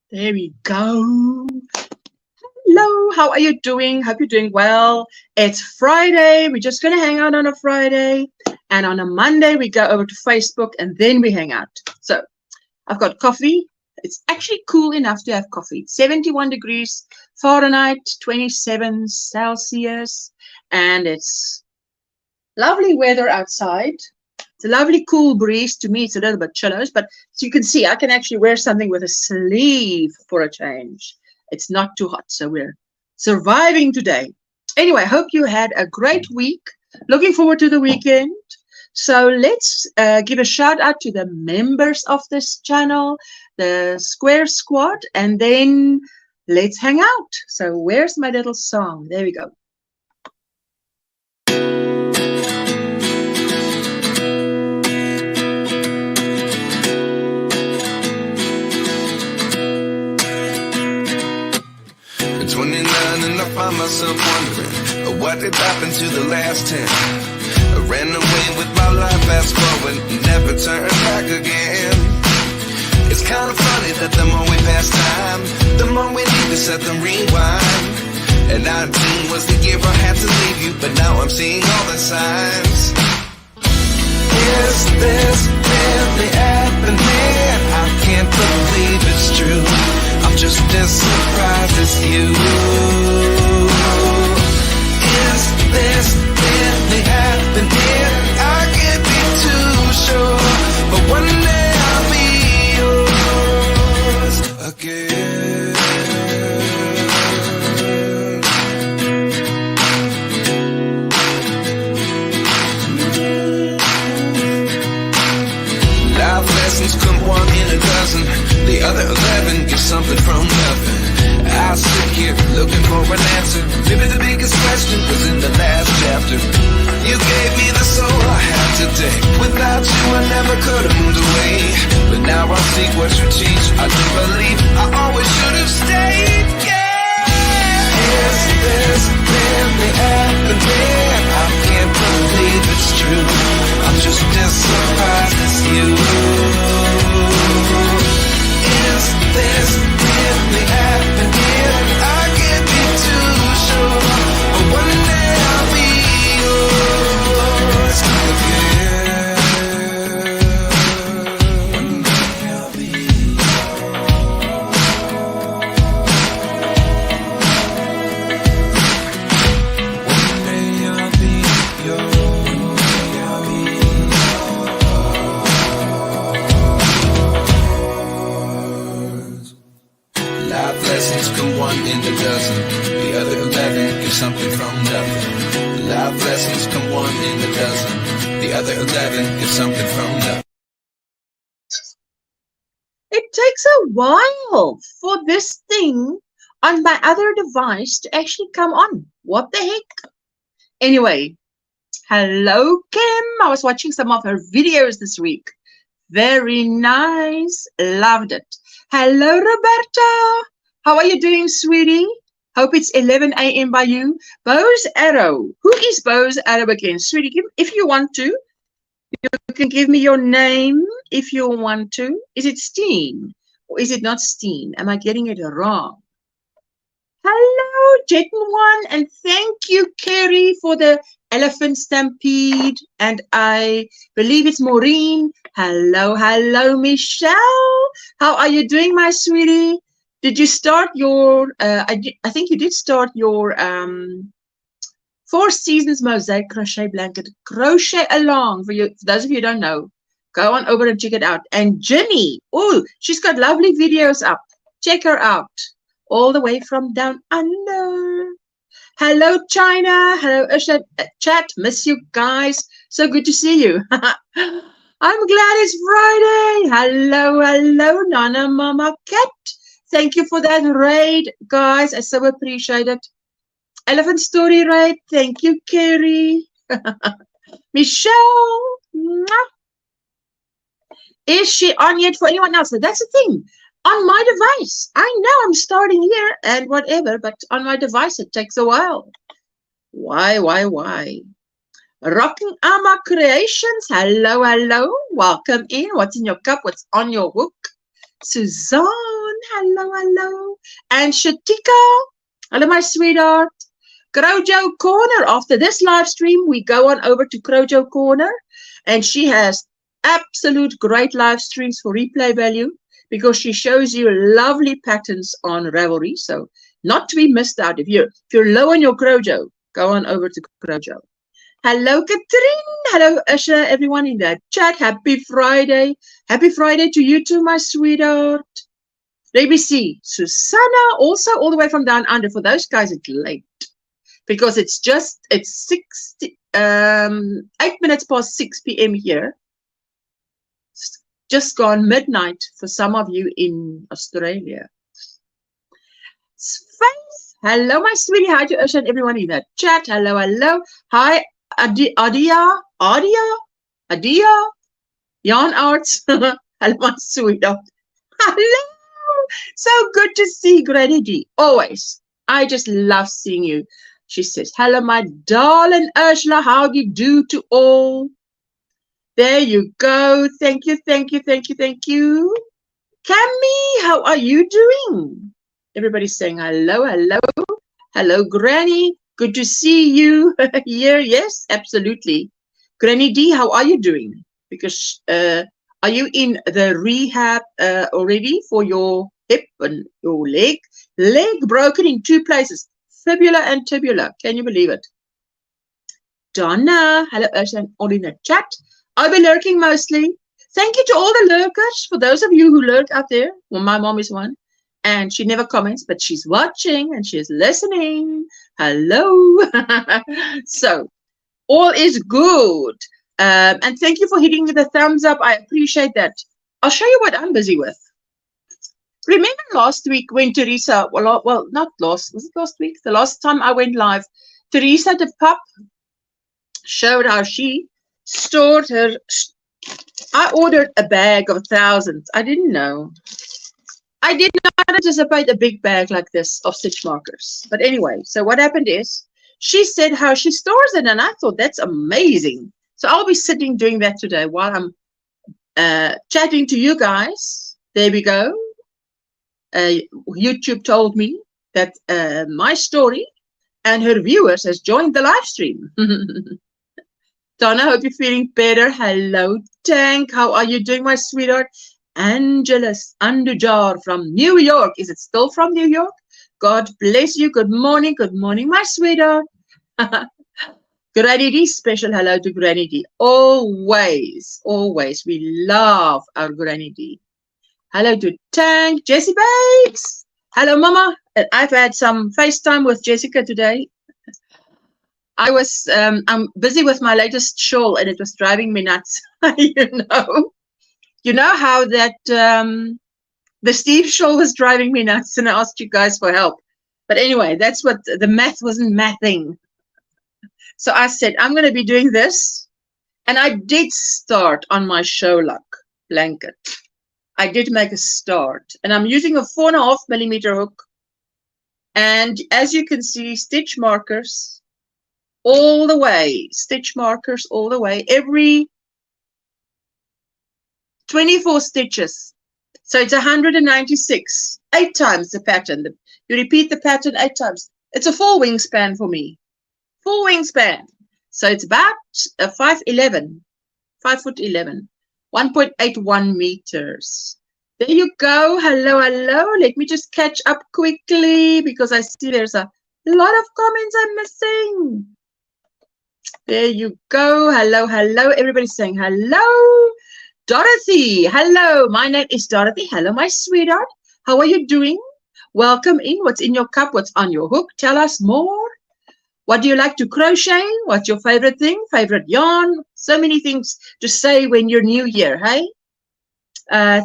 There we go. Hello, how are you doing? Hope you're doing well. It's Friday. We're just going to hang out on a Friday. And on a Monday, we go over to Facebook and then we hang out. So I've got coffee. It's actually cool enough to have coffee. 71 degrees Fahrenheit, 27 Celsius. And it's lovely weather outside. It's a lovely cool breeze. To me, it's a little bit chillish, but as you can see, I can actually wear something with a sleeve for a change. It's not too hot, so we're surviving today. Anyway, hope you had a great week. Looking forward to the weekend. So let's give a shout out to the members of this channel, the Square Squad, and then let's hang out. So where's my little song? There we go. At 29 and I find myself wondering what did happen to the last 10. I ran away with my life, fast forward, never turn back again. It's kind of funny that the more we pass time, the more we need to set the rewind. And 19 was the year I had to leave you, but now I'm seeing all the signs. Is this really happening? I can't believe it's true. I'm just as surprised as you. Is this really happening? I can't be too sure, but one day I'll be yours again. Life lessons come one in a dozen. The other 11 get something from nothing. I sit here looking for an answer. Maybe the biggest question was in the last chapter. You gave me the soul I have today. Without you I never could have moved away. But now I see what you teach. I do believe I always should have stayed. Yeah. Is this really happening? I can't believe it's true. I'm just as surprised as you. Is this really happening? I can't be too sure, but one day I'll be yours again. One day I'll be yours. One day I'll be yours. Lessons come one in a dozen. The other 11 get something from nothing. Life lessons come one in a dozen. The other 11 get something from nothing. It takes a while for this thing on my other device to actually come on. What the heck? Anyway, hello, Kim. I was watching some of her videos this week. Very nice. Loved it. Hello, Roberta. How are you doing, sweetie? Hope it's 11 a.m. by you. Bo's Arrow. Who is Bo's Arrow again? Sweetie, if you want to, you can give me your name if you want to. Is it Steen? Or is it not Steen? Am I getting it wrong? Hello, Jet1. And thank you, Kerry, for the elephant stampede. And I believe it's Maureen. Hello, hello, Michelle. How are you doing, my sweetie? Did you start your, I think you did start your 4 Seasons Mosaic Crochet Blanket Crochet Along. For those of you who don't know, go on over and check it out. And Jenny, oh, she's got lovely videos up. Check her out. All the way from down under. Hello, China. Hello, chat. Miss you guys. So good to see you. I'm glad it's Friday. Hello, hello, Nana Mama Cat. Thank you for that raid, guys. I so appreciate it. Elephant Story raid. Thank you, Kerry. Michelle. Is she on yet for anyone else? That's the thing. On my device. I know I'm starting here and whatever, but on my device it takes a while. Why? Rocking Ama Creations. Hello, hello. Welcome in. What's in your cup? What's on your hook? Suzanne, hello, hello. And Shatika, hello, my sweetheart. Crochet Corner. After this live stream, we go on over to Crochet Corner, and she has absolute great live streams for replay value because she shows you lovely patterns on Ravelry. So not to be missed out. If you're low on your crochet, go on over to Crochet. Hello, Catherine. Hello, Usha. Everyone in the chat. Happy Friday. Happy Friday to you too, my sweetheart. ABC, Susanna, also all the way from down under. For those guys, it's late because it's 8 minutes past 6 p.m. here. It's just gone midnight for some of you in Australia. Faith, hello, my sweetie. Hi to Usha and everyone in the chat. Hello, hello. Hi, Adia, Yarn Arts. Hello, my sweetheart. Hello. So good to see Granny D. Always. I just love seeing you. She says, hello, my darling Ursula. How do you do to all? There you go. Thank you, thank you, thank you, thank you. Cammy, how are you doing? Everybody's saying hello, hello. Hello, Granny. Good to see you here. Yes, absolutely. Granny D, how are you doing? Because are you in the rehab already for your hip and your leg? Leg broken in 2 places, fibula and tibula. Can you believe it? Donna, hello, Ursula, all in the chat. I'll be lurking mostly. Thank you to all the lurkers. For those of you who lurk out there, well, my mom is one, and she never comments, but she's watching and she's listening. Hello. So, all is good. And thank you for hitting the thumbs up. I appreciate that. I'll show you what I'm busy with. Remember last week when Teresa, well, not last, was it last week? The last time I went live, Teresa the pup showed how she stored her. I ordered a bag of thousands. I didn't know. I did not anticipate a big bag like this of stitch markers. But anyway, so what happened is she said how she stores it, and I thought that's amazing. So I'll be sitting doing that today while I'm chatting to you guys. There we go. YouTube told me that my story and her viewers has joined the live stream. Donna, hope you're feeling better. Hello, Tank. How are you doing, my sweetheart? Angelus Andujar from New York. Is it still from New York? God bless you. Good morning, my sweetheart. Granny D, special hello to Granny D. Always, always. We love our Granny D. Hello to Tank, Jessie Bakes. Hello, Mama. I've had some FaceTime with Jessica today. I'm busy with my latest shawl, and it was driving me nuts. You know how that the Steve shawl was driving me nuts, and I asked you guys for help. But anyway, that's what the math wasn't mathing. So I said, I'm going to be doing this. And I did start on my Sherlock blanket. I did make a start. And I'm using a 4.5 millimeter hook. And as you can see, stitch markers all the way. Stitch markers all the way. Every 24 stitches. So it's 196. 8 times the pattern. You repeat the pattern 8 times. It's a full wingspan for me. Full wingspan. So it's about 5'11", 5'11", 1.81 meters. There you go. Hello, hello. Let me just catch up quickly because I see there's a lot of comments I'm missing. There you go. Hello, hello. Everybody's saying hello. Dorothy, hello. My name is Dorothy. Hello, my sweetheart. How are you doing? Welcome in. What's in your cup? What's on your hook? Tell us more. What do you like to crochet? What's your favorite thing? Favorite yarn? So many things to say when you're new here, hey?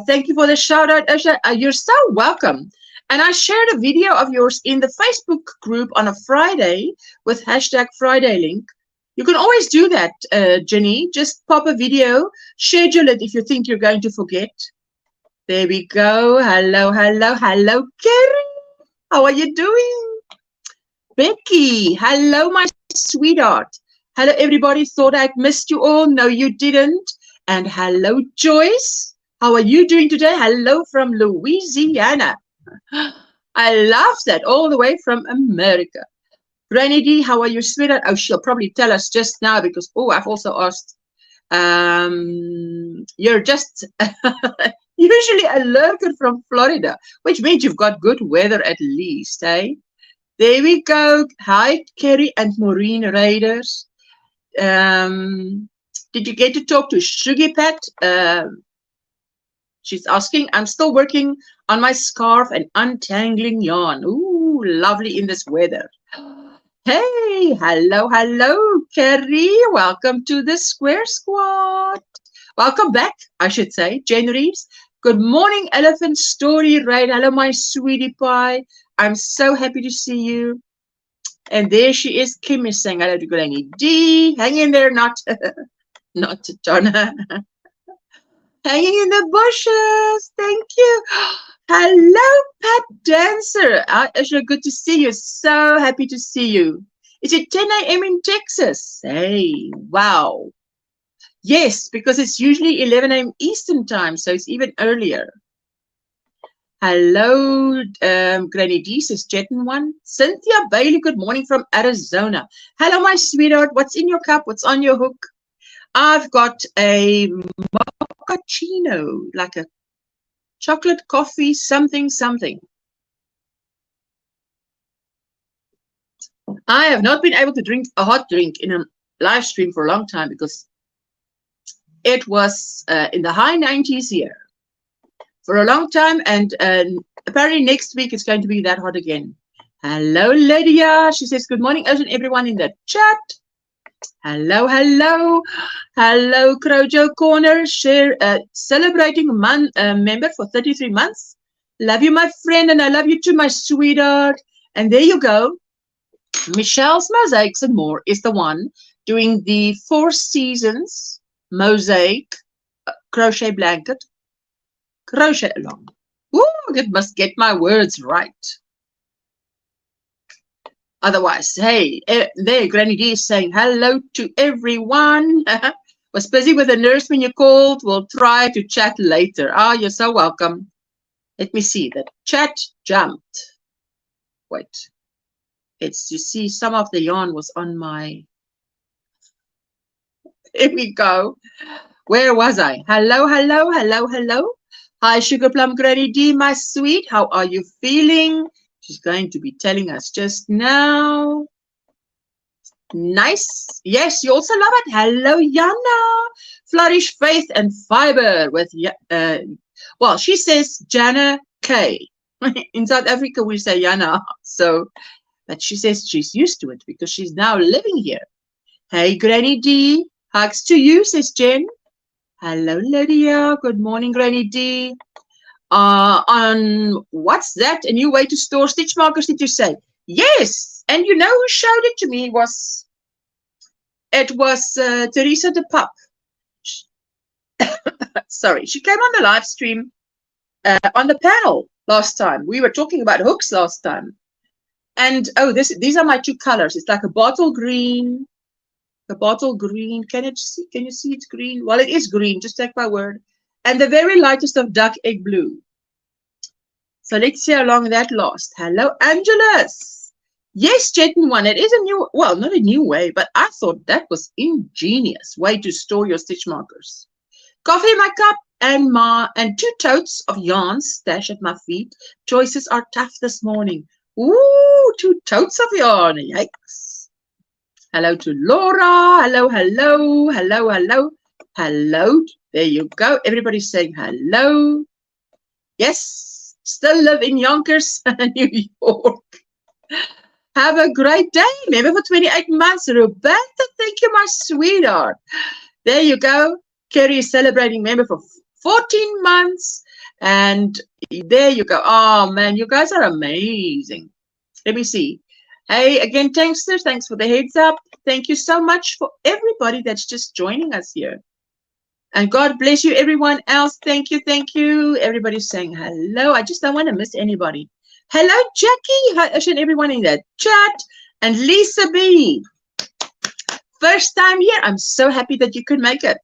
Thank you for the shout out, Usha. You're so welcome. And I shared a video of yours in the Facebook group on a Friday with #FridayLink. You can always do that, Jenny. Just pop a video, schedule it if you think you're going to forget. There we go. Hello, hello, hello, Kerry. How are you doing? Becky, hello, my sweetheart. Hello, everybody. Thought I'd missed you all. No, you didn't. And hello, Joyce. How are you doing today? Hello from Louisiana. I love that, all the way from America. Granny D, how are you, sweetheart? Oh, she'll probably tell us just now because, oh, I've also asked. You're just usually a lurker from Florida, which means you've got good weather at least, eh? There we go. Hi, Kerry and Maureen Raiders. Did you get to talk to Sugar Pat? She's asking. I'm still working on my scarf and untangling yarn. Ooh, lovely in this weather. Hey, hello, Kerry. Welcome to the Square Squad. Welcome back, I should say. Jen Reeves. Good morning, Elephant Story Raid. Hello, my sweetie pie. I'm so happy to see you. And there she is. Kim is saying hello to Granny D. Hang in there, not Jonna. Hanging in the bushes. Thank you. Hello, Pat Dancer. It's good to see you. So happy to see you. Is it 10 a.m. in Texas? Hey, wow. Yes, because it's usually 11 a.m. Eastern time, so it's even earlier. Hello, Granny D, says Jetten one. Cynthia Bailey, good morning from Arizona. Hello, my sweetheart. What's in your cup? What's on your hook? I've got a mochaccino, like a chocolate coffee, something. I have not been able to drink a hot drink in a live stream for a long time because it was in the high 90s here for a long time, and apparently next week it's going to be that hot again. Hello, Lydia. She says, good morning, everyone in the chat. Hello, Crojo Corner, share celebrating member for 33 months. Love you, my friend, and I love you too, my sweetheart. And there you go. Michelle's Mosaics and More is the one doing the 4 seasons mosaic crochet blanket. Crochet along. Ooh, I must get my words right. Otherwise, hey, there, Granny D is saying hello to everyone. Was busy with the nurse when you called. We'll try to chat later. Ah, you're so welcome. Let me see. The chat jumped. Wait. It's, you see, some of the yarn was on my... Here we go. Where was I? Hello. Hi, Sugar Plum Granny D, my sweet. How are you feeling? She's going to be telling us just now. Nice. Yes, you also love it. Hello, Yana. Flourish, faith, and fiber with, well, she says Jana K. In South Africa, we say Yana. So, but she says she's used to it because she's now living here. Hey, Granny D. Hugs to you, says Jen. Hello, Lydia. Good morning, Granny D. On what's that? A new way to store stitch markers, did you say? Yes. And you know who showed it to me? It was Teresa de Pap. Sorry, she came on the live stream on the panel last time. We were talking about hooks last time. And oh, these are my 2 colors. It's like a bottle green. Can you see it's green? Well, it is green, just take my word. And the very lightest of duck egg blue. So let's see how long that lasts. Hello, Angelus. Yes, Jetten one. It is a new, well, not a new way, but I thought that was ingenious way to store your stitch markers. Coffee in my cup and 2 totes of yarn stashed at my feet. Choices are tough this morning. Ooh, 2 totes of yarn. Yikes. Hello to Laura. Hello. There you go. Everybody's saying hello. Yes, still live in Yonkers, New York. Have a great day. Remember for 28 months. Roberta, thank you, my sweetheart. There you go. Kerry is celebrating member for 14 months. And there you go. Oh, man, you guys are amazing. Let me see. Hey, again, Tanksters, thanks for the heads up. Thank you so much for everybody that's just joining us here. And God bless you, everyone else. Thank you. Everybody's saying hello. I just don't want to miss anybody. Hello, Jackie. Hi, and everyone in the chat. And Lisa B. First time here. I'm so happy that you could make it.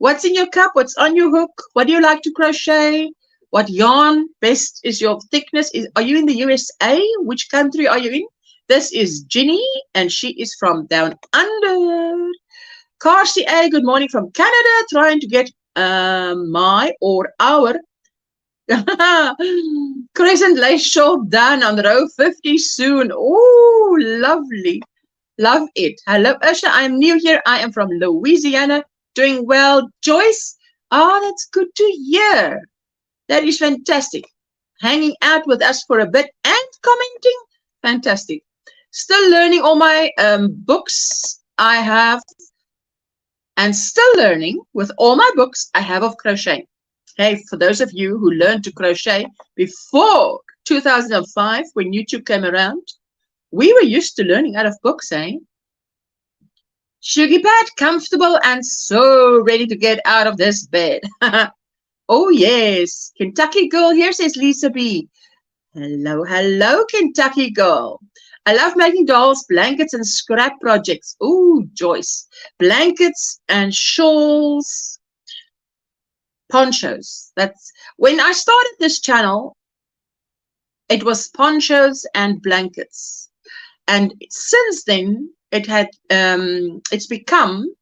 What's in your cup? What's on your hook? What do you like to crochet? What yarn best is your thickness? Are you in the USA? Which country are you in? This is Ginny, and she is from down under. RCA, good morning from Canada, trying to get my or our crescent lace shawl done on row 50 soon. Oh, lovely. Love it. Hello, Usha. I am new here. I am from Louisiana. Doing well. Joyce. Oh, that's good to hear. That is fantastic. Hanging out with us for a bit and commenting. Fantastic. Still learning all my books I have. And still learning with all my books I have of crochet. Hey, for those of you who learned to crochet before 2005, when YouTube came around, we were used to learning out of books, eh? Sugar Pat, comfortable and so ready to get out of this bed. Oh, yes. Kentucky girl here, says Lisa B. Hello, hello, Kentucky girl. I love making dolls, blankets, and scrap projects. Oh, Joyce. Blankets and shawls, ponchos. That's when I started this channel, it was ponchos and blankets. And since then, it's become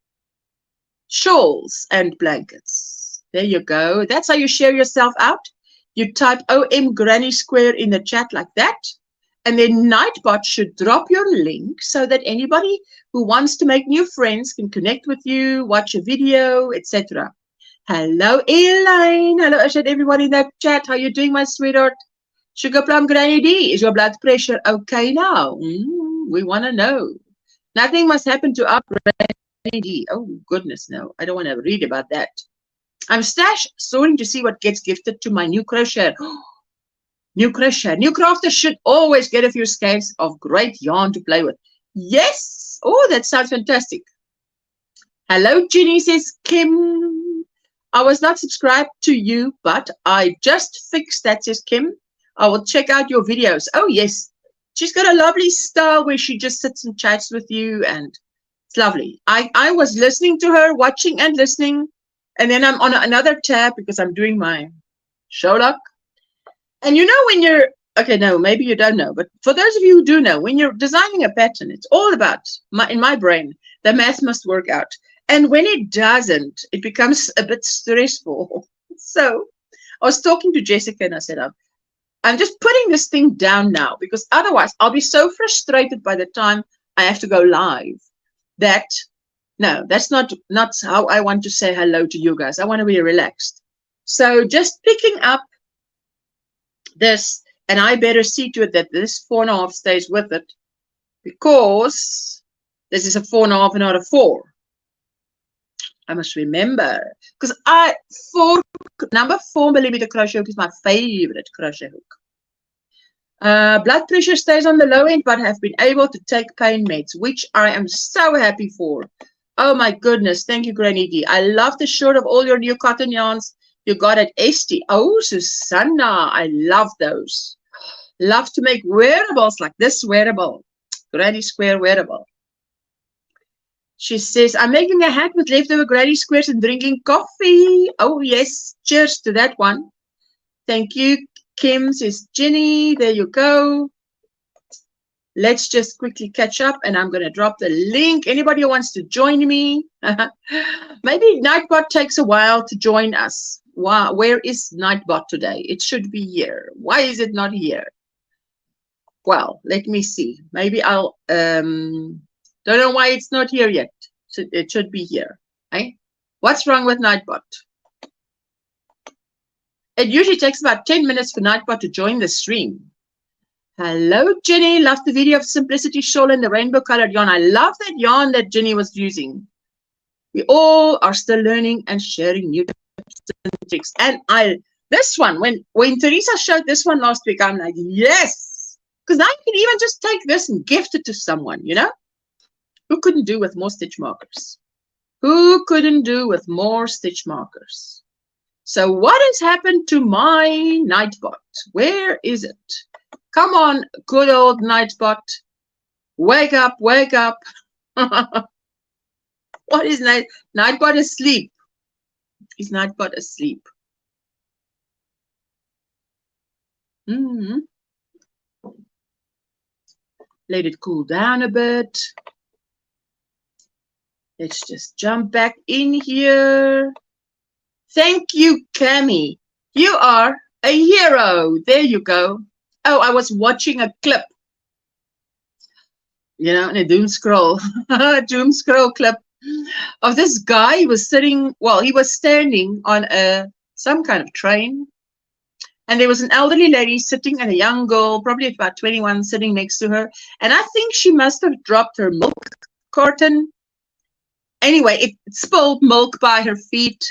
shawls and blankets. There you go. That's how you share yourself out. You type OMGrannySquare in the chat like that. And then Nightbot should drop your link so that anybody who wants to make new friends can connect with you, watch a video, etc. Hello, Elaine. Hello, Ashad, everybody in that chat. How you doing, my sweetheart? Sugar Plum Granny D, is your blood pressure okay now? We want to know. Nothing must happen to our Granny D. Oh, goodness, no. I don't want to read about that. I'm sorting to see what gets gifted to my new crochet. New crochet. New crafters should always get a few skeins of great yarn to play with. Yes. Oh, that sounds fantastic. Hello, Ginny, says Kim. I was not subscribed to you, but I just fixed that, says Kim. I will check out your videos. Oh, yes. She's got a lovely style where she just sits and chats with you, and it's lovely. I was listening to her, watching and listening, and then I'm on another tab because I'm doing my show luck. And you know when you're, okay, no, maybe you don't know, but for those of you who do know, when you're designing a pattern, it's all about, in my brain, the math must work out. And when it doesn't, it becomes a bit stressful. So I was talking to Jessica and I said, I'm just putting this thing down now because otherwise I'll be so frustrated by the time I have to go live that, no, that's not how I want to say hello to you guys. I want to be relaxed. So just picking up this, and I better see to it that this 4.5 stays with it because this is a 4.5 and not a 4. I must remember because number 4 millimeter crochet hook is my favorite crochet hook. Blood pressure stays on the low end, but have been able to take pain meds, which I am so happy for. Oh my goodness, thank you, Granny D. I love the short of all your new cotton yarns you got at Esty. Oh, Susanna, I love those. Love to make wearables like this wearable, Granny Square wearable. She says, I'm making a hat with leftover Granny Squares and drinking coffee. Oh, yes. Cheers to that one. Thank you, Kim, says Jenny. There you go. Let's just quickly catch up, and I'm going to drop the link. Anybody who wants to join me? Maybe Nightbot takes a while to join us. Wow, where is Nightbot today? It should be here. Why is it not here? Well, let me see. Maybe I'll don't know why it's not here yet. So it should be here. Eh? What's wrong with Nightbot? It usually takes about 10 minutes for Nightbot to join the stream. Hello, Jenny. Love the video of Simplicity Shawl and the rainbow colored yarn. I love that yarn that Jenny was using. We all are still learning and sharing new tips and tricks. And this one, when Teresa showed this one last week, I'm like, yes. Because now you can even just take this and gift it to someone, you know? Who couldn't do with more stitch markers? Who couldn't do with more stitch markers? So what has happened to my Nightbot? Where is it? Come on, good old Nightbot. Wake up, wake up. What is Nightbot asleep? Is Nightbot asleep? Let it cool down a bit. Let's just jump back in here. Thank you, Cami. You are a hero. There you go. Oh, I was watching a clip. You know, in a doom scroll clip of this guy. He was sitting, well, he was standing on some kind of train. And there was an elderly lady sitting and a young girl, probably about 21, sitting next to her. And I think she must have dropped her milk carton. Anyway, it spilled milk by her feet.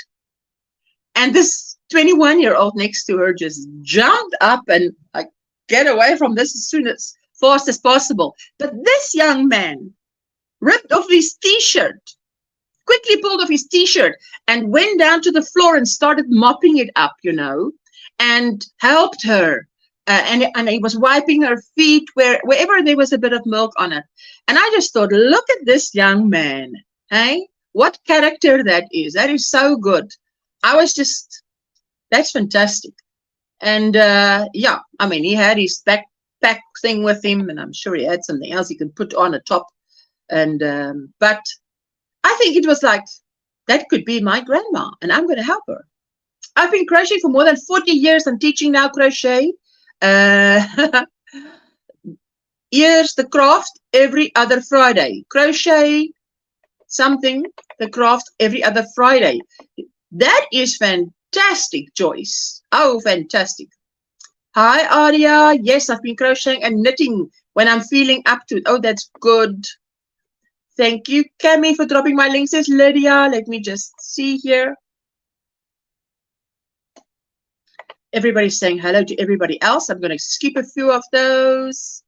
And this 21-year-old next to her just jumped up and like, get away from this as fast as possible. But this young man ripped off his t-shirt, quickly pulled off his t-shirt and went down to the floor and started mopping it up, you know, and helped her. And he was wiping her feet wherever there was a bit of milk on it. And I just thought, look at this young man. Hey, what character that is. That is so good. I was just, that's fantastic. And yeah, I mean, he had his backpack thing with him, and I'm sure he had something else he could put on the top. And but I think it was like, that could be my grandma, and I'm going to help her. I've been crocheting for more than 40 years. I'm teaching now crochet. Here's the craft every other Friday. Crochet something, the craft every other Friday. That is fantastic, Joyce. Oh, fantastic. Hi, Aria. Yes, I've been crocheting and knitting when I'm feeling up to it. Oh, that's good. Thank you, Cami, for dropping my link, says Lydia. Let me just see here. Everybody's saying hello to everybody else. I'm going to skip a few of those.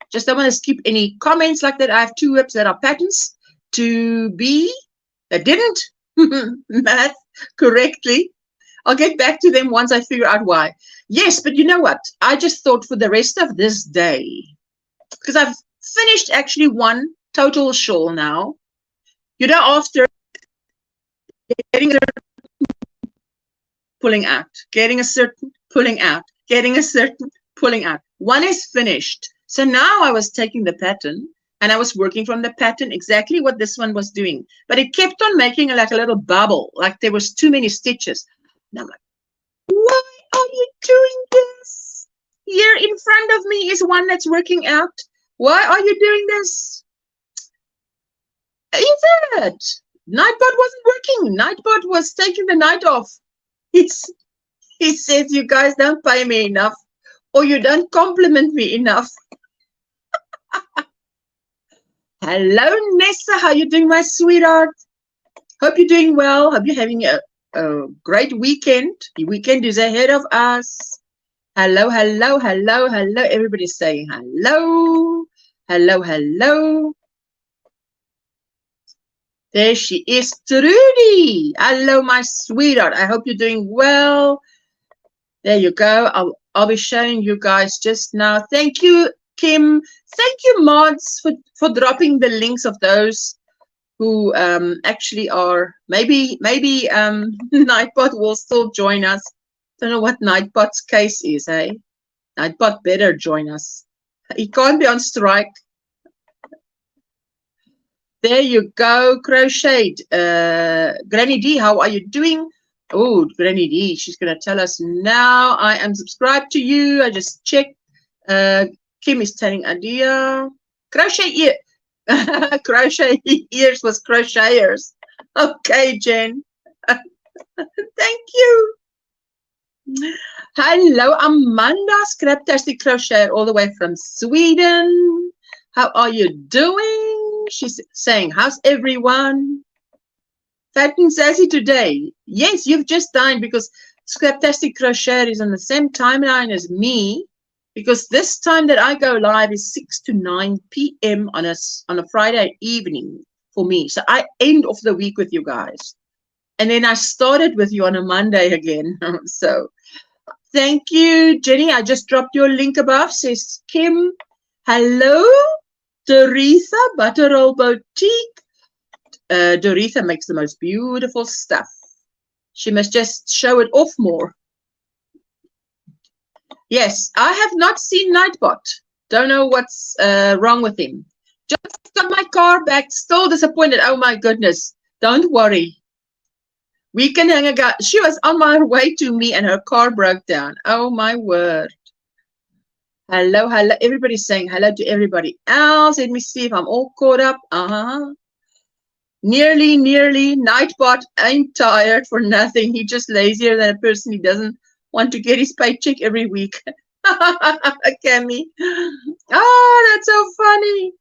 Just don't want to skip any comments like that. I have 2 whips that are patterns to be that didn't math correctly. I'll get back to them once I figure out why. Yes, but you know what? I just thought for the rest of this day, because I've finished actually one total shawl now. You know, after getting a pulling out, getting a certain pulling out, getting a certain pulling out. One is finished. So now I was taking the pattern and I was working from the pattern exactly what this one was doing. But it kept on making like a little bubble, like there was too many stitches. And I'm like, why are you doing this? Here in front of me is one that's working out. Why are you doing this? Is it? Nightbot wasn't working. Nightbot was taking the night off. He says, you guys don't pay me enough, or you don't compliment me enough. Hello, Nessa. How you doing, my sweetheart? Hope you're doing well. Hope you're having a great weekend. The weekend is ahead of us. Hello, hello, hello, hello. Everybody's saying hello. Hello, hello. There she is, Trudy. Hello, my sweetheart. I hope you're doing well. There you go. I'll be showing you guys just now. Thank you, Kim. Thank you, mods, for dropping the links of those who actually are. Maybe Nightbot will still join us. Don't know what Nightbot's case is, hey? Nightbot better join us. He can't be on strike. There you go, crocheted. Granny D, how are you doing? Oh, Granny D, she's going to tell us now. I am subscribed to you. I just checked. Kim is telling Adia. Crochet ear. Crochet ears was crocheters. Okay, Jen. Thank you. Hello, Amanda, Scraptastic Crochet all the way from Sweden. How are you doing? She's saying, how's everyone? Fat and sassy today. Yes, you've just dined because Scraptastic Crochet is on the same timeline as me, because this time that I go live is 6 to 9 p.m. on a Friday evening for me. So I end of the week with you guys. And then I started with you on a Monday again. So thank you, Jenny. I just dropped your link above, says Kim. Hello, Doretha, Butterroll Boutique. Doretha makes the most beautiful stuff. She must just show it off more. Yes, I have not seen Nightbot. Don't know what's wrong with him. Just got my car back. Still disappointed. Oh my goodness. Don't worry. We can hang a guy. She was on my way to me and her car broke down. Oh my word. Hello, hello. Everybody's saying hello to everybody else. Let me see if I'm all caught up. Nearly. Nightbot ain't tired for nothing. He just lazier than a person. He doesn't want to get his paycheck every week. Cammy. Oh, that's so funny.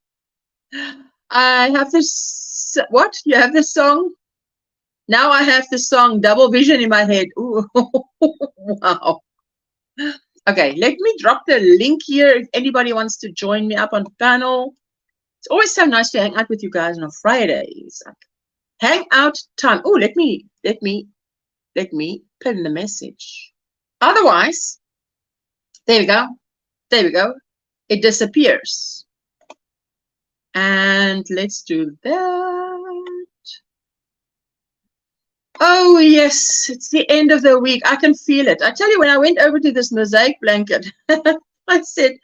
I have this. What? You have this song? Now I have the song Double Vision in my head. Ooh, wow. Okay, let me drop the link here if anybody wants to join me up on the panel. It's always so nice to hang out with you guys on a Friday. It's like hangout time. Oh, let me pin the message. Otherwise, there we go. There we go. It disappears. And let's do that. Oh, yes, it's the end of the week. I can feel it. I tell you, when I went over to this mosaic blanket, I said,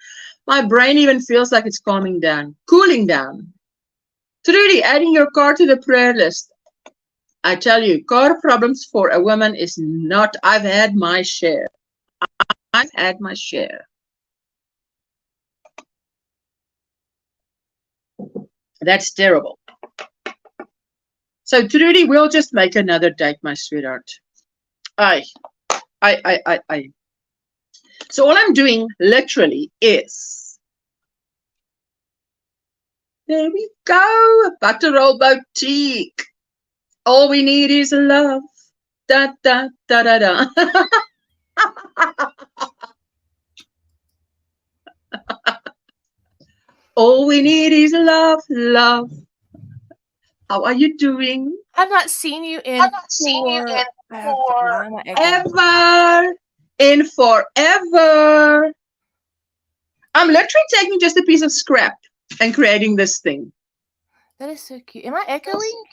my brain even feels like it's calming down, cooling down. Trudy, adding your car to the prayer list. I tell you, car problems for a woman is not, I've had my share. I've had my share. That's terrible. So, Trudy, we'll just make another date, my sweetheart. So all I'm doing, literally, is... There we go. Butter Roll Boutique. All we need is love. Da, da, da, da, da. All we need is love, love. How are you doing? I've not seen you in forever. I'm literally taking just a piece of scrap and creating this thing. That is so cute. Am I echoing?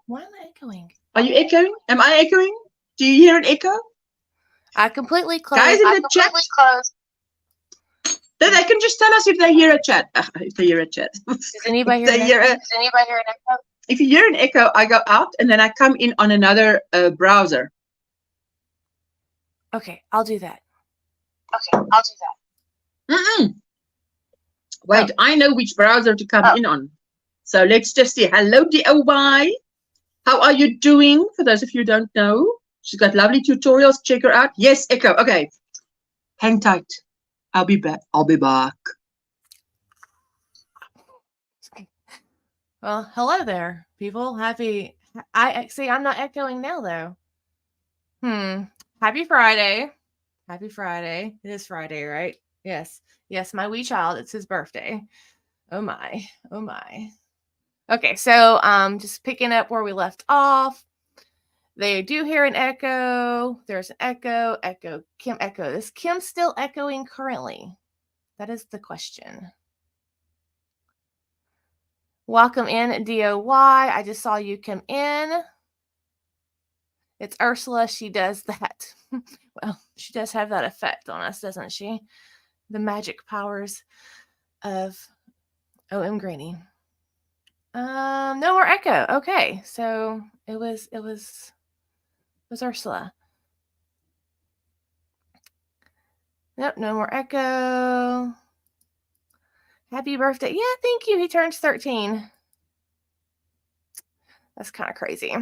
Why am I echoing? Are you echoing? Am I echoing? Do you hear an echo? I completely closed. Guys in the chat. They can just tell us if they hear a chat. If they hear a chat. Does anybody hear an echo? If you hear an echo, I go out and then I come in on another browser. Okay, I'll do that. Wait, I know which browser to come in on. So let's just see. Hello, DOY. How are you doing? For those of you who don't know, she's got lovely tutorials. Check her out. Yes, echo. Okay. Hang tight. I'll be back. Well, hello there, people. Happy. I see. I'm not echoing now, though. Happy Friday. Happy Friday. It is Friday, right? Yes. Yes, my wee child. It's his birthday. Oh my. Oh my. Okay, so just picking up where we left off. They do hear an echo. There's an echo. Echo. Kim echo. Is Kim still echoing currently? That is the question. Welcome in, DOY. I just saw you come in. It's Ursula. She does that. Well, she does have that effect on us, doesn't she? The magic powers of OMGranny. No more echo. Okay, so it was Ursula. Nope, no more echo. Happy birthday. Yeah, thank you. He turns 13. That's kind of crazy.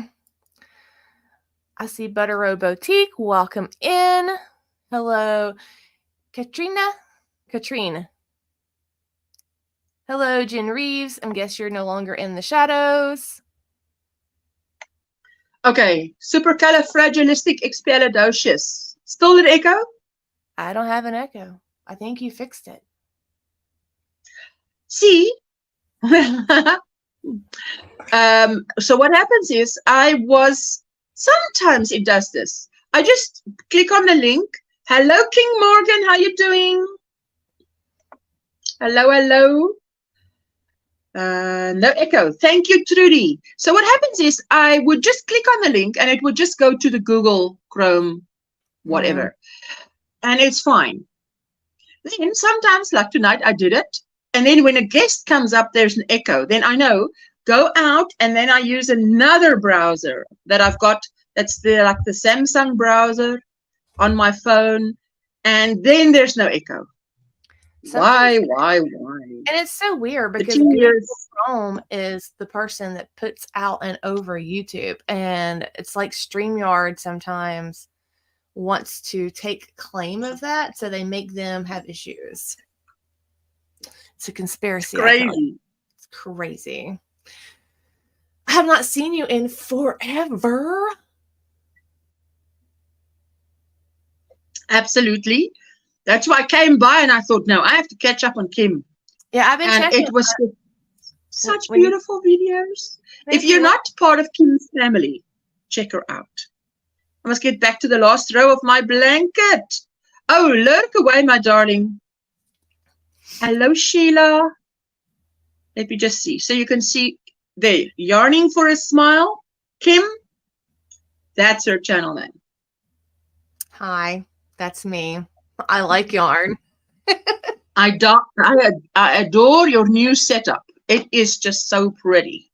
I see Butter Road Boutique. Welcome in. Hello, Katrine. Hello, Jen Reeves. I guess you're no longer in the shadows. Okay, supercalifragilisticexpialidocious. Still an echo? I don't have an echo. I think you fixed it. See? So what happens is sometimes it does this. I just click on the link. Hello, King Morgan. How you doing? Hello. No echo. Thank you, Trudy. So what happens is I would just click on the link and it would just go to the Google Chrome, whatever. And it's fine. Then sometimes, like tonight, I did it. And then when a guest comes up, there's an echo. Then I know, go out, and then I use another browser that I've got. That's like the Samsung browser on my phone. And then there's no echo. Why? And it's so weird because Google Chrome is the person that puts out and over YouTube. And it's like StreamYard sometimes wants to take claim of that, so they make them have issues. It's a conspiracy. It's crazy. It's crazy. I have not seen you in forever. Absolutely. That's why I came by and I thought, no, I have to catch up on Kim. Yeah, I've been checking. And it was such beautiful videos. If you're not part of Kim's family, check her out. I must get back to the last row of my blanket. Oh, lurk away, my darling. Hello, Sheila. Let me just see. So you can see there, Yarning for a Smile. Kim, that's her channel name. Hi, that's me. I like yarn. I adore your new setup. It is just so pretty.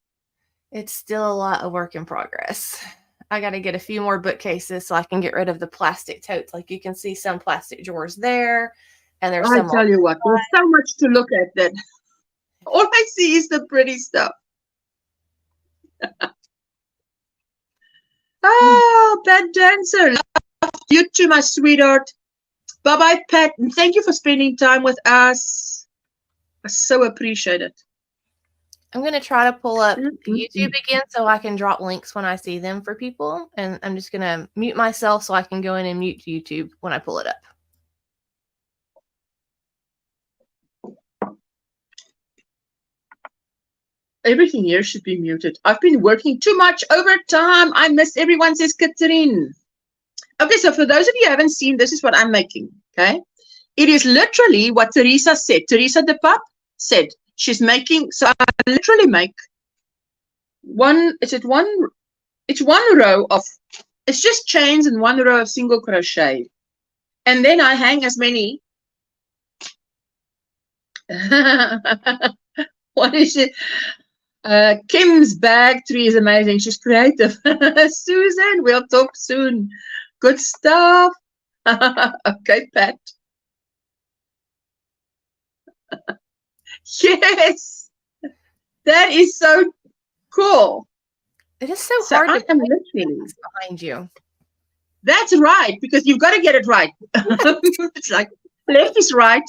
It's still a lot of work in progress. I got to get a few more bookcases so I can get rid of the plastic totes. Like you can see some plastic drawers there. And there's some. I tell you what, there's so much to look at that all I see is the pretty stuff. Oh, Pat Dancer. Love you too, my sweetheart. Bye-bye, Pat. And thank you for spending time with us. I so appreciate it. I'm going to try to pull up YouTube again so I can drop links when I see them for people. And I'm just going to mute myself so I can go in and mute YouTube when I pull it up. Everything here should be muted. I've been working too much overtime. I miss everyone, says Catherine. Okay, so for those of you who haven't seen, this is what I'm making, okay? It is literally what Teresa said. Teresa de Pap said. She's making, so I literally make it's one row of, it's just chains and one row of single crochet. And then I hang as many, what is it? Kim's bag tree is amazing. She's creative. Susan, we'll talk soon. Good stuff. Okay, Pat. Yes, that is so cool. It is so hard to put literally behind you. That's right, because you've got to get it right. It's like left is right,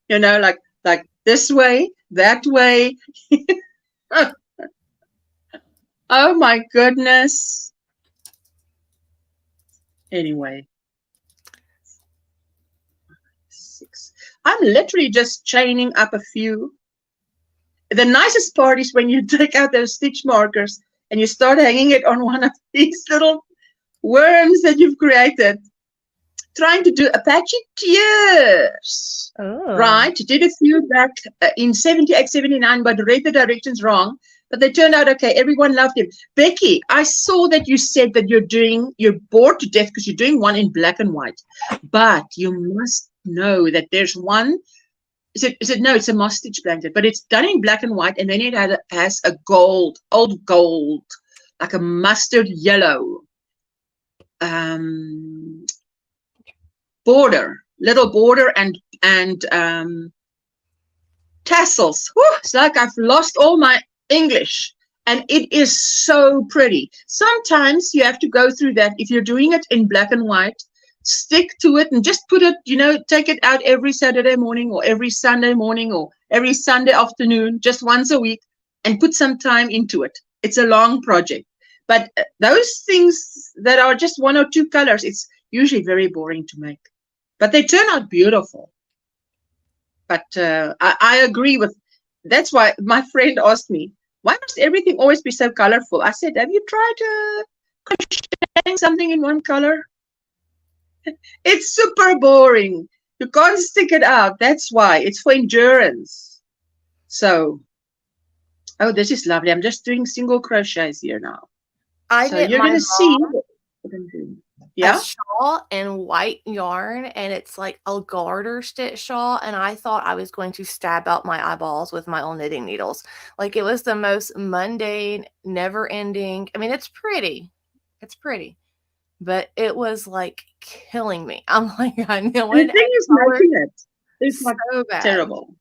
you know, like this way, that way. Oh my goodness. Anyway. 6. I'm literally just chaining up a few. The nicest part is when you take out those stitch markers and you start hanging it on one of these little worms that you've created. Trying to do Apache tears. Oh. Right. Did a few back in 78, 79, but read the directions wrong. But they turned out okay. Everyone loved him. Becky, I saw that you said that you're bored to death because you're doing one in black and white. But you must know that there's one. No, it's a moss stitch blanket, but it's done in black and white, and then it has a old gold, like a mustard yellow border, little border and tassels. Whew, it's like I've lost all my English, and it is so pretty. Sometimes you have to go through that. If you're doing it in black and white, stick to it and just put it, take it out every Saturday morning or every Sunday morning or every Sunday afternoon, just once a week, and put some time into it. It's a long project. But those things that are just 1 or 2 colors, it's usually very boring to make. But they turn out beautiful. But I agree with, that's why my friend asked me, why must everything always be so colorful? I said, have you tried crocheting something in one color? It's super boring. You can't stick it out. That's why. It's for endurance. So, Oh, this is lovely. I'm just doing single crochets here now. I So knit you're my going to see mom what I'm doing. a Yeah? shawl in white yarn, and it's like a garter stitch shawl, and I thought I was going to stab out my eyeballs with my own knitting needles. Like, it was the most mundane, never ending. I mean, it's pretty, but it was like killing me. I'm like, I know And it the thing is colored making it. It's like so bad. terrible.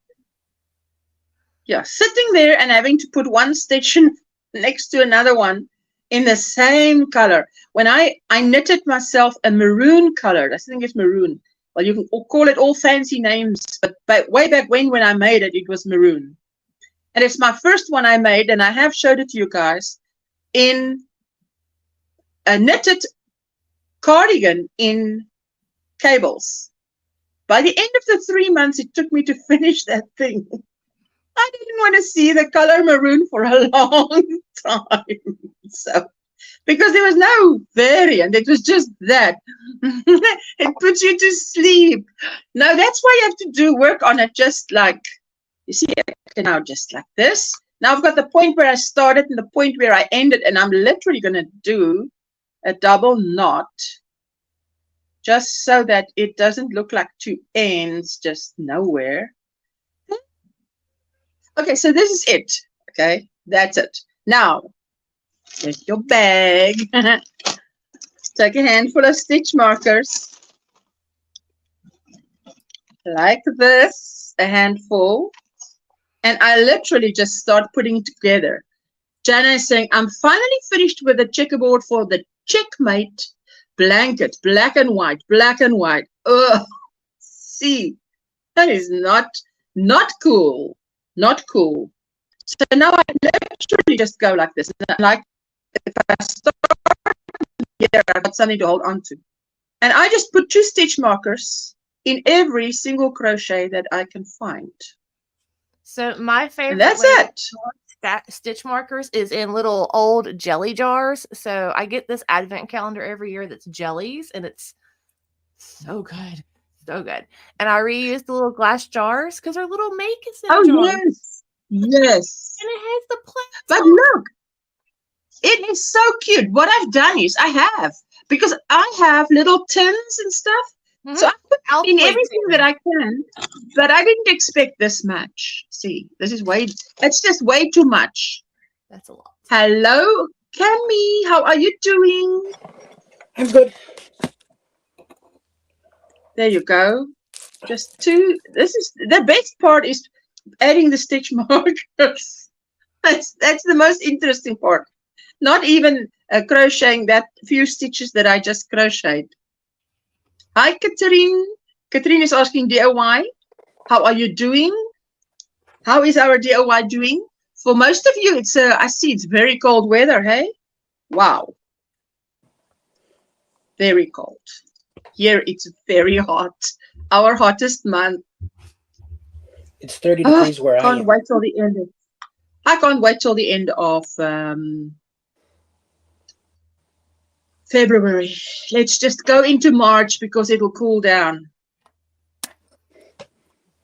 Yeah, sitting there and having to put one stitch in next to another one in the same color. When I knitted myself a maroon colored, I think it's maroon. Well, you can call it all fancy names, but way back when I made it, it was maroon. And it's my first one I made, and I have showed it to you guys in a knitted cardigan in cables. By the end of the 3 months it took me to finish that thing, I didn't want to see the color maroon for a long time. So, because there was no variant, it was just that. It puts you to sleep. Now that's why you have to do work on it, just like, you see, now just like this. Now I've got the point where I started and the point where I ended, and I'm literally going to do a double knot just so that it doesn't look like two ends just nowhere. Okay, so this is it. Okay, that's it. Now, take your bag. Take a handful of stitch markers. Like this, a handful. And I literally just start putting it together. Jana is saying, I'm finally finished with the checkerboard for the checkmate blanket. Black and white, black and white. Ugh. See, that is not cool. Not cool. So now I literally just go like this. Like, if I start here, I've got something to hold on to. And I just put 2 stitch markers in every single crochet that I can find. So my favorite And that's way it. to stitch markers is in little old jelly jars. So I get this advent calendar every year that's jellies, and it's so good. So good. And I reuse the little glass jars because they're little make-a-sale jars. Yes. Yes. And it has the plants. But look, it is so cute. What I've done is because I have little tins and stuff. Mm-hmm. So I put in everything that I can, but I didn't expect this much. See, it's just way too much. That's a lot. Hello, Cami, how are you doing? I'm good. There you go. Just 2. This is the best part, is adding the stitch markers. That's the most interesting part. Not even crocheting that few stitches that I just crocheted. Hi, Catherine. Catherine is asking DIY. How are you doing? How is our DIY doing? For most of you, I see it's very cold weather, hey? Wow. Very cold. Here it's very hot. Our hottest month. It's 30 degrees where I am. I can't wait till the end of February. Let's just go into March because it'll cool down.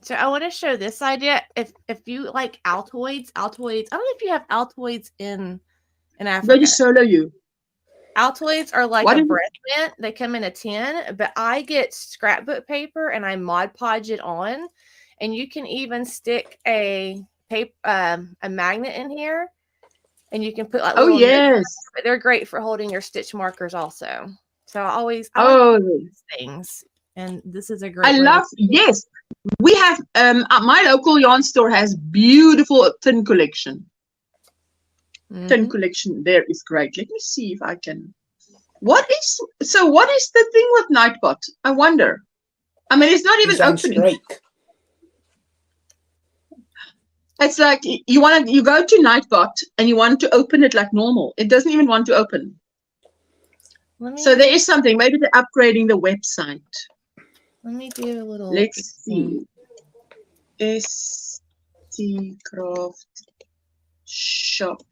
So I want to show this idea. If you like Altoids, I don't know if you have Altoids in Africa. I'm going to solo you. Altoids are like a bread mint. They come in a tin, but I get scrapbook paper and I Mod Podge it on, and you can even stick a magnet in here, and you can put like little yes, but they're great for holding your stitch markers also. So I like these things, and this is a great. Yes, we have my local yarn store has beautiful tin collection. Tin collection there is great. Let me see if I can. What is the thing with Nightbot? I wonder. I mean, it's not even opening. It's like you go to Nightbot and you want to open it like normal. It doesn't even want to open. So there is something. Maybe they're upgrading the website. Let me do a little. Let's see. STCraft shop.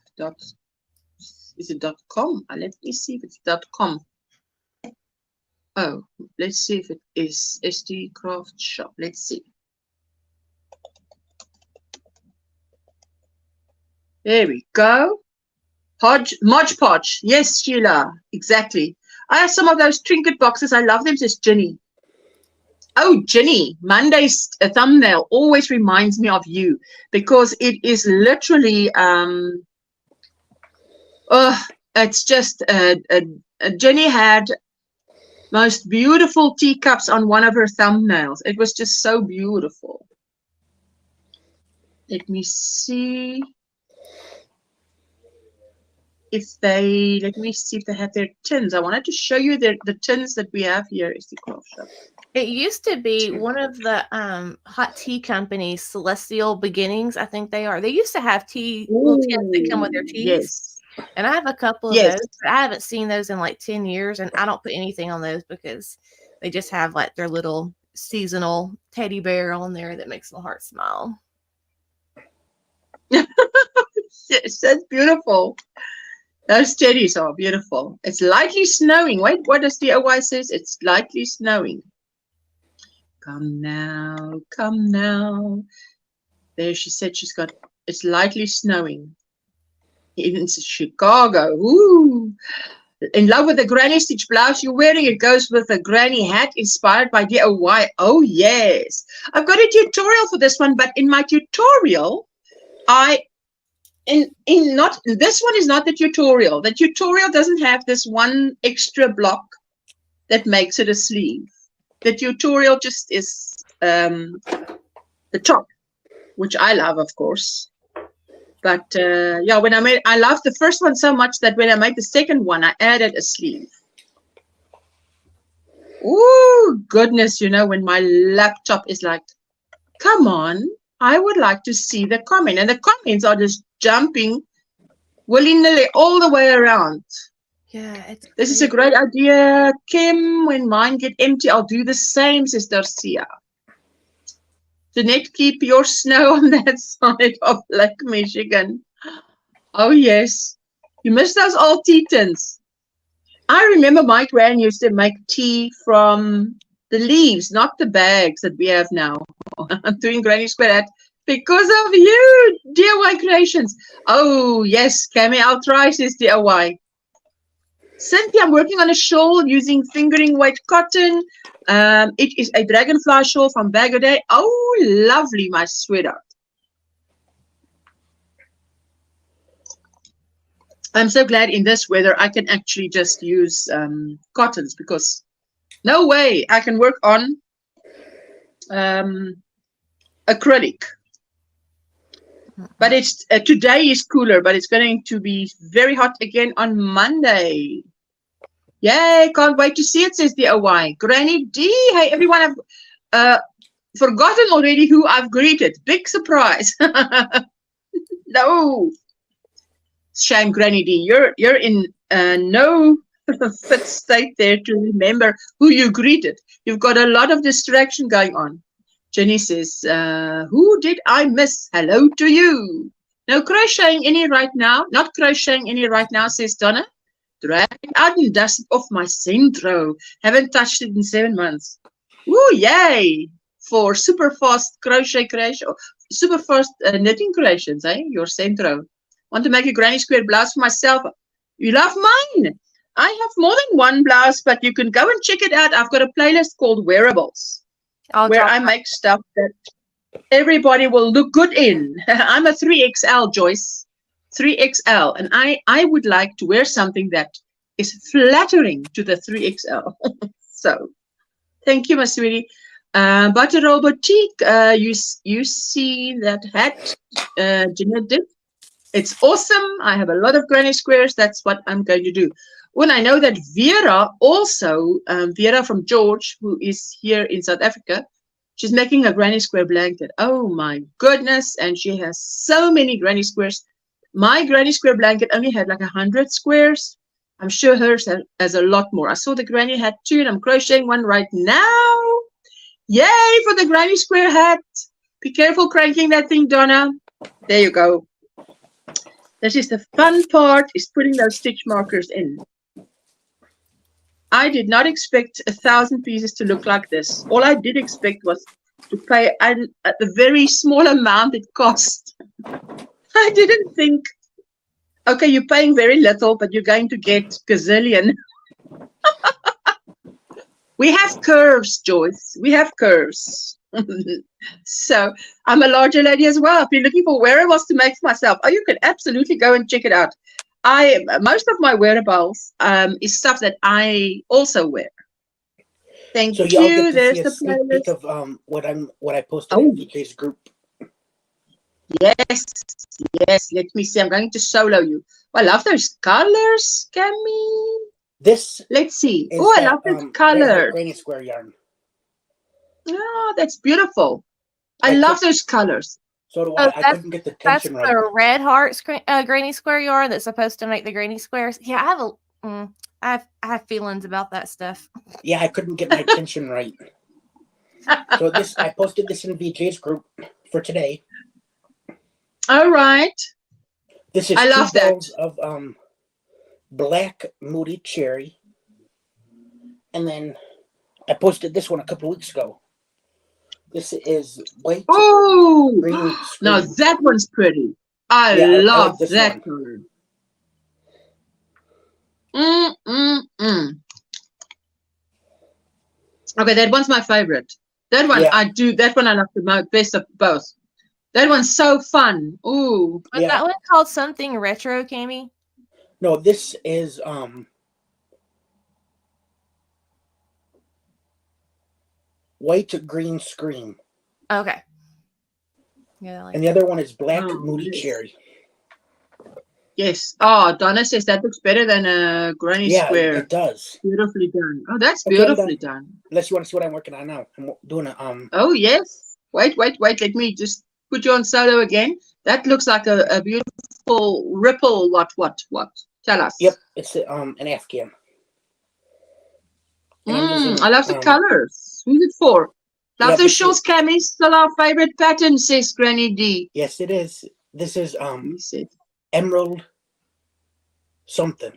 Is it .com? Let me see if it's .com. Oh, let's see if it is STCraft shop. Let's see. There we go. Modge Podge. Yes, Sheila. Exactly. I have some of those trinket boxes. I love them, says Ginny. Oh, Ginny, Monday's thumbnail always reminds me of you because it is literally, it's just, Ginny had most beautiful teacups on one of her thumbnails. It was just so beautiful. Let me see if they, let me see if they have their tins. I wanted to show you the tins that we have here is the craft shop. It used to be one of the hot tea companies, Celestial Beginnings, I think they are. They used to have little tins that come with their teas. Yes. And I have a couple of those, but I haven't seen those in like 10 years, and I don't put anything on those because they just have like their little seasonal teddy bear on there that makes my heart smile. Yes, that's beautiful. Those teddies are beautiful. It's lightly snowing. Wait, what does the OY says? It's lightly snowing. Come now, come now. There she said it's lightly snowing. In Chicago. Ooh. In love with the granny stitch blouse you're wearing. It goes with a granny hat inspired by DIY. Oh, yes. I've got a tutorial for this one, but in my tutorial, this one is not the tutorial. The tutorial doesn't have this one extra block that makes it a sleeve. The tutorial just is the top, which I love, of course. But yeah, I loved the first one so much that when I made the second one, I added a sleeve. Oh, goodness, when my laptop is like, come on, I would like to see the comment. And the comments are just jumping willy-nilly all the way around. Yeah, this is a great idea, Kim. When mine get empty, I'll do the same, says Darcia. Jeanette, keep your snow on that side of Lake Michigan. Oh, yes. You miss those old tea tins. I remember my gran used to make tea from the leaves, not the bags that we have now. I'm doing Granny Square that because of you, DIY Creations. Oh, yes, Cami OUTRAGES is DIY. Cynthia, I'm working on a shawl using fingering weight cotton. It is a dragonfly shawl from Bag O' Day. Oh, lovely, my sweetheart. I'm so glad in this weather I can actually just use cottons because no way I can work on acrylic. But it's today is cooler, but it's going to be very hot again on Monday. Yay, can't wait to see it, says DIY. Granny D, hey everyone, I've forgotten already who I've greeted. Big surprise. No. Shame, Granny D. You're in no fit state there to remember who you greeted. You've got a lot of distraction going on. Jenny says, who did I miss? Hello to you. No crocheting any right now. Not crocheting any right now, says Donna. Drag it out and dust it off my centro. Haven't touched it in 7 months. Woo, yay. For super fast crochet creation. Super fast knitting creations, eh? Your centro. Want to make a granny square blouse for myself? You love mine. I have more than one blouse, but you can go and check it out. I've got a playlist called Wearables, where I make stuff that everybody will look good in. I'm a 3XL, Joyce. 3XL. And I would like to wear something that is flattering to the 3XL. So, thank you, my sweetie. Butterroll Boutique, you see that hat Jeanette did? It's awesome. I have a lot of granny squares. That's what I'm going to do. Well, I know that Vera also, Vera from George, who is here in South Africa, she's making a granny square blanket. Oh my goodness. And she has so many granny squares. My granny square blanket only had like 100 squares. I'm sure hers has a lot more. I saw the granny hat too, and I'm crocheting one right now. Yay for the granny square hat. Be careful cranking that thing, Donna. There you go. This is the fun part, is putting those stitch markers in. I did not expect 1,000 pieces to look like this. All I did expect was to pay at the very small amount it cost. I didn't think Okay, you're paying very little, but you're going to get gazillion. We have curves, Joyce. We have curves. So I'm a larger lady as well. If you're looking for wearables to make for myself, oh, you can absolutely go and check it out. Most of my wearables is stuff that I also wear. Thank So y'all you. get to There's see a the sneak peek playlist. of what I posted in VJ's group. Yes, yes. Let me see. I'm going to solo you. I love those colors, Cammy. This Let's see. is Oh, I that love this Red color. Heart Granny Square yarn. Oh, that's beautiful. I I love could- those colors. So do Oh, I. I couldn't get the That's tension right. the red heart granny square yarn that's supposed to make the granny squares. Yeah, I have feelings about that stuff. Yeah, I couldn't get my tension right. So I posted this in VJ's group for today. All right. This is I love two that. balls of black moody cherry, and then I posted this one a couple weeks ago. This is white. Oh, green now screen. that one's pretty. I Yeah, I love like this that one. color. Okay, that one's my favorite. That one Yeah. that one I love the best of both. That one's so fun. Ooh. Was Yeah. that one called something retro, Cammy? No, this is white green screen. Okay. Yeah, I like And the other one is black Oh, moody yes. cherry. Yes. Oh, Donna says that looks better than a granny Yeah, square. it does. Beautifully done. Oh, that's Okay, beautifully done. Unless you want to see what I'm working on now. I'm doing a Oh, yes. Wait. Let me just put you on solo again. That looks like a beautiful ripple. What? Tell us. Yep, it's an Afghan. And I'm using, I love the colors. Who's it for? Love yeah, those shorts, Cammy. Still our favorite pattern, says Granny D. Yes, it is. This is He said. emerald something.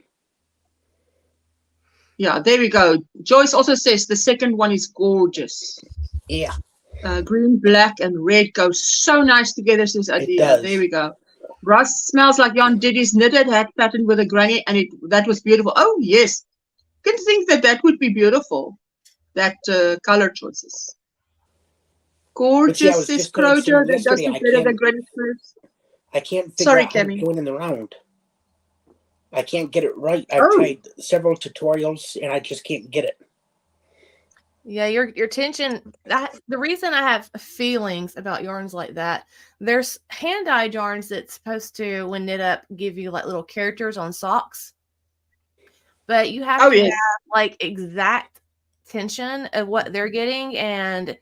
Yeah, there we go. Joyce also says the second one is gorgeous. Yeah. Green, black, and red go so nice together, says Adia. does. There we go. Russ smells like Jan did his knitted hat pattern with a granny, and that was beautiful. Oh, yes. Can think that would be beautiful. That color choices. Gorgeous, says Crochet. That does look better than granny squares. I can't figure out how Cammy. to go in the round. I can't get it right. I've tried several tutorials and I just can't get it. Yeah, your tension. The reason I have feelings about yarns like that, there's hand-dyed yarns that's supposed to, when knit up, give you like little characters on socks. But you have to have like exact tension of what they're getting, and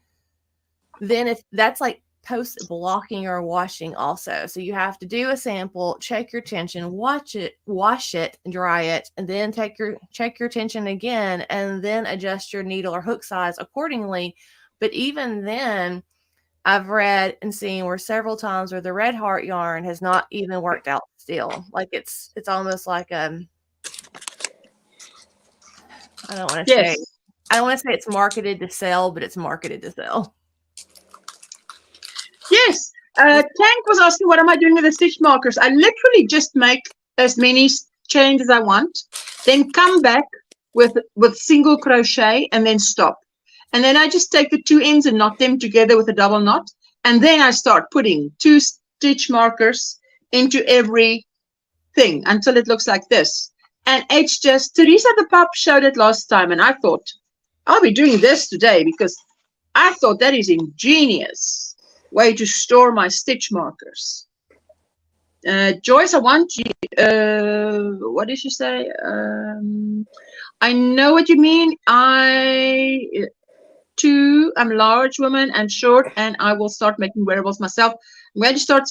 then if that's like post blocking or washing also. So you have to do a sample, check your tension, wash it, dry it, and then check your tension again, and then adjust your needle or hook size accordingly. But even then, I've read and seen where several times where the red heart yarn has not even worked out still. Like it's almost like I don't want to say it's marketed to sell, but it's marketed to sell. Yes. Tank was asking, what am I doing with the stitch markers? I literally just make as many chains as I want, then come back with single crochet and then stop. And then I just take the two ends and knot them together with a double knot. And then I start putting 2 stitch markers into every thing until it looks like this. And it's just, Teresa the Pup showed it last time, and I thought, I'll be doing this today because I thought that is ingenious way to store my stitch markers. Joyce, I want you, what did she say? I know what you mean. I'm a large woman and short, and I will start making wearables myself. I'm going to start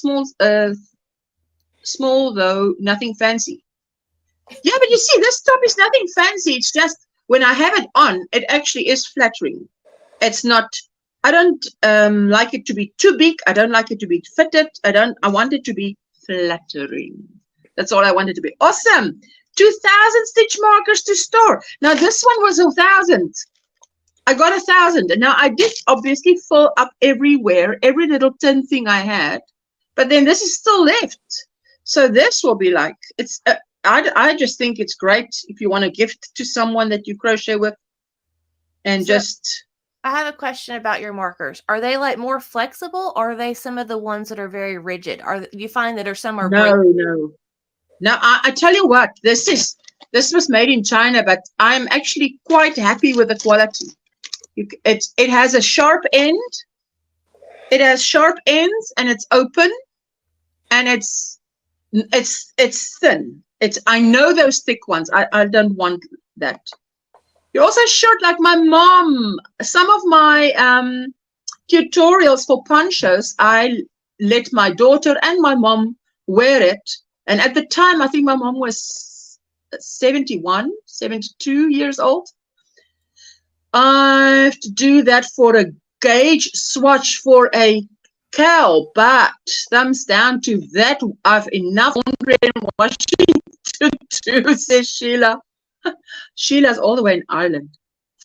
small though, nothing fancy. Yeah, but you see, this top is nothing fancy. It's just when I have it on, it actually is flattering. It's not, I don't like it to be too big. I don't like it to be fitted. I want it to be flattering. That's all I want it to be. Awesome. 2,000 stitch markers to store. Now this one was 1,000. I got 1,000. And now I did obviously fill up everywhere, every little tin thing I had. But then this is still left. So this will be like, it's, I just think it's great if you want to gift to someone that you crochet with, and So- just, I have a question about your markers. Are they like more flexible, or are they some of the ones that are very rigid? Do you find that some are no. I tell you what, this was made in China, but I'm actually quite happy with the quality. It has a sharp end. It has sharp ends, and it's open, and it's thin. I know those thick ones. I don't want that. You're also short like my mom. Some of my tutorials for ponchos, I let my daughter and my mom wear it. And at the time, I think my mom was 71, 72 years old. I have to do that for a gauge swatch for a cow, but thumbs down to that. I've enough laundry and washing to do, says Sheila. Sheila's all the way in Ireland.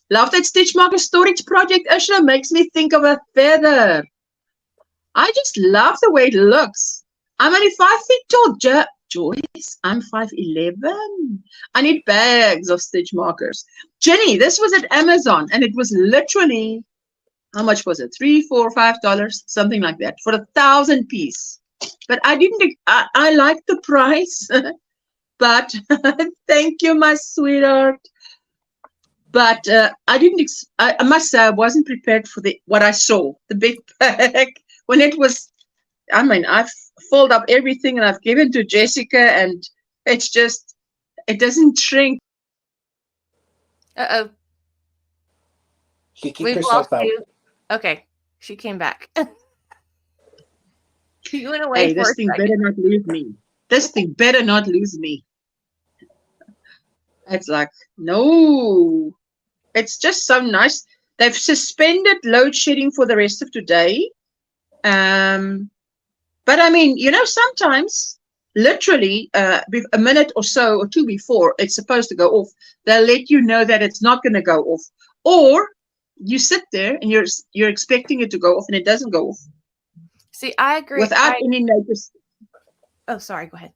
Love that stitch marker storage project, Ursula. Makes me think of a feather. I just love the way it looks. I'm only 5 feet tall, Joyce. I'm 5'11". I need bags of stitch markers. Jenny, this was at Amazon, and it was literally, how much was it? $3, $4, $5, something like that, for 1,000 piece. But I like the price. But thank you, my sweetheart. But I must say, I wasn't prepared for what I saw, the big bag. When it was, I mean, I've folded up everything and I've given to Jessica, and it's just, it doesn't shrink. Uh-oh. She kicked We've herself lost out. you. Okay, she came back. You went away Hey, for this a thing second. better not lose me. This thing better not lose me. It's like, no. It's just so nice. They've suspended load shedding for the rest of today. But I mean, you know, sometimes literally a minute or so or two before it's supposed to go off, they'll let you know that it's not going to go off. Or you sit there and you're expecting it to go off and it doesn't go off. See, I agree. Without any notice. Oh, sorry. Go ahead.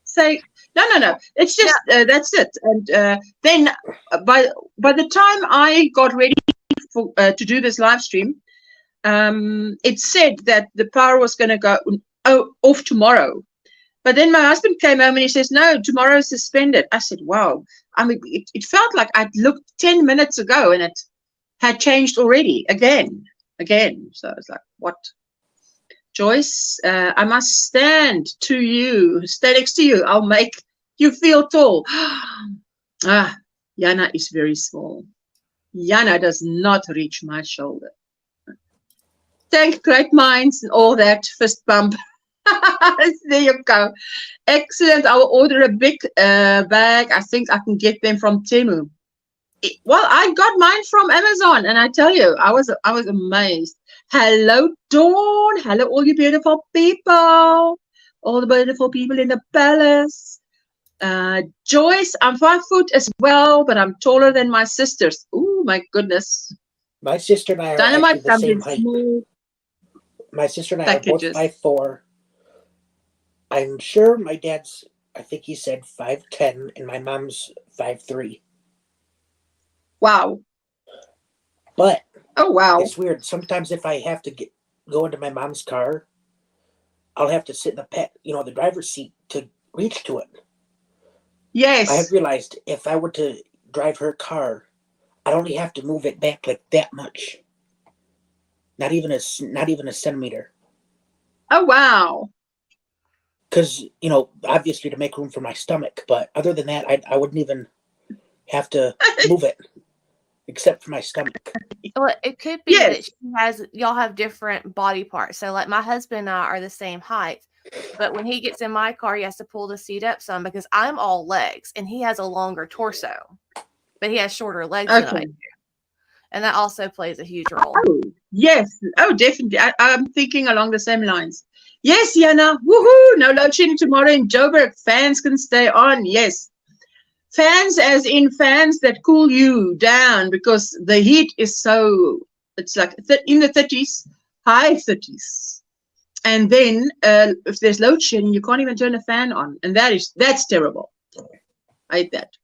Say no. It's just that's it. And then by the time I got ready for to do this live stream, it said that the power was going to go off tomorrow. But then my husband came home and he says, no, tomorrow's suspended. I said, wow. I mean, it felt like I'd looked 10 minutes ago and it had changed already again. So I was like, what? Joyce, I must stand next to you. I'll make you feel tall. Yana is very small. Yana does not reach my shoulder. Thank great minds and all that. Fist bump. There you go. Excellent. I will order a big bag. I think I can get them from Temu. Well, I got mine from Amazon, and I tell you, I was amazed. Hello, Dawn. Hello, all you beautiful people. All the beautiful people in the palace. Joyce, I'm 5 foot as well, but I'm taller than my sisters. Oh, my goodness. My sister and I are Dynamite actually the comes same in height. small My sister and I packages. are both 5'4". I'm sure my dad's, I think he said 5'10", and my mom's 5'3". Wow. But Oh, wow. it's weird. Sometimes if I have to go into my mom's car, I'll have to sit in the driver's seat to reach to it. Yes. I have realized if I were to drive her car, I'd only have to move it back like that much. Not even a centimeter. Oh, wow. Because, obviously to make room for my stomach. But other than that, I wouldn't even have to move it. Except for my stomach. Well, it could be Yes. that y'all have different body parts. So like my husband and I are the same height, but when he gets in my car, he has to pull the seat up some because I'm all legs and he has a longer torso, but he has shorter legs than I Okay. do. And that also plays a huge role. Oh, yes. Oh, definitely. I'm thinking along the same lines. Yes, Yana. Woohoo! No load shedding tomorrow in Joburg. Fans can stay on. Yes. Fans as in fans that cool you down because the heat is so, it's like in the 30s, high 30s. And then if there's load shedding, you can't even turn a fan on. And that's terrible. I hate that.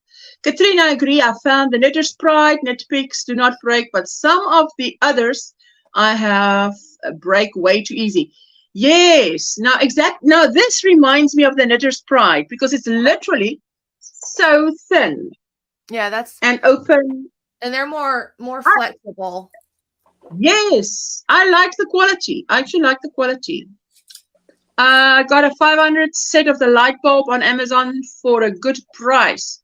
Katrina, I agree. I found the Knitter's Pride, knit picks do not break, but some of the others I have break way too easy. Yes. Now, Now, this reminds me of the Knitter's Pride because it's literally so thin. Yeah, that's and open. and they're more flexible. Yes, I like the quality. I actually like the quality. I got a 500 set of the light bulb on Amazon for a good price.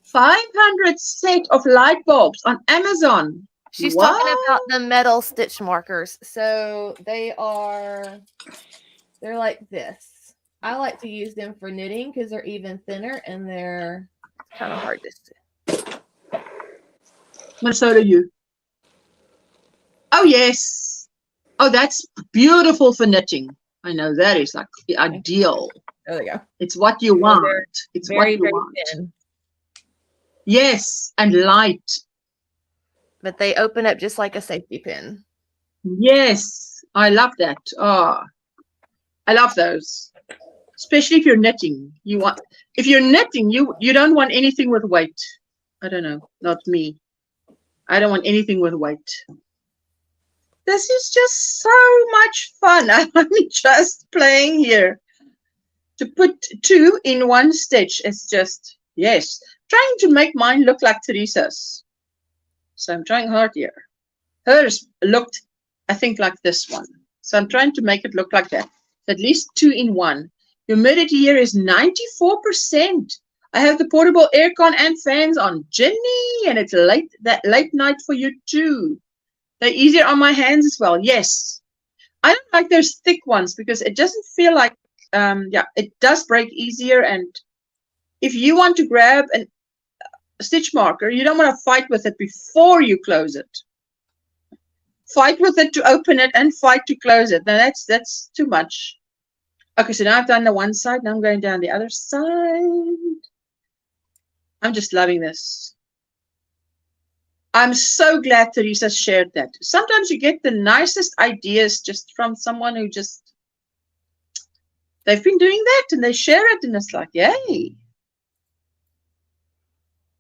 500 set of light bulbs on Amazon. She's What? talking about the metal stitch markers. So they're like this. I like to use them for knitting because they're even thinner and they're kind of hard to see. And so do you. Oh, yes. Oh, that's beautiful for knitting. I know that is like the ideal. There we go. It's what you want. It's what you want. Thin. Yes, and light. But they open up just like a safety pin. Yes, I love that. Oh, I love those. Especially if you're knitting. If you're knitting, you don't want anything with weight. I don't know, not me. I don't want anything with weight. This is just so much fun. I'm just playing here. To put 2 in 1 stitch, it's just, yes. Trying to make mine look like Teresa's. So I'm trying hard here. Hers looked, I think, like this one. So I'm trying to make it look like that. At least 2 in 1. Humidity here is 94%. I have the portable aircon and fans on. Jenny, and it's late night for you too. They're easier on my hands as well. Yes. I don't like those thick ones because it doesn't feel like, it does break easier. And if you want to grab a stitch marker, you don't want to fight with it before you close it. Fight with it to open it and fight to close it. Now that's too much. Okay, so now I've done the one side. Now I'm going down the other side. I'm just loving this. I'm so glad Teresa shared that. Sometimes you get the nicest ideas just from someone who just, they've been doing that and they share it and it's like, yay.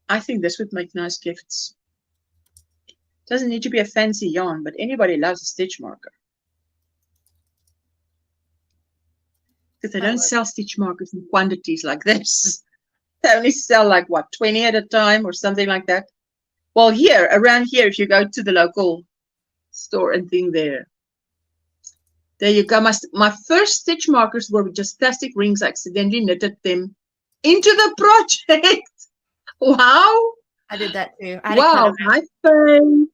I think this would make nice gifts. Doesn't need to be a fancy yarn, but anybody loves a stitch marker. Because they don't sell stitch markers in quantities like this. They only sell like, what, 20 at a time or something like that. Well, here, around here, if you go to the local store and thing there you go. My first stitch markers were just plastic rings. I accidentally knitted them into the project. Wow. I did that too. Wow. Hi, Faye.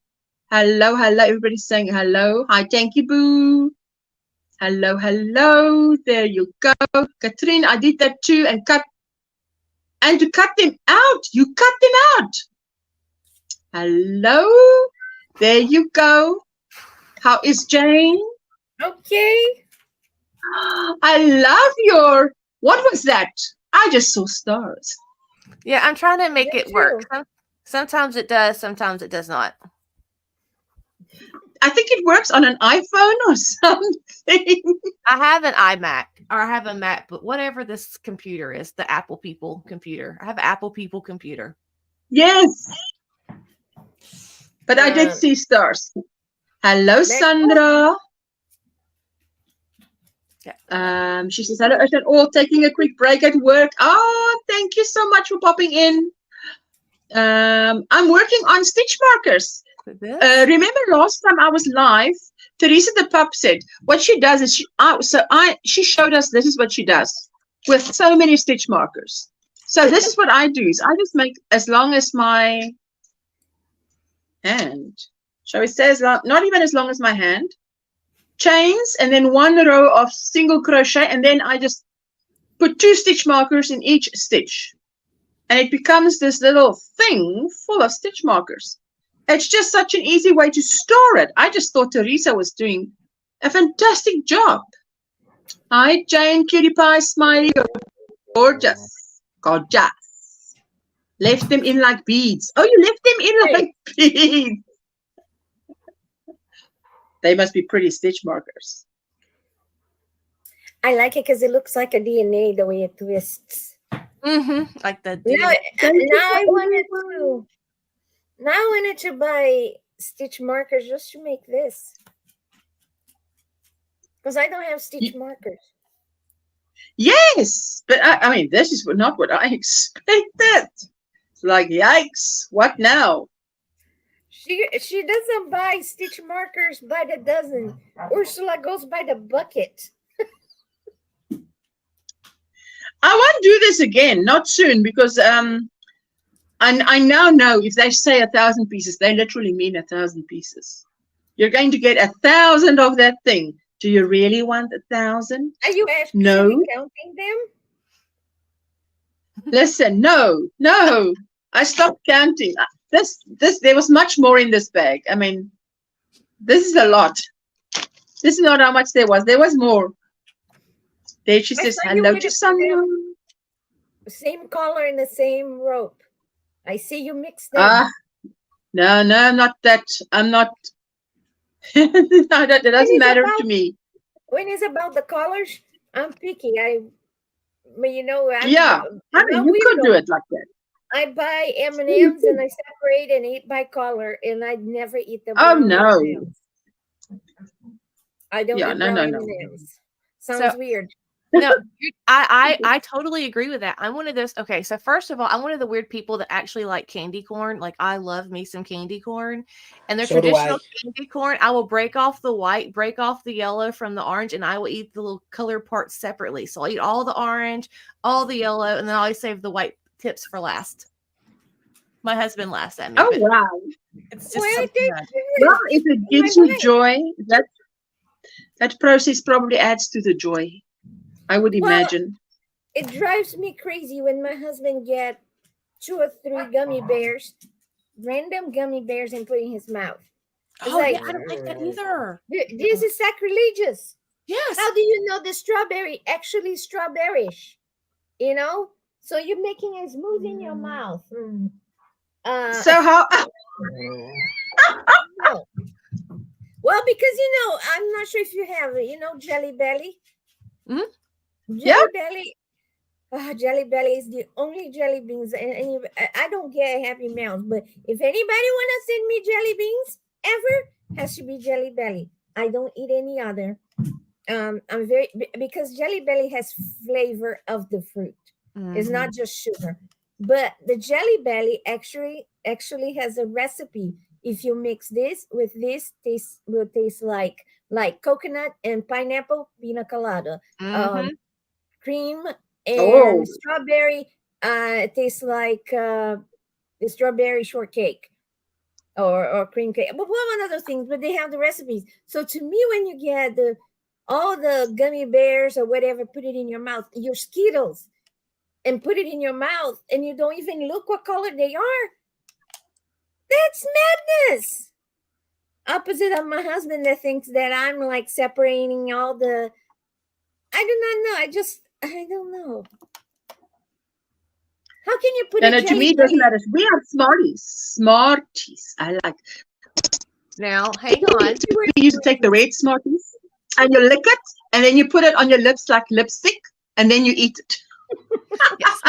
Hello. Everybody's saying hello. Hi, thank you, Boo. Hello. There you go. Katrine, I did that too and to cut them out. You cut them out. Hello. There you go. How is Jane? Okay. I love what was that? I just saw stars. Yeah, I'm trying to make it work. Sometimes it does, sometimes it does not. I think it works on an iPhone or something. I have an iMac or I have a Mac, but whatever this computer is, the Apple People computer. I have an Apple People computer. Yes. But I did see stars. Hello, Sandra. Yeah. She says, hello, Ocean all taking a quick break at work. Oh, thank you so much for popping in. I'm working on stitch markers. Remember last time I was live, Teresa the pup said what she does is she showed us this is what she does with so many stitch markers. So this is what I do is I just make as long as my hand. Shall we say not even as long as my hand. Chains and then 1 row of single crochet and then I just put 2 stitch markers in each stitch and it becomes this little thing full of stitch markers. It's just such an easy way to store it. I just thought Teresa was doing a fantastic job. Hi, Jane, cutie pie, smiley, gorgeous. Left them in like beads. Oh, you left them in like beads. They must be pretty stitch markers. I like it because it looks like a DNA the way it twists. Like the Now, DNA. I wanted to buy stitch markers just to make this. Because I don't have stitch markers. Yes, but I mean, this is not what I expected. It's like, yikes, what now? She doesn't buy stitch markers by the dozen. Ursula goes by the bucket. I won't do this again, not soon, because I now know if they say 1,000 pieces, they literally mean 1,000 pieces. You're going to get 1,000 of that thing. Do you really want 1,000? Are you actually counting them? Listen, no. I stopped counting. There was much more in this bag. I mean, this is a lot. This is not how much there was. There was more. There she says, hello to someone. Same color and the same rope. I see you mixed them. No, I'm not that. I'm not. No, that doesn't matter to me. When it's about the colors, I'm picky. You could do it like that. I buy M&Ms and I separate and eat by color, and I never eat the brown no. M&Ms. I don't eat brown M&Ms. Sounds weird. No, I totally agree with that. I'm one of those. Okay, so first of all, I'm one of the weird people that actually like candy corn. Like, I love me some candy corn, and the traditional candy corn, I will break off the white, break off the yellow from the orange, and I will eat the little color parts separately. So I'll eat all the orange, all the yellow, and then I always save the white tips for last. My husband laughs at me. Oh wow! It's just well, if it gives you joy, that process probably adds to the joy. I would imagine. It drives me crazy when my husband gets 2 or 3 gummy bears, random gummy bears, and put in his mouth. It's I don't like that either. This is sacrilegious. Yes. How do you know the strawberry actually strawberryish? You know? So you're making a smoothie in your mouth. So how? No. Well, because, I'm not sure if you have it, Jelly Belly. Jelly Belly is the only jelly beans, and I don't get Happy Meals, but if anybody want to send me jelly beans ever, has to be Jelly Belly. I don't eat any other. Because Jelly Belly has flavor of the fruit. It's not just sugar, but the Jelly Belly actually has a recipe. If you mix this with this, will taste like coconut and pineapple pina colada. Cream and strawberry. It tastes like the strawberry shortcake or cream cake. But one other things, but they have the recipes. So to me, when you get all the gummy bears or whatever, put it in your mouth, your Skittles, and put it in your mouth, and you don't even look what color they are. That's madness. Opposite of my husband that thinks that I'm like separating all the. I do not know. I don't know. How can you put it? To me, it doesn't matter. We have Smarties. I like. Now, hang on. You used to take the red Smarties and you lick it, and then you put it on your lips like lipstick, and then you eat it. Yes.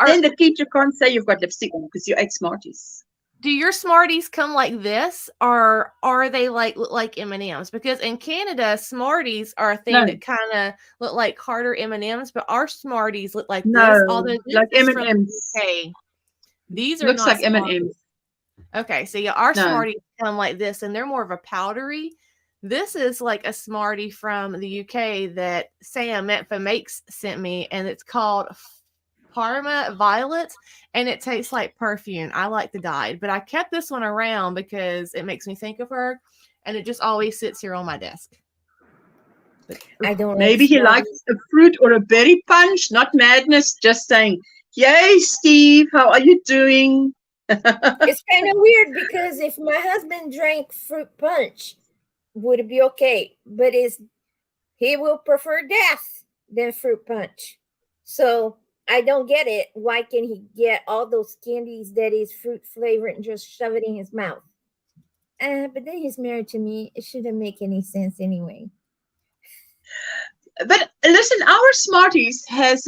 Then the teacher can't say you've got lipstick on because you ate Smarties. Do your Smarties come like this, or are they like M&Ms? Because in Canada, Smarties are a thing that kind of look like harder M&Ms, but our Smarties look like this. Although like M&Ms. Okay, these are looks not like Smarties. M&Ms. Okay, so yeah, our Smarties come like this, and they're more of a powdery. This is like a Smartie from the UK that Sam at Makes sent me, and it's called Parma Violet, and it tastes like perfume. I like the dye, but I kept this one around because it makes me think of her, and it just always sits here on my desk. But I don't. Maybe he likes a fruit or a berry punch, not madness. Just saying, "Yay, Steve, how are you doing?" It's kind of weird because if my husband drank fruit punch, would it be okay? But he will prefer death than fruit punch. So I don't get it. Why can he get all those candies that is fruit flavored and just shove it in his mouth? But then he's married to me. It shouldn't make any sense anyway. But listen, our Smarties has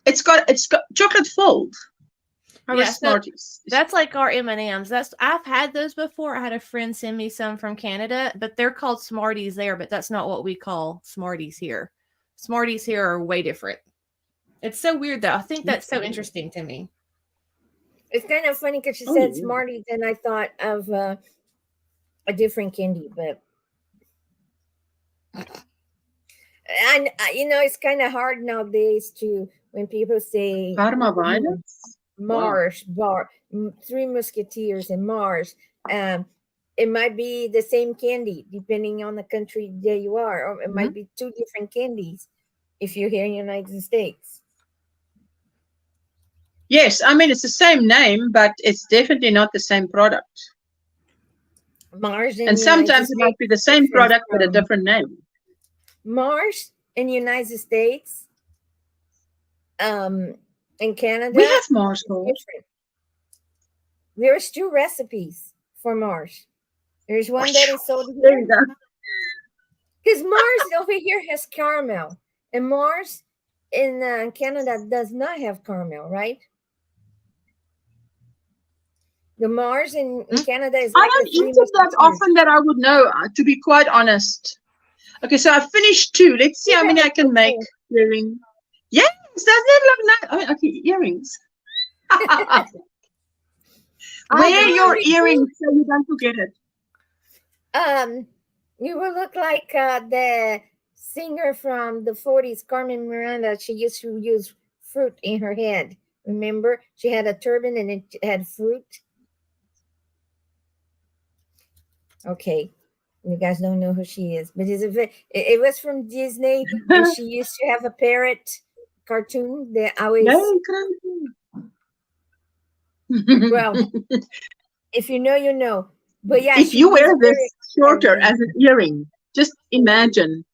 it's got chocolate filled. Our Yeah, so Smarties. that's like our M&Ms. I've had those before. I had a friend send me some from Canada, but they're called Smarties there, but that's not what we call Smarties here. Smarties here are way different. It's so weird though. I think that's so interesting to me. It's kind of funny because she Oh, said yeah. Smarties, and I thought of a different candy, but and it's kind of hard nowadays to when people say Parma violets. Mars bar, Three Musketeers and Mars. It might be the same candy depending on the country that you are, or it might be two different candies if you're here in the United States. Yes, I mean it's the same name, but it's definitely not the same product. Mars in And the sometimes United it might States be the is same different product but a from- different name. Mars in the United States, in Canada, We have Mars is bars. different. There's two recipes for Mars. There's one that is sold There here you go. because Mars over here has caramel, and Mars in Canada does not have caramel, right? The Mars in Canada is I like don't the eat Three it that Musketeers. often that I would know, to be quite honest. Okay, so I finished 2. Let's see how many I can make. Earring. Yes, doesn't it look nice? I mean, okay, earrings. Wear your earrings so you don't forget it. You will look like the singer from the 40s, Carmen Miranda. She used to use fruit in her head. Remember? She had a turban and it had fruit. Okay. You guys don't know who she is, but it was from Disney, and she used to have a parrot cartoon that always. Yay, Well, if you know, you know. But yeah, if you wear this shorter as an earring, just imagine.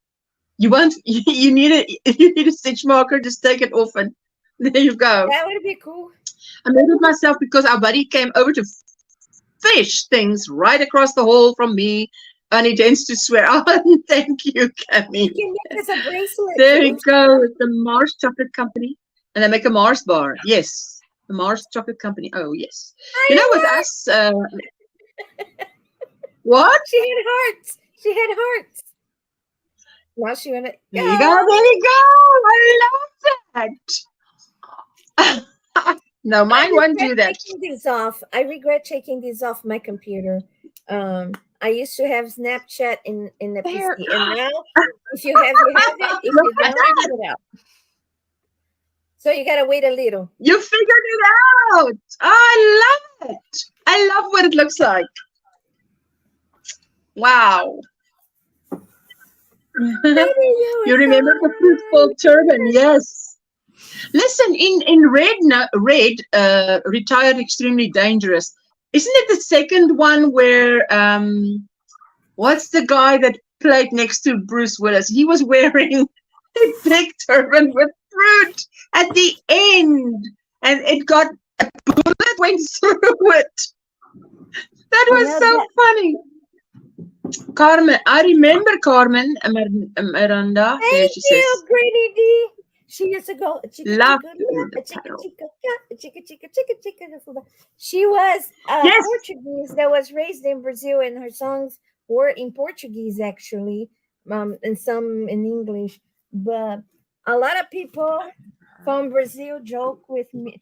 You won't. You need a stitch marker. Just take it off, and there you go. That would be cool. I made it myself because our buddy came over to fish things right across the hall from me, and he tends to swear. Oh, thank you, Cammy. You can make us a bracelet. There you go. It's the Mars Chocolate Company, and they make a Mars bar. Yes, the Mars Chocolate Company. Oh, yes. You know, with us, what? She had hearts. She had hearts. Now she wanna. There you go. There you go. I love that. No, mine won't do that. I regret taking these off my computer. I used to have Snapchat in the There. PC, and now if you have it. If you I don't, figured it out. so you gotta wait a little. You figured it out. I love it. I love what it looks like. Wow. You remember the fruitful turban? Yes. Listen, in Red, Retired Extremely Dangerous. Isn't it the second one where what's the guy that played next to Bruce Willis? He was wearing a big turban with fruit at the end, and it got a bullet went through it. That was so funny. Carmen, I remember Carmen Miranda. There she says, Granny D. She used to go. Love She was Yes. Portuguese that was raised in Brazil, and her songs were in Portuguese actually, and some in English. But a lot of people from Brazil joke with me.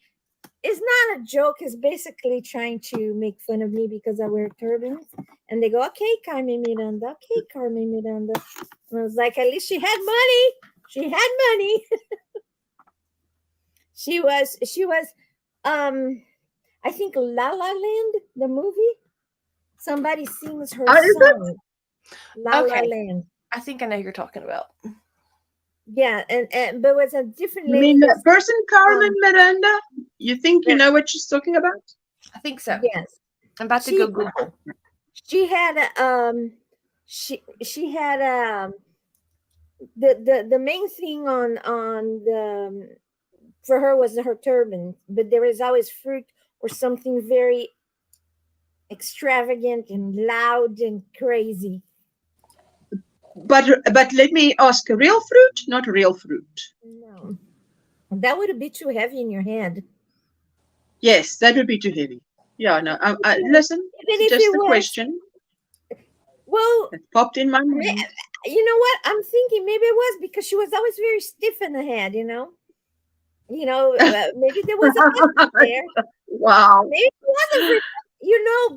It's not a joke. It's basically trying to make fun of me because I wear turbans. And they go, okay, Carmen Miranda. Okay, Carmen Miranda. And I was like, at least she had money. She had money. She was, I think La La Land, the movie. Somebody sings her is it? song. La La Okay. Land. I think I know who you're talking about. Yeah, and but it was a different You lady. mean that that's- person, Carmen Miranda? You think you know what she's talking about? I think so. Yes. I'm about to She- go Google. She had she had the main thing on the for her was her turban, but there was always fruit or something very extravagant and loud and crazy. But let me ask, real fruit, not real fruit. No, that would be too heavy in your hand. Yes, that would be too heavy. Yeah, no. Listen, Even it's if just it a was, question well, that popped in my mind. you know what? I'm thinking maybe it was because she was always very stiff in the head. Maybe there was a message there. Wow. Maybe it wasn't.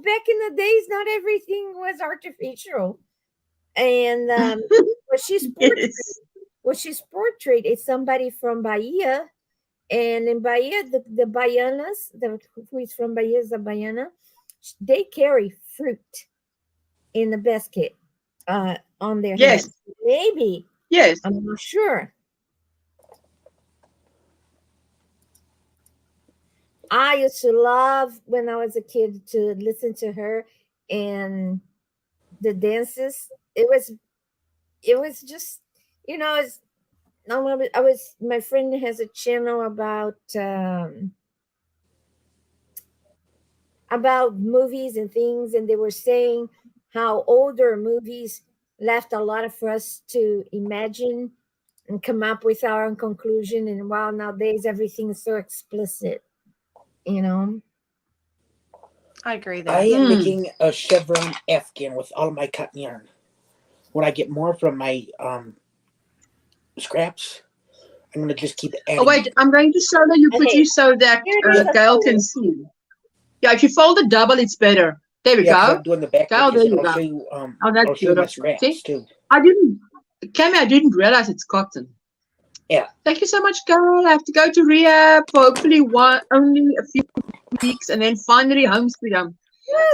Back in the days, not everything was artificial. And Yes. what she's portrayed is somebody from Bahia, and in Bahia, the Baianas, who is from Bahia is a Baiana, they carry fruit in the basket on their Yes. head. Maybe, Yes. I'm not sure. I used to love when I was a kid to listen to her and the dances. It was just, it's my friend has a channel about movies and things, and they were saying how older movies left a lot for us to imagine and come up with our own conclusion. And while nowadays everything is so explicit, I agree I there. am making a chevron afghan with all of my cotton yarn. When I get more from my scraps, I'm going to just keep adding. Oh, wait, I'm going to solo you quickly so that Here it is, Gail can see. Yeah, if you fold it double, it's better. There we Yeah, 'cause go. I'm doing the back Gail, edges, there and you I'll go. show you. Oh, that's I'll show you my beautiful. scraps See? too. Cammy, I didn't realize it's cotton. Yeah. Thank you so much, Gail. I have to go to rehab for hopefully only a few weeks, and then finally home sweet home.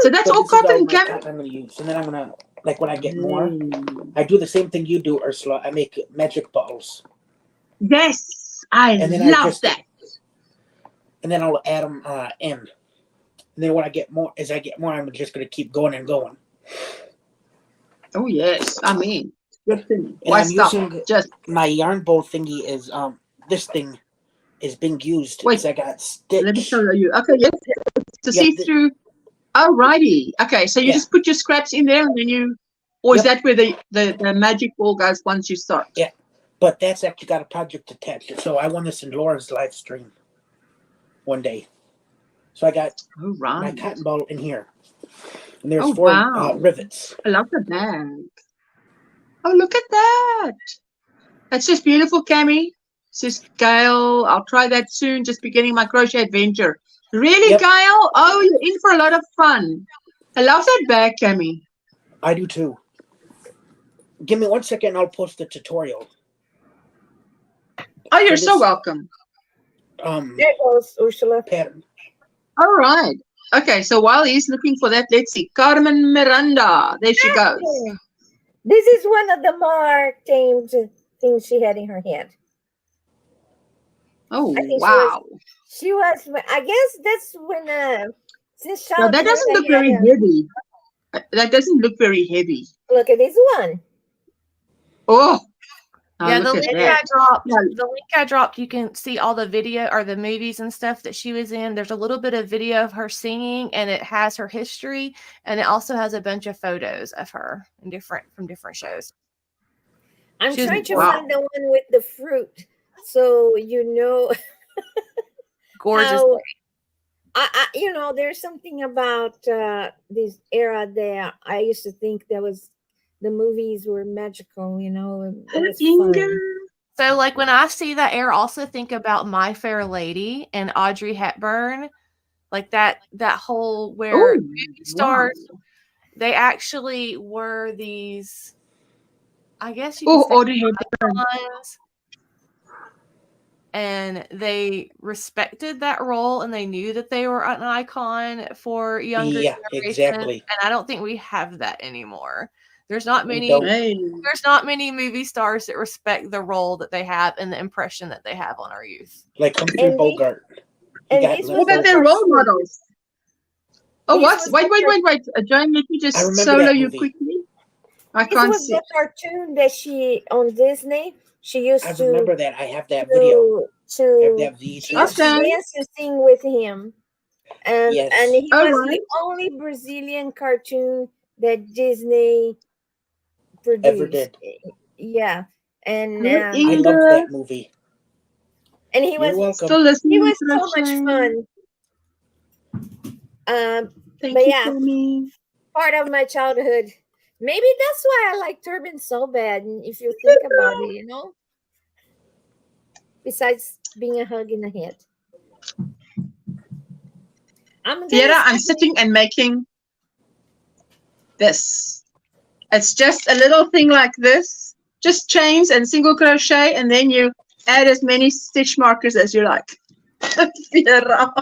So that's So all this is all cotton, my Cammy. cotton I'm going to use, and then I'm going to, like, when I get more, I do the same thing you do, Ursula. I make magic balls. Yes, I love that. And then I'll add them in. And then when I get more, I'm just going to keep going and going. Oh yes, I mean, good thing. And Why I'm stop? using Just my yarn bowl thingy is this thing is being used because I got stitch. let me show you. Okay, yes, to see through. Alrighty. Okay, so you just put your scraps in there, and then or is that where the magic ball goes once you start? Yeah, but that's actually got a project attached. So I won this in Laura's live stream one day. So I got my cotton ball in here, and there's 4 rivets. I love the bag. Oh, look at that! That's just beautiful, Cammy. Says Gail, I'll try that soon. Just beginning my crochet adventure. Really, Gail? Oh, you're in for a lot of fun. I love that bag, Cammy. I do too. Give me 1 second and I'll post the tutorial. Oh, you're so welcome. There goes Ursula. Pattern. All right. Okay, so while he's looking for that, let's see. Carmen Miranda. There she goes. This is one of the more tamed things she had in her hand. Oh, wow. She was, I guess that's when, since No, that doesn't look very heavy. That doesn't look very heavy. Look at this one. Oh. Yeah, the link I dropped. The link I dropped, you can see all the video or the movies and stuff that she was in. There's a little bit of video of her singing, and it has her history, and it also has a bunch of photos of her from different shows. I'm trying to find the one with the fruit, so gorgeous. I there's something about this era that I used to think the movies were magical, it was fun. So like when I see that era, also think about My Fair Lady and Audrey Hepburn, like that whole where movie stars, they actually were these, I guess you could say, Audrey Hepburn. And they respected that role, and they knew that they were an icon for younger generations. Exactly. And I don't think we have that anymore. There's not many movie stars that respect the role that they have and the impression that they have on our youth. Like Humphrey Bogart. What about their role models? Oh, what? Wait. Joan, let me just solo you quickly. I can't see. The cartoon that she on Disney. She used to. I remember that. I have that video. She used to dance and sing with him, and he was the only Brazilian cartoon that Disney produced. Ever did. Yeah, and I loved that movie. And he was still listening. He was so much fun. But yeah, part of my childhood. Maybe that's why I like turbans so bad. And if you think about it, you know, besides being a hug in the head. I'm sitting and making this. It's just a little thing like this, just chains and single crochet, and then you add as many stitch markers as you like. Vera.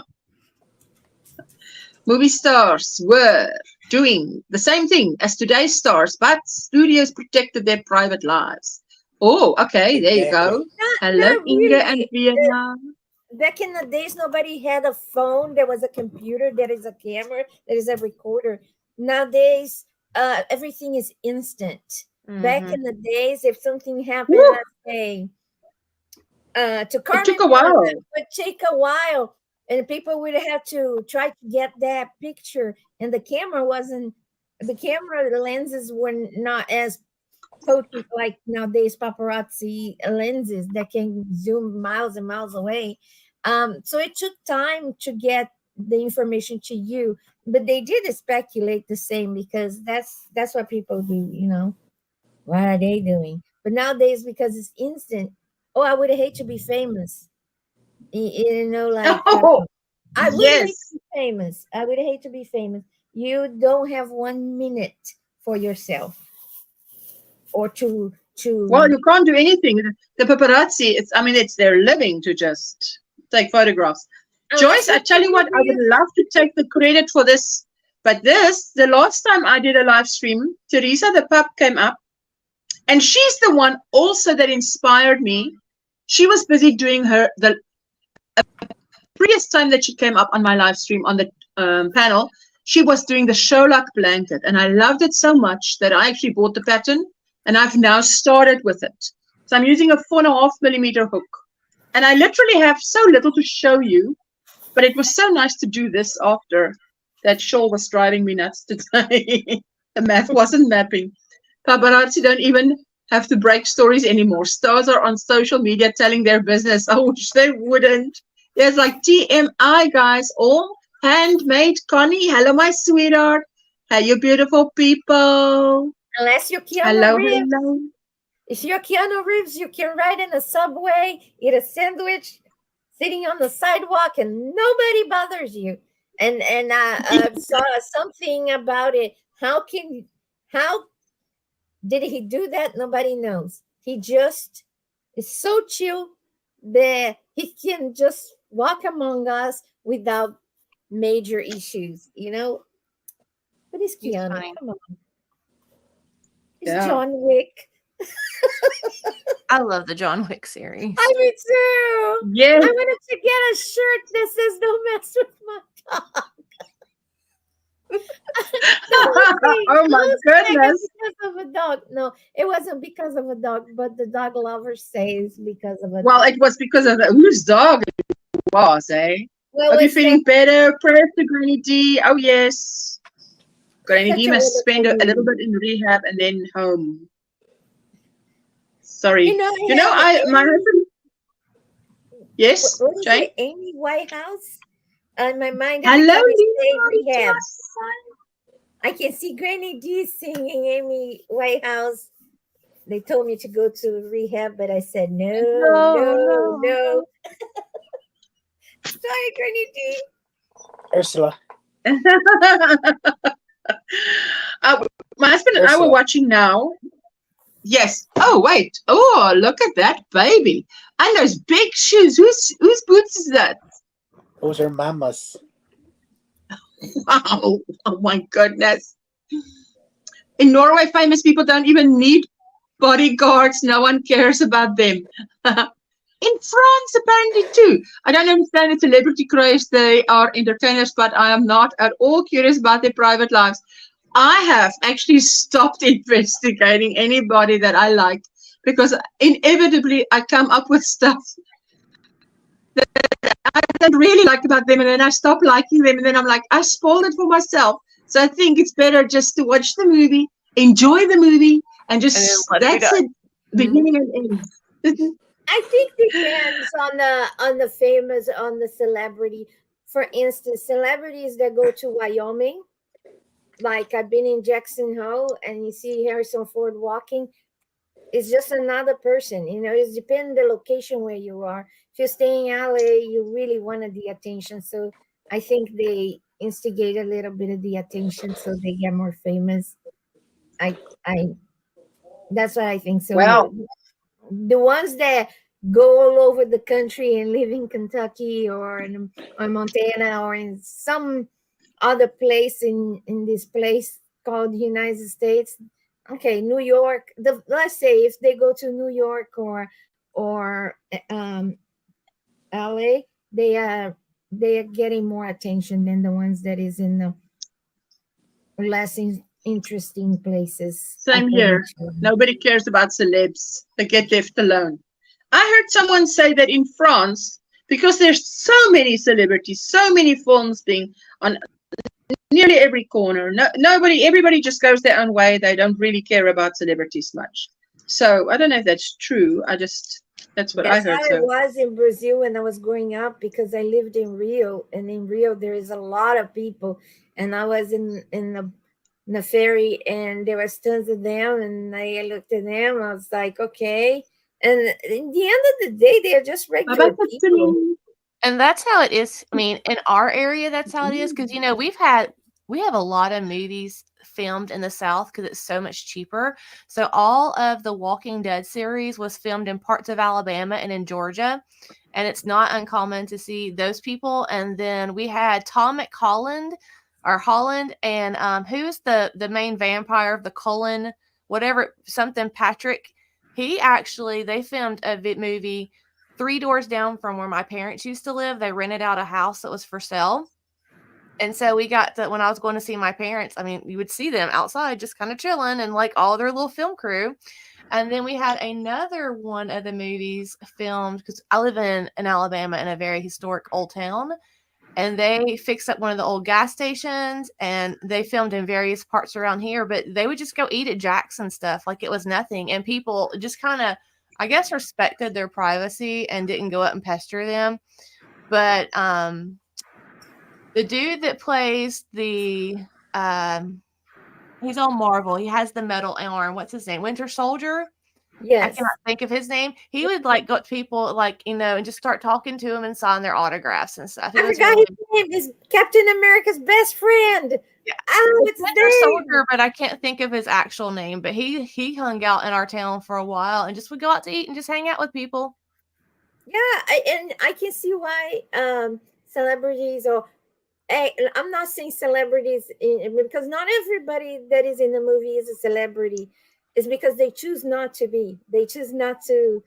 Movie stars were doing the same thing as today's stars, but studios protected their private lives. Oh, okay, there you go. Hello, Inga and Vienna. Back in the days, nobody had a phone. There was a computer. There is a camera. There is a recorder. Nowadays, everything is instant. Back in the days, if something happened, let's say, to Carmen, it took a while. It would take a while, and people would have to try to get that picture. And the lenses were not as potent like nowadays paparazzi lenses that can zoom miles and miles away. So it took time to get the information to you, but they did speculate the same because that's what people do, you know. What are they doing? But nowadays, because it's instant, I would hate to be famous. You know, like I would hate to be famous. I would hate to be famous. You don't have 1 minute for yourself. Or to well, you can't do anything. The paparazzi, it's their living to just take photographs. Joyce, I tell you what, I would love to take the credit for this, but the last time I did a live stream, Teresa the pup came up, and she's the one also that inspired me. She was busy doing the previous time that she came up on my live stream on the panel, she was doing the Sherlock blanket, and I loved it so much that I actually bought the pattern. And I've now started with it. So I'm using a 4.5 millimeter hook. And I literally have so little to show you. But it was so nice to do this after that shawl was driving me nuts today. The math wasn't mapping. Paparazzi don't even have to break stories anymore. Stars are on social media telling their business. I wish they wouldn't. There's like TMI, guys. All handmade. Connie, hello, my sweetheart. Hey, you beautiful people. Unless you're Keanu Reeves. Hello. If you're Keanu Reeves, you can ride in a subway, eat a sandwich, sitting on the sidewalk, and nobody bothers you. And I saw something about it. How did he do that? Nobody knows. He just is so chill that he can just walk among us without major issues, you know? But it's Keanu. Come on. It's John Wick. I love the John Wick series. I do too. Yeah. I wanted to get a shirt that says "Don't mess with my dog." Oh my goodness! Because of a dog. No, it wasn't because of a dog, but the dog lover says because of a dog. Well, it was because of whose dog it was, eh? Well, are you feeling better? Prayers to Granny D. Oh yes. Granny D must spend a little bit in rehab and then home. Sorry. My husband. Yes, Jane? Amy Whitehouse. On my mind. Hello, rehab. I can see Granny D singing Amy Whitehouse. They told me to go to rehab, but I said no. Sorry, Granny D. Ursula. My husband and I were watching now. Yes. Oh, wait. Oh, look at that baby. And those big shoes. Whose boots is that? Those are Mama's. Wow. Oh, my goodness. In Norway, famous people don't even need bodyguards. No one cares about them. In France, apparently, too. I don't understand the celebrity craze. They are entertainers, but I am not at all curious about their private lives. I have actually stopped investigating anybody that I like because inevitably I come up with stuff that I don't really like about them, and then I stop liking them, and then I'm like, I spoiled it for myself. So I think it's better just to watch the movie, enjoy the movie, and just that's it, beginning and end. I think depends on the famous, on the celebrity. For instance, celebrities that go to Wyoming, like I've been in Jackson Hole and you see Harrison Ford walking, it's just another person. You know, it depends the location where you are. If you're staying in LA, you really wanted the attention. So I think they instigate a little bit of the attention so they get more famous. I that's what I think. So Well, the ones that go all over the country and live in Kentucky or in Montana or in some other place in this place called the United States. Okay, New York. Let's say if they go to New York or LA, they are getting more attention than the ones that is in the less interesting places. Same here. Nobody cares about celebs. They get left alone. I heard someone say that in France, because there's so many celebrities, so many films being on nearly every corner. Everybody just goes their own way. They don't really care about celebrities much. So I don't know if that's true. That's what I heard. That's how it was in Brazil when I was growing up, because I lived in Rio, and in Rio there is a lot of people, and I was in the ferry, and there was tons of them, and I looked at them. I was like, okay. And in the end of the day, they're just regular people. And that's how it is. I mean, in our area, that's how it is. Because, you know, we have a lot of movies filmed in the South because it's so much cheaper. So all of the Walking Dead series was filmed in parts of Alabama and in Georgia. And it's not uncommon to see those people. And then we had Tom McHolland or Holland. And who's the main vampire of the Cullen, whatever, something Patrick. They filmed a movie 3 doors down from where my parents used to live. They rented out a house that was for sale. And so we got to, when I was going to see my parents, I mean, you would see them outside just kind of chilling and like all their little film crew. And then we had another one of the movies filmed because I live in Alabama in a very historic old town. And they fixed up one of the old gas stations and they filmed in various parts around here, but they would just go eat at Jack's and stuff like it was nothing. And people just kind of, I guess, respected their privacy and didn't go up and pester them. But the dude that plays he's on Marvel. He has the metal arm. What's his name? Winter Soldier? Yes. I cannot think of his name. He would like go to people like, you know, and just start talking to them and sign their autographs and stuff. I forgot his name is Captain America's best friend. Yeah. It's Winter Soldier, but I can't think of his actual name. But he hung out in our town for a while and just would go out to eat and just hang out with people. Yeah, and I can see why celebrities I'm not saying celebrities because not everybody that is in the movie is a celebrity. It's because they choose not to be. They choose not to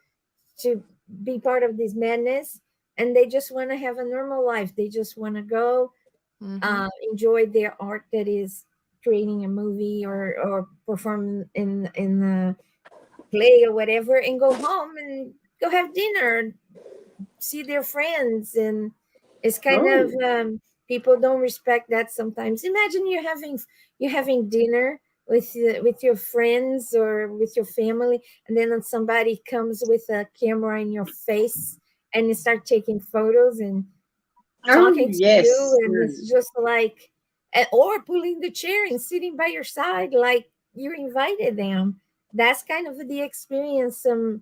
be part of this madness, and they just want to have a normal life. They just want to go enjoy their art that is creating a movie or perform in the play or whatever, and go home and go have dinner, see their friends, and it's kind of people don't respect that sometimes. Imagine you're having dinner with your friends or with your family, and then somebody comes with a camera in your face and you start taking photos and talking to you, and it's just like, or pulling the chair and sitting by your side like you invited them. That's kind of the experience some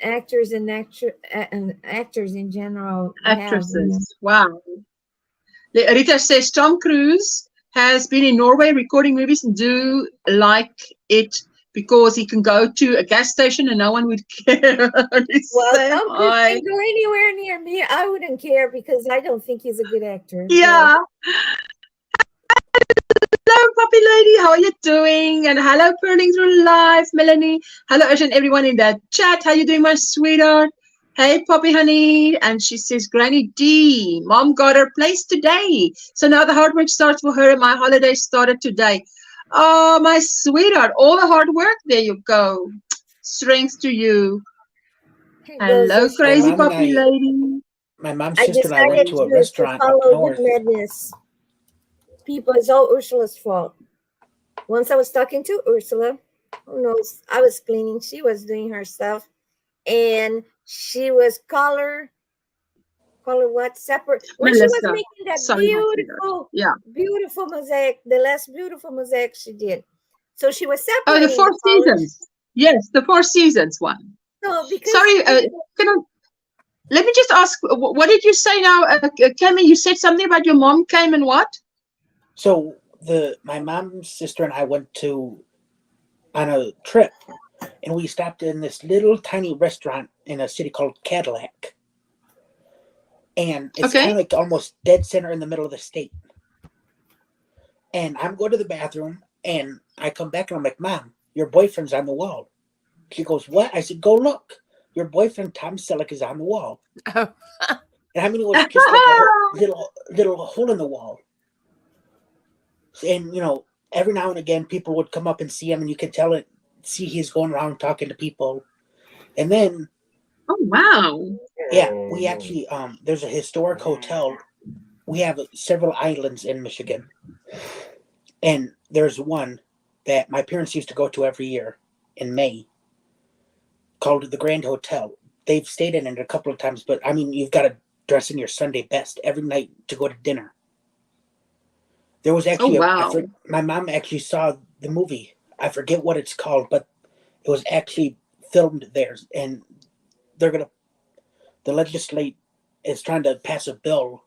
actors and actors in general actresses have. Wow. Rita says Tom Cruise has been in Norway recording movies and do like it because he can go to a gas station and no one would care. Well, Tom Cruise can go anywhere near me. I wouldn't care because I don't think he's a good actor. Yeah. Hello, Puppy Lady. How are you doing? And hello, Purling Through Life, Melanie. Hello, and everyone in that chat. How you doing, my sweetheart? Hey, Poppy honey. And she says, Granny D, Mom got her place today. So now the hard work starts for her and my holiday started today. Oh, my sweetheart. All the hard work. There you go. Strength to you. Hello, crazy Poppy Lady. My mom's sister and I went to a restaurant up north. Madness. People, it's all Ursula's fault. Once I was talking to Ursula, who knows, I was cleaning, she was doing her stuff, and she was color what, separate, when she was Melissa. making that Sorry, beautiful, yeah, beautiful mosaic, the last beautiful mosaic she did. So she was oh, separating the Four Seasons. Yes, the Four Seasons one. So because sorry, let me just ask, what did you say now, Kemi? You said something about your mom came and what? So my mom's sister and I went on a trip, and we stopped in this little tiny restaurant in a city called Cadillac. And it's kind of like almost dead center in the middle of the state. And I'm going to the bathroom, and I come back, and I'm like, Mom, your boyfriend's on the wall. She goes, what? I said, go look. Your boyfriend, Tom Selleck, is on the wall. Oh. And I mean, it was just like a little hole in the wall. And, every now and again, people would come up and see him, and you could see he's going around talking to people. And then... Oh, wow. Yeah, we actually, there's a historic hotel. We have several islands in Michigan. And there's one that my parents used to go to every year in May called the Grand Hotel. They've stayed in it a couple of times, but I mean, you've got to dress in your Sunday best every night to go to dinner. There was actually, my mom actually saw the movie. I forget what it's called, but it was actually filmed there. And the legislature is trying to pass a bill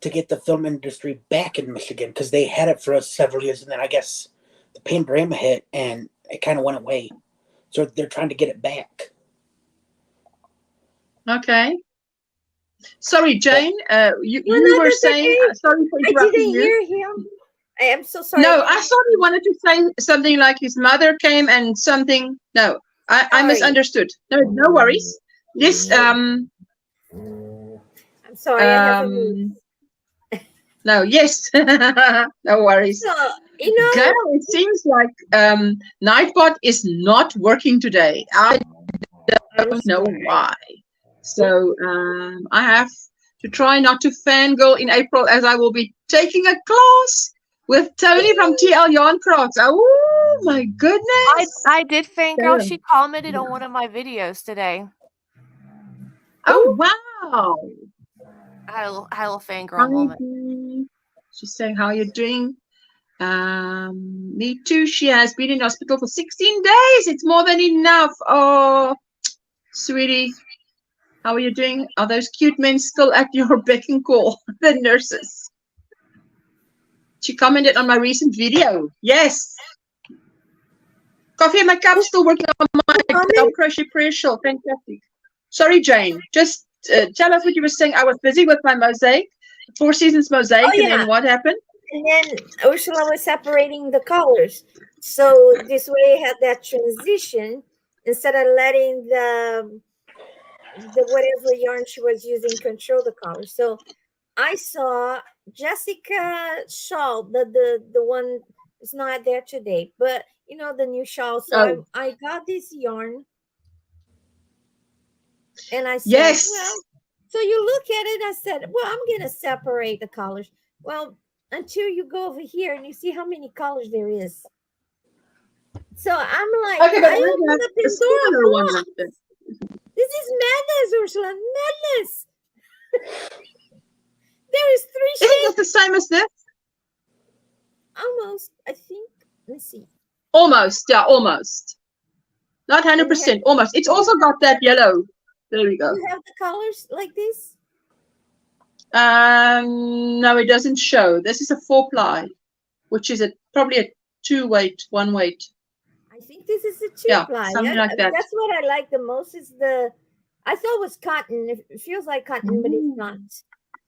to get the film industry back in Michigan, because they had it for several years, and then I guess the pandemic hit and it kind of went away. So they're trying to get it back. Okay. Sorry, Jane. You were saying. Sorry for interrupting you. I didn't hear him. I am so sorry. No, I thought he wanted to say something like his mother came and something. No, I misunderstood. No worries. This I'm sorry. I have no, yes. No worries. So, Girl, it seems like Nightbot is not working today. I don't know why. So I have to try not to fangirl in April, as I will be taking a class with Tony from TL Yarn Crafts. Oh my goodness. I did fangirl. She commented on one of my videos today. Oh, wow. I had a little fangirl moment. She's saying, how are you doing? Me too. She has been in hospital for 16 days. It's more than enough. Oh, sweetie. How are you doing? Are those cute men still at your beck and call? The nurses. She commented on my recent video. Yes. Coffee in my cup, still working on my crochet prayer shawl. Fantastic. Sorry, Jane. Just tell us what you were saying. I was busy with my mosaic, Four Seasons mosaic, and then what happened? And then Ursula was separating the colors. So this way had that transition instead of letting the whatever yarn she was using control the colors. So I saw Jessica shawl, the one is not there today, but the new shawl. So I got this yarn. And I said, well, so you look at it, I said, well, I'm going to separate the colors. Well, until you go over here and you see how many colors there is. So I'm like, okay, but I opened up Pandora box. This is madness, Ursula, madness. There is 3 shades. Isn't it the same as this? Almost, I think. Let's see. Almost, yeah, almost. Not 100%, almost. It's also got that yellow. There we go. Do you have the colors like this? No, it doesn't show. This is a 4-ply, which is probably a 2-weight, 1-weight. I think this is a 2-ply. Something like that. That's what I like the most. Is I thought it was cotton. It feels like cotton, but it's not.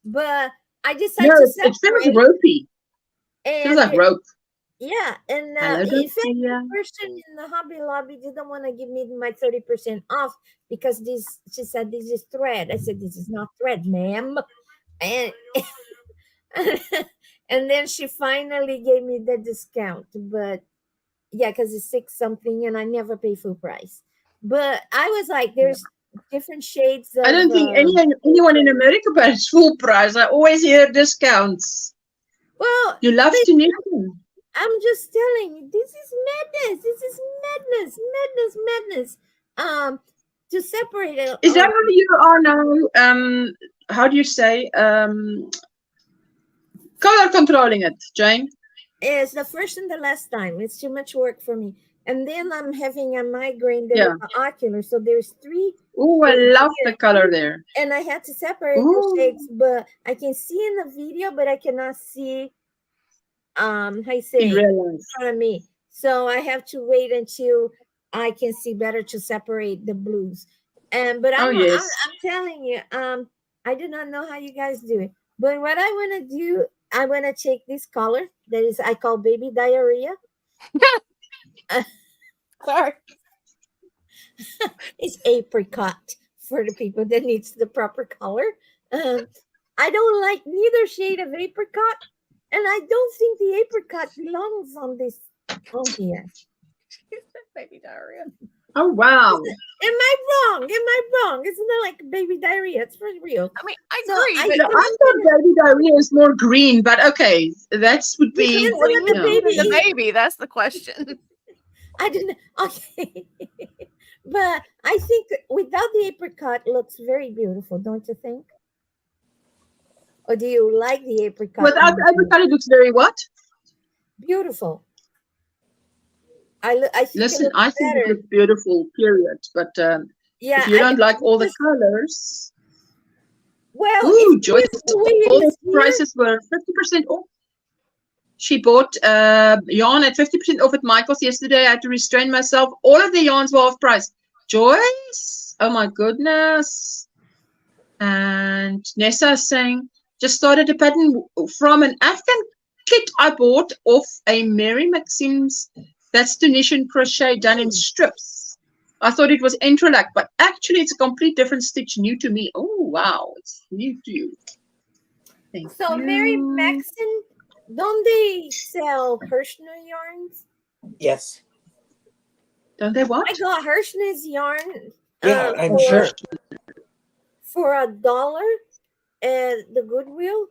But I decided to separate. It feels ropey. It feels like rope. Yeah, and in fact, the person in the Hobby Lobby didn't want to give me my 30% off because she said this is thread. I said, this is not thread, ma'am. And and then she finally gave me the discount. But yeah, because it's 6 something and I never pay full price. But I was like, there's different shades of, I don't think anyone in America pays full price. I always hear discounts. Well, you love to knit them. I'm just telling you, this is madness. This is madness, madness, madness. To separate it. Is that how you are now? How do you say? Color controlling it, Jane. It's the first and the last time. It's too much work for me. And then I'm having a migraine that is ocular. So there's 3. Oh, I love the color there. And I had to separate the shades, but I can see in the video, but I cannot see how you say in front of me. So I have to wait until I can see better to separate the blues. But I'm telling you, I do not know how you guys do it. But what I want to do, I want to take this color that is I call baby diarrhea. Sorry. It's apricot for the people that needs the proper color. I don't like neither shade of apricot, and I don't think the apricot belongs on this here. Baby diarrhea. Oh wow! Am I wrong? Am I wrong? Isn't that like baby diarrhea? It's for real. I mean, I agree. I thought baby diarrhea is more green, but okay, that would be the baby. That's the question. I didn't. Okay, but I think without the apricot looks very beautiful, don't you think? Or do you like the apricot? Without the apricot, it looks very what? Beautiful. I think listen. I think it looks beautiful. Period. But if you don't like all the colors, well, Joyce, all prices were 50% off. She bought yarn at 50% off at Michael's yesterday. I had to restrain myself. All of the yarns were off price. Joyce, oh my goodness! And Nessa is saying, just started a pattern from an Afghan kit I bought off a Mary Maxim's. That's Tunisian crochet done in strips. I thought it was interlock, but actually it's a complete different stitch, new to me. Oh, wow. It's new to you. Thank you. Mary Maxim, don't they sell Hirschner yarns? Yes. Don't they what? I got Hirschner's yarn. Yeah, I'm sure. For $1 at the Goodwill.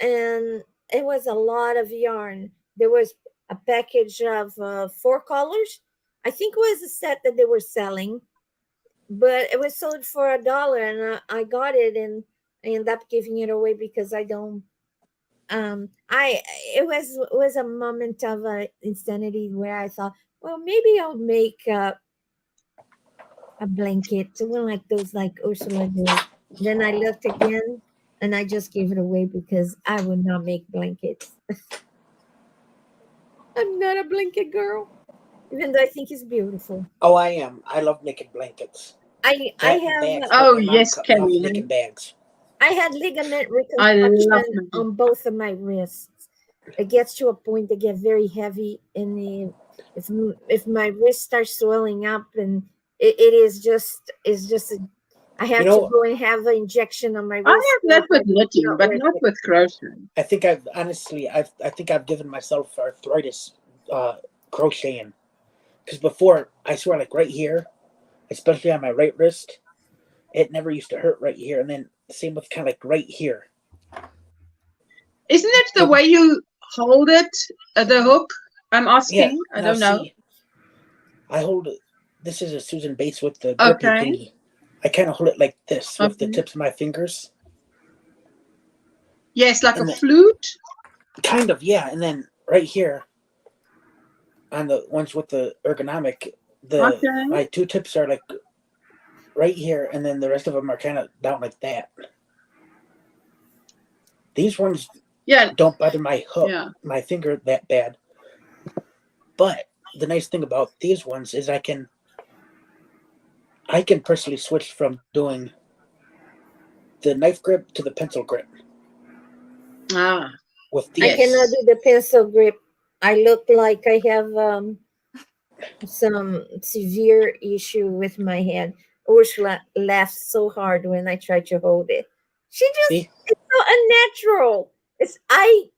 And it was a lot of yarn. There was a package of 4 colors. I think it was a set that they were selling, but it was sold for $1, and I got it, and I ended up giving it away because I don't. It was a moment of insanity where I thought, well, maybe I'll make a blanket, one like those like Ursula did. Then I looked again, and I just gave it away because I would not make blankets. I'm not a blanket girl, even though I think it's beautiful. Oh, I am. I love making blankets. I have. Yes, Kenny. Making bags. I had ligament reconstruction on both of my wrists. It gets to a point that get very heavy, and if my wrist starts swelling up, and it's just I have to go and have an injection on my wrist. I have that with knitting, but not with crochet. I think I've given myself arthritis crocheting, because before, I swear, like right here, especially on my right wrist, it never used to hurt right here, and then same with kind of like right here. Isn't it the way you hold it, the hook? I'm asking. Yeah, I don't know. I hold it. This is a Susan Bates with the grippy thingy. I kind of hold it like this with the tips of my fingers. Yes, like a flute? Kind of, yeah. And then right here, on the ones with the ergonomic, my 2 tips are like right here, and then the rest of them are kind of down like that. These ones don't bother my hook, my finger that bad. But the nice thing about these ones is I can personally switch from doing the knife grip to the pencil grip. With these. I cannot do the pencil grip. I look like I have some severe issue with my hand. Ursula laughs so hard when I try to hold it. It's so unnatural. I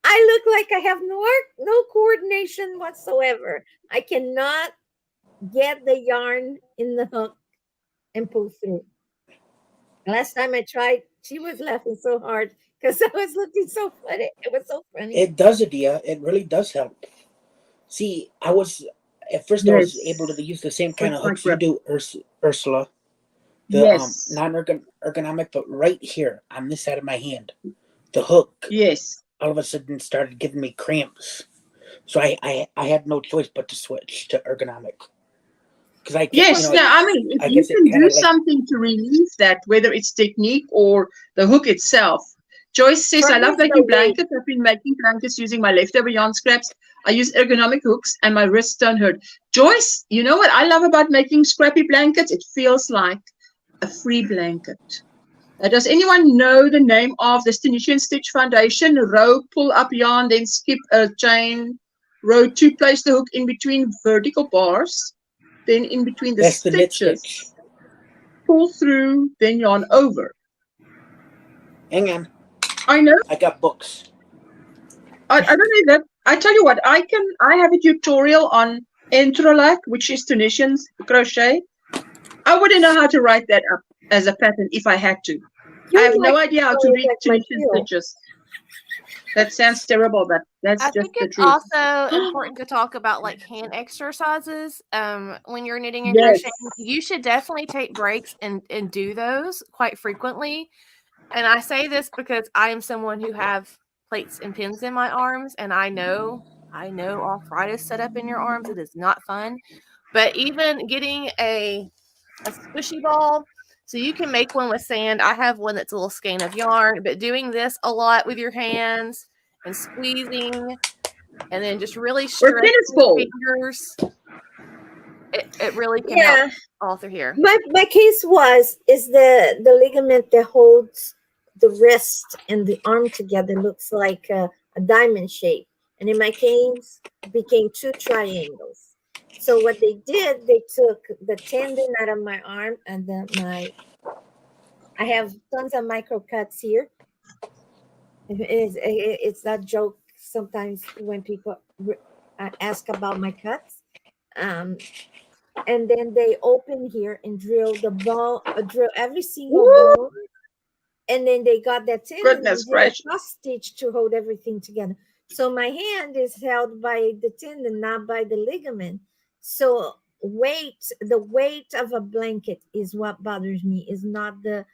look like I have no coordination whatsoever. I cannot get the yarn in the hook and pull through. Last time I tried, She was laughing so hard because I was looking so funny. It was so funny. It does, Adia. It really does help. See, I was able to use the same kind of hooks you do, Ursula. The non-ergonomic, but right here on this side of my hand, the hook. Yes. All of a sudden started giving me cramps, so I had no choice but to switch to ergonomic. Because I I mean, if you can do something to relieve that, whether it's technique or the hook itself. Joyce says, I love making blankets. I've been making blankets using my leftover yarn scraps. I use ergonomic hooks and my wrists don't hurt. Joyce, you know what I love about making scrappy blankets? It feels like a free blanket. Does anyone know the name of the Tunisian Stitch Foundation? Row, pull up yarn, then skip a chain. Row 2, place the hook in between vertical bars, then in between the stitches. Pull through, then yarn over. Hang on. I know. I got books. I don't know that. I tell you what, I have a tutorial on Entrelac, which is Tunisian crochet. I wouldn't know how to write that up as a pattern if I had to. I have no idea how to read Tunisian stitches. That sounds terrible, but that's just the truth. I think it's also important to talk about like hand exercises. When you're knitting and crocheting, you should definitely take breaks and do those quite frequently. And I say this because I am someone who have plates and pins in my arms, and I know arthritis set up in your arms. It is not fun. But even getting a squishy ball, so you can make one with sand. I have one that's a little skein of yarn, but doing this a lot with your hands and squeezing and then just really stretching your fingers, it really can help all through here. My case is the ligament that holds the wrist and the arm together looks like a diamond shape. And in my case, became 2 triangles. So what they did, they took the tendon out of my arm and I have tons of micro cuts here. It's that joke sometimes when people ask about my cuts. And then they open here and drill the ball, drill every single bone. And then they got that tendon and did a cross stitch to hold everything together. So my hand is held by the tendon, not by the ligament. So the weight of a blanket is what bothers me, is not the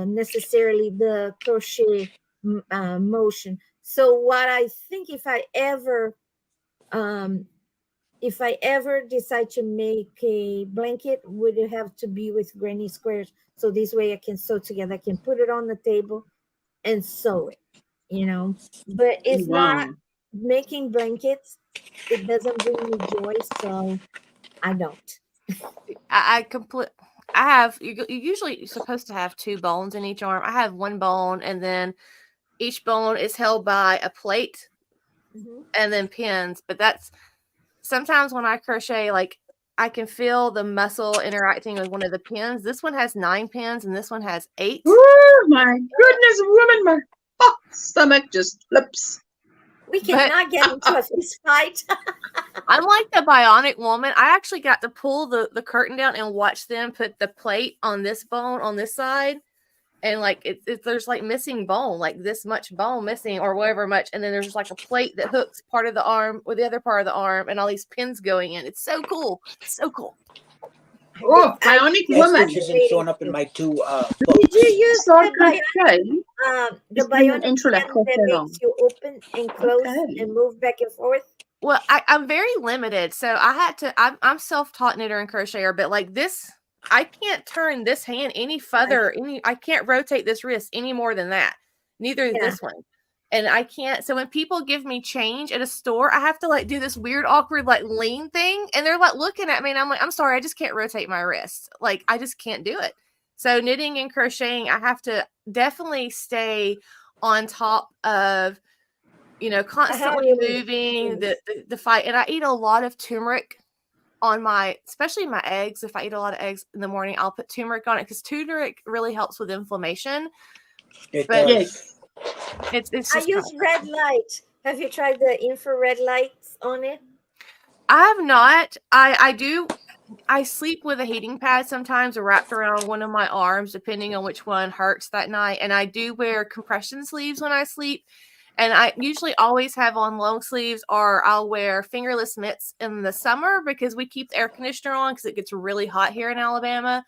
necessarily the crochet motion. So what I think if I ever decide to make a blanket, would it have to be with granny squares? So this way I can sew together. I can put it on the table and sew it, But it's not making blankets. It doesn't bring me joy, so I don't. You're usually supposed to have 2 bones in each arm. I have 1 bone, and then each bone is held by a plate and then pins. But that's sometimes when I crochet, like I can feel the muscle interacting with one of the pins. This one has 9 pins and this one has 8. Oh my goodness, woman, my stomach just flips. We cannot get into a fist fight. I'm like the bionic woman. I actually got to pull the curtain down and watch them put the plate on this bone on this side. And like there's like missing bone, like this much bone missing or whatever much. And then there's like a plate that hooks part of the arm with the other part of the arm and all these pins going in. It's so cool. It's so cool. Oh, bionic woman. Which isn't showing up in my 2 books. Did you use the bionic that makes you open and close and move back and forth? Well, I'm very limited. So I'm self-taught knitter and crocheter, but like this, I can't turn this hand any further. I can't rotate this wrist any more than that. Neither is this one. And I can't. So when people give me change at a store, I have to like do this weird, awkward, like lean thing. And they're like looking at me and I'm like, I'm sorry, I just can't rotate my wrist. Like I just can't do it. So knitting and crocheting, I have to definitely stay on top of, constantly moving the fight. And I eat a lot of turmeric on especially my eggs. If I eat a lot of eggs in the morning, I'll put turmeric on it because turmeric really helps with inflammation. It does. It's just I use red light. Have you tried the infrared lights on it? I have not. I do I sleep with a heating pad sometimes wrapped around one of my arms, depending on which one hurts that night. And I do wear compression sleeves when I sleep. And I usually always have on long sleeves, or I'll wear fingerless mitts in the summer because we keep the air conditioner on because it gets really hot here in Alabama.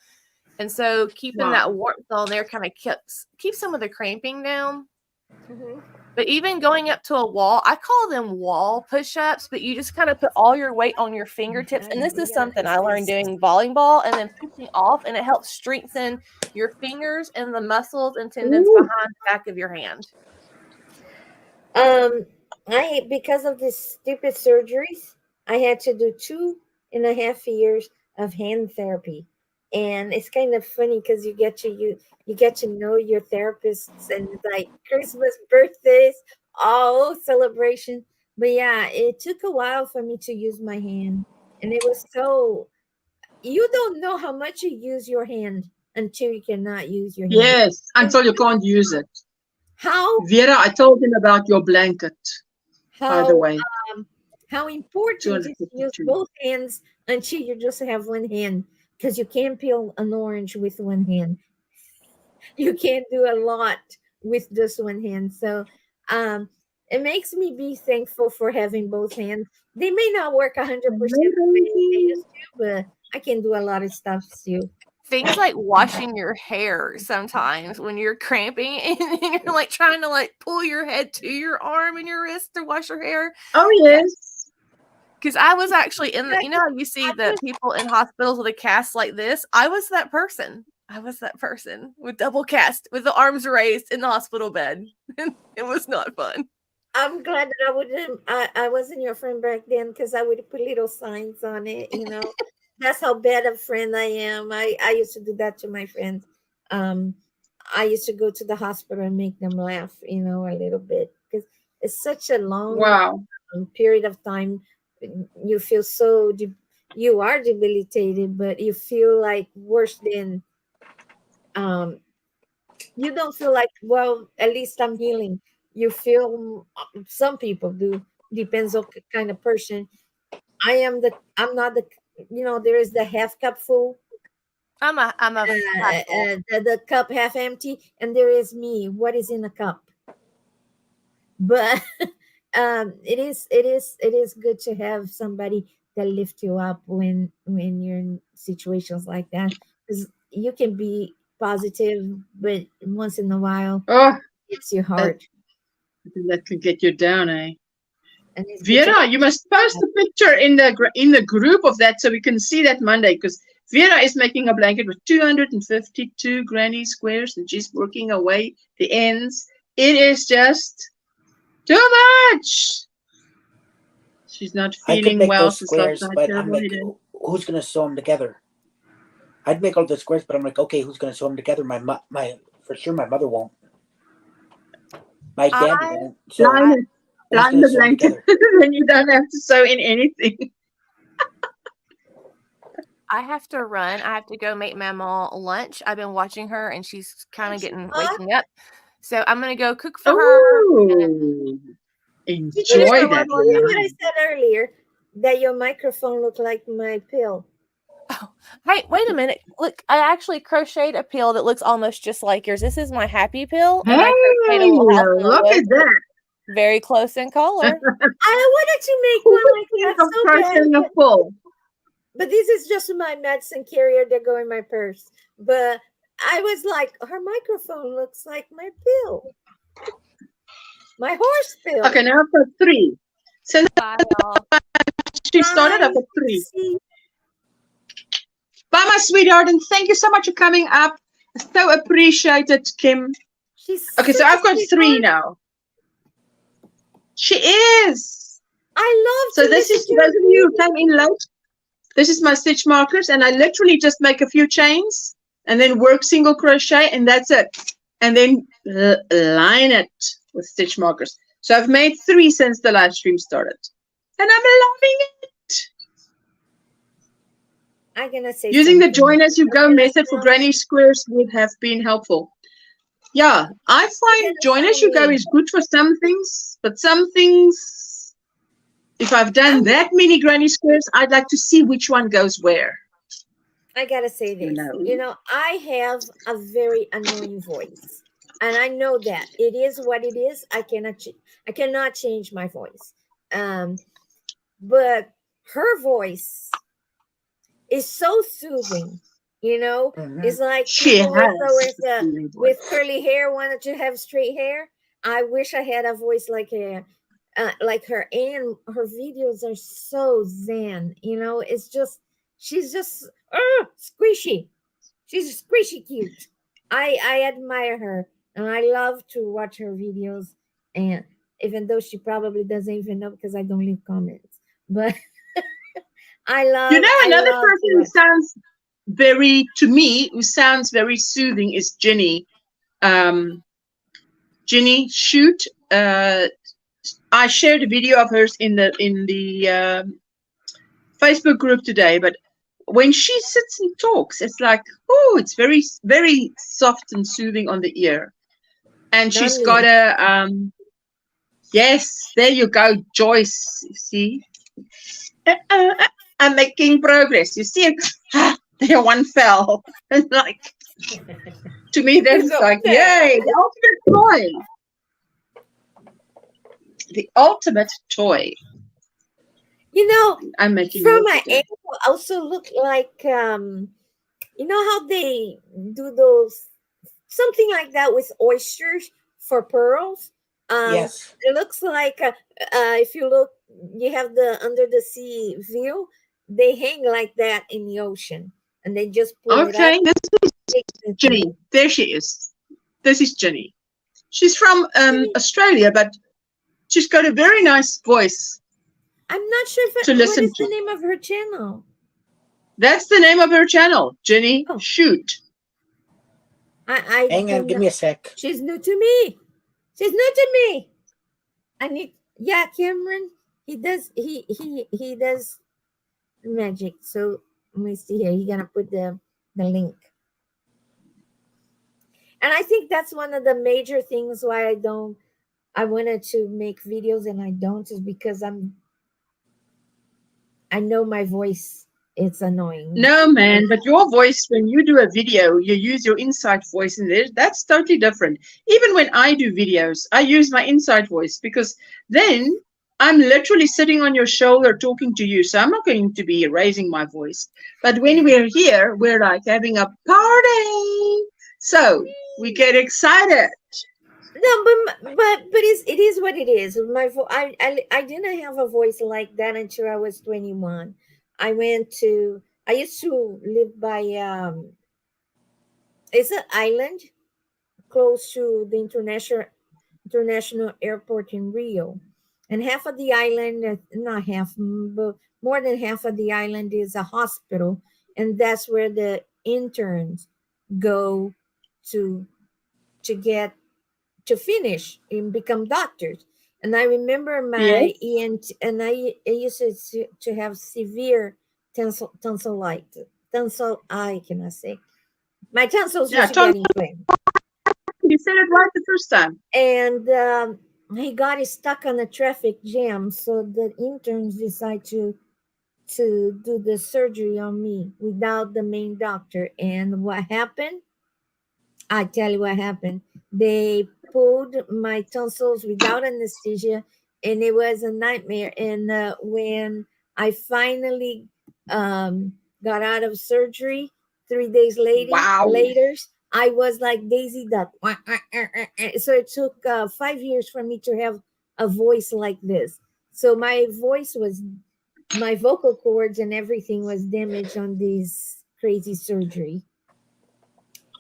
And so keeping that warmth on there kind of keeps some of the cramping down. Mm-hmm. But even going up to a wall, I call them wall push-ups, but you just kind of put all your weight on your fingertips. And this is something I learned doing volleyball, and then pushing off, and it helps strengthen your fingers and the muscles and tendons behind the back of your hand. Because of this stupid surgeries, I had to do 2.5 years of hand therapy. And it's kind of funny because you get to know your therapists, and like Christmas, birthdays, all celebration. But yeah, it took a while for me to use my hand, and it was you don't know how much you use your hand until you cannot use your hand. Yes, until you can't use it. How, Vera, I told him about your blanket, by the way. How important is to use both hands until you just have one hand. Because you can't peel an orange with one hand. You can't do a lot with just one hand. So it makes me be thankful for having both hands. They may not work 100% the way they used to, but I can do a lot of stuff too. Things like washing your hair sometimes when you're cramping and you're like trying to like pull your head to your arm and your wrist to wash your hair. Oh, yes. Because I was actually in the, you see the people in hospitals with a cast like this. I was that person. With double cast, with the arms raised in the hospital bed. It was not fun. I'm glad that I wasn't your friend back then, because I would put little signs on it, That's how bad a friend I am. I used to do that to my friends. I used to go to the hospital and make them laugh, a little bit, because it's such a long period of time. You feel you are debilitated, but you feel like worse than, you don't feel like, well, at least I'm healing. You feel, some people do, depends on the kind of person. I'm not the, there is the half cup full. I'm a the cup half empty, and there is me. What is in the cup? But it is good to have somebody that lift you up when you're in situations like that, because you can be positive, but once in a while it's your heart that can get you down, eh? And Vera, you must post a picture in the group of that so we can see that Monday, because Vera is making a blanket with 252 granny squares and she's working away the ends. It is just too much. She's not feeling well. Those squares, but I'm like, who's going to sew them together? I'd make all the squares, but I'm like, okay, who's going to sew them together? For sure, my mother won't. My dad won't. So line the blanket, then you don't have to sew in anything. I have to run. I have to go make Mama lunch. I've been watching her, and she's kind of waking up. So I'm going to go cook for her. Enjoy that. What I said earlier, that your microphone looked like my pill. Oh, hey, wait a minute. Look, I actually crocheted a pill that looks almost just like yours. This is my happy pill. Hey, look at that. Very close in color. I wanted to make one like that so bad. But this is just my medicine carrier that go in my purse. But I was like, her microphone looks like my pill. My horse pill. Okay, now I've got 3. Since she started up at 3. Bye, my sweetheart, and thank you so much for coming up. So appreciated, Kim. Okay, so I've got 3 now. She is. I love. So this is those of you who came in late. This is my stitch markers, and I literally just make a few chains and then work single crochet, and that's it. And then line it with stitch markers. So I've made 3 since the live stream started, and I'm loving it. I'm gonna say using the join as you go method for granny squares would have been helpful. Yeah, I find join as you go is good for some things, but some things, if I've done that many granny squares, I'd like to see which one goes where. I gotta say this. You know, I have a very annoying voice, and I know that it is what it is. I cannot change my voice. But her voice is so soothing. You know, it's like people with curly hair wanted to have straight hair. I wish I had a voice like her. Like her, and her videos are so zen. You know, it's just she's just squishy. She's squishy cute. I admire her, and I love to watch her videos. And even though she probably doesn't even know because I don't leave comments, but I love. You know, another person who sounds very, to me, who sounds very soothing is Ginny. Ginny Shoot. I shared a video of hers in the Facebook group today, but when she sits and talks, it's like, oh, it's very, very soft and soothing on the ear. And she's got a yes, there you go, Joyce. You see, I'm making progress. You see, there one fell. Like, to me, that's like, yay, the ultimate toy. The ultimate toy. You know, I'm making from my angle also look like you know how they do those something like that with oysters for pearls. Yes, it looks like if you look, you have the under the sea view. They hang like that in the ocean, and they just pull it up. This is Ginny. There she is. This is Ginny. She's from Australia, but she's got a very nice voice. I'm not sure if what is the name of her channel. That's the name of her channel, Ginny Shoot. Hang on, give me a sec. She's new to me. She's new to me. Cameron. He does magic. So let me see here. He's gonna put the link. And I think that's one of the major things why I wanted to make videos and I don't, is because I know my voice, it's annoying. No, man, but your voice, when you do a video, you use your inside voice in there. That's totally different. Even when I do videos, I use my inside voice because then I'm literally sitting on your shoulder talking to you. So I'm not going to be raising my voice. But when we're here, we're like having a party. So we get excited. No, but it is what it is. I didn't have a voice like that until I was 21. I used to live by it's an island close to the international airport in Rio, and half of the island, not half, but more than half of the island is a hospital, and that's where the interns go to finish and become doctors. And I remember my ENT, and I used to have severe tonsillitis. I cannot say. My tonsils used to get inflamed. You said it right the first time. And he got stuck on a traffic jam, so the interns decided to do the surgery on me without the main doctor. And what happened? I tell you what happened. They pulled my tonsils without anesthesia, and it was a nightmare. And when I finally got out of surgery 3 days later, I was like Daisy Duck. So it took 5 years for me to have a voice like this. So my vocal cords and everything was damaged on this crazy surgery.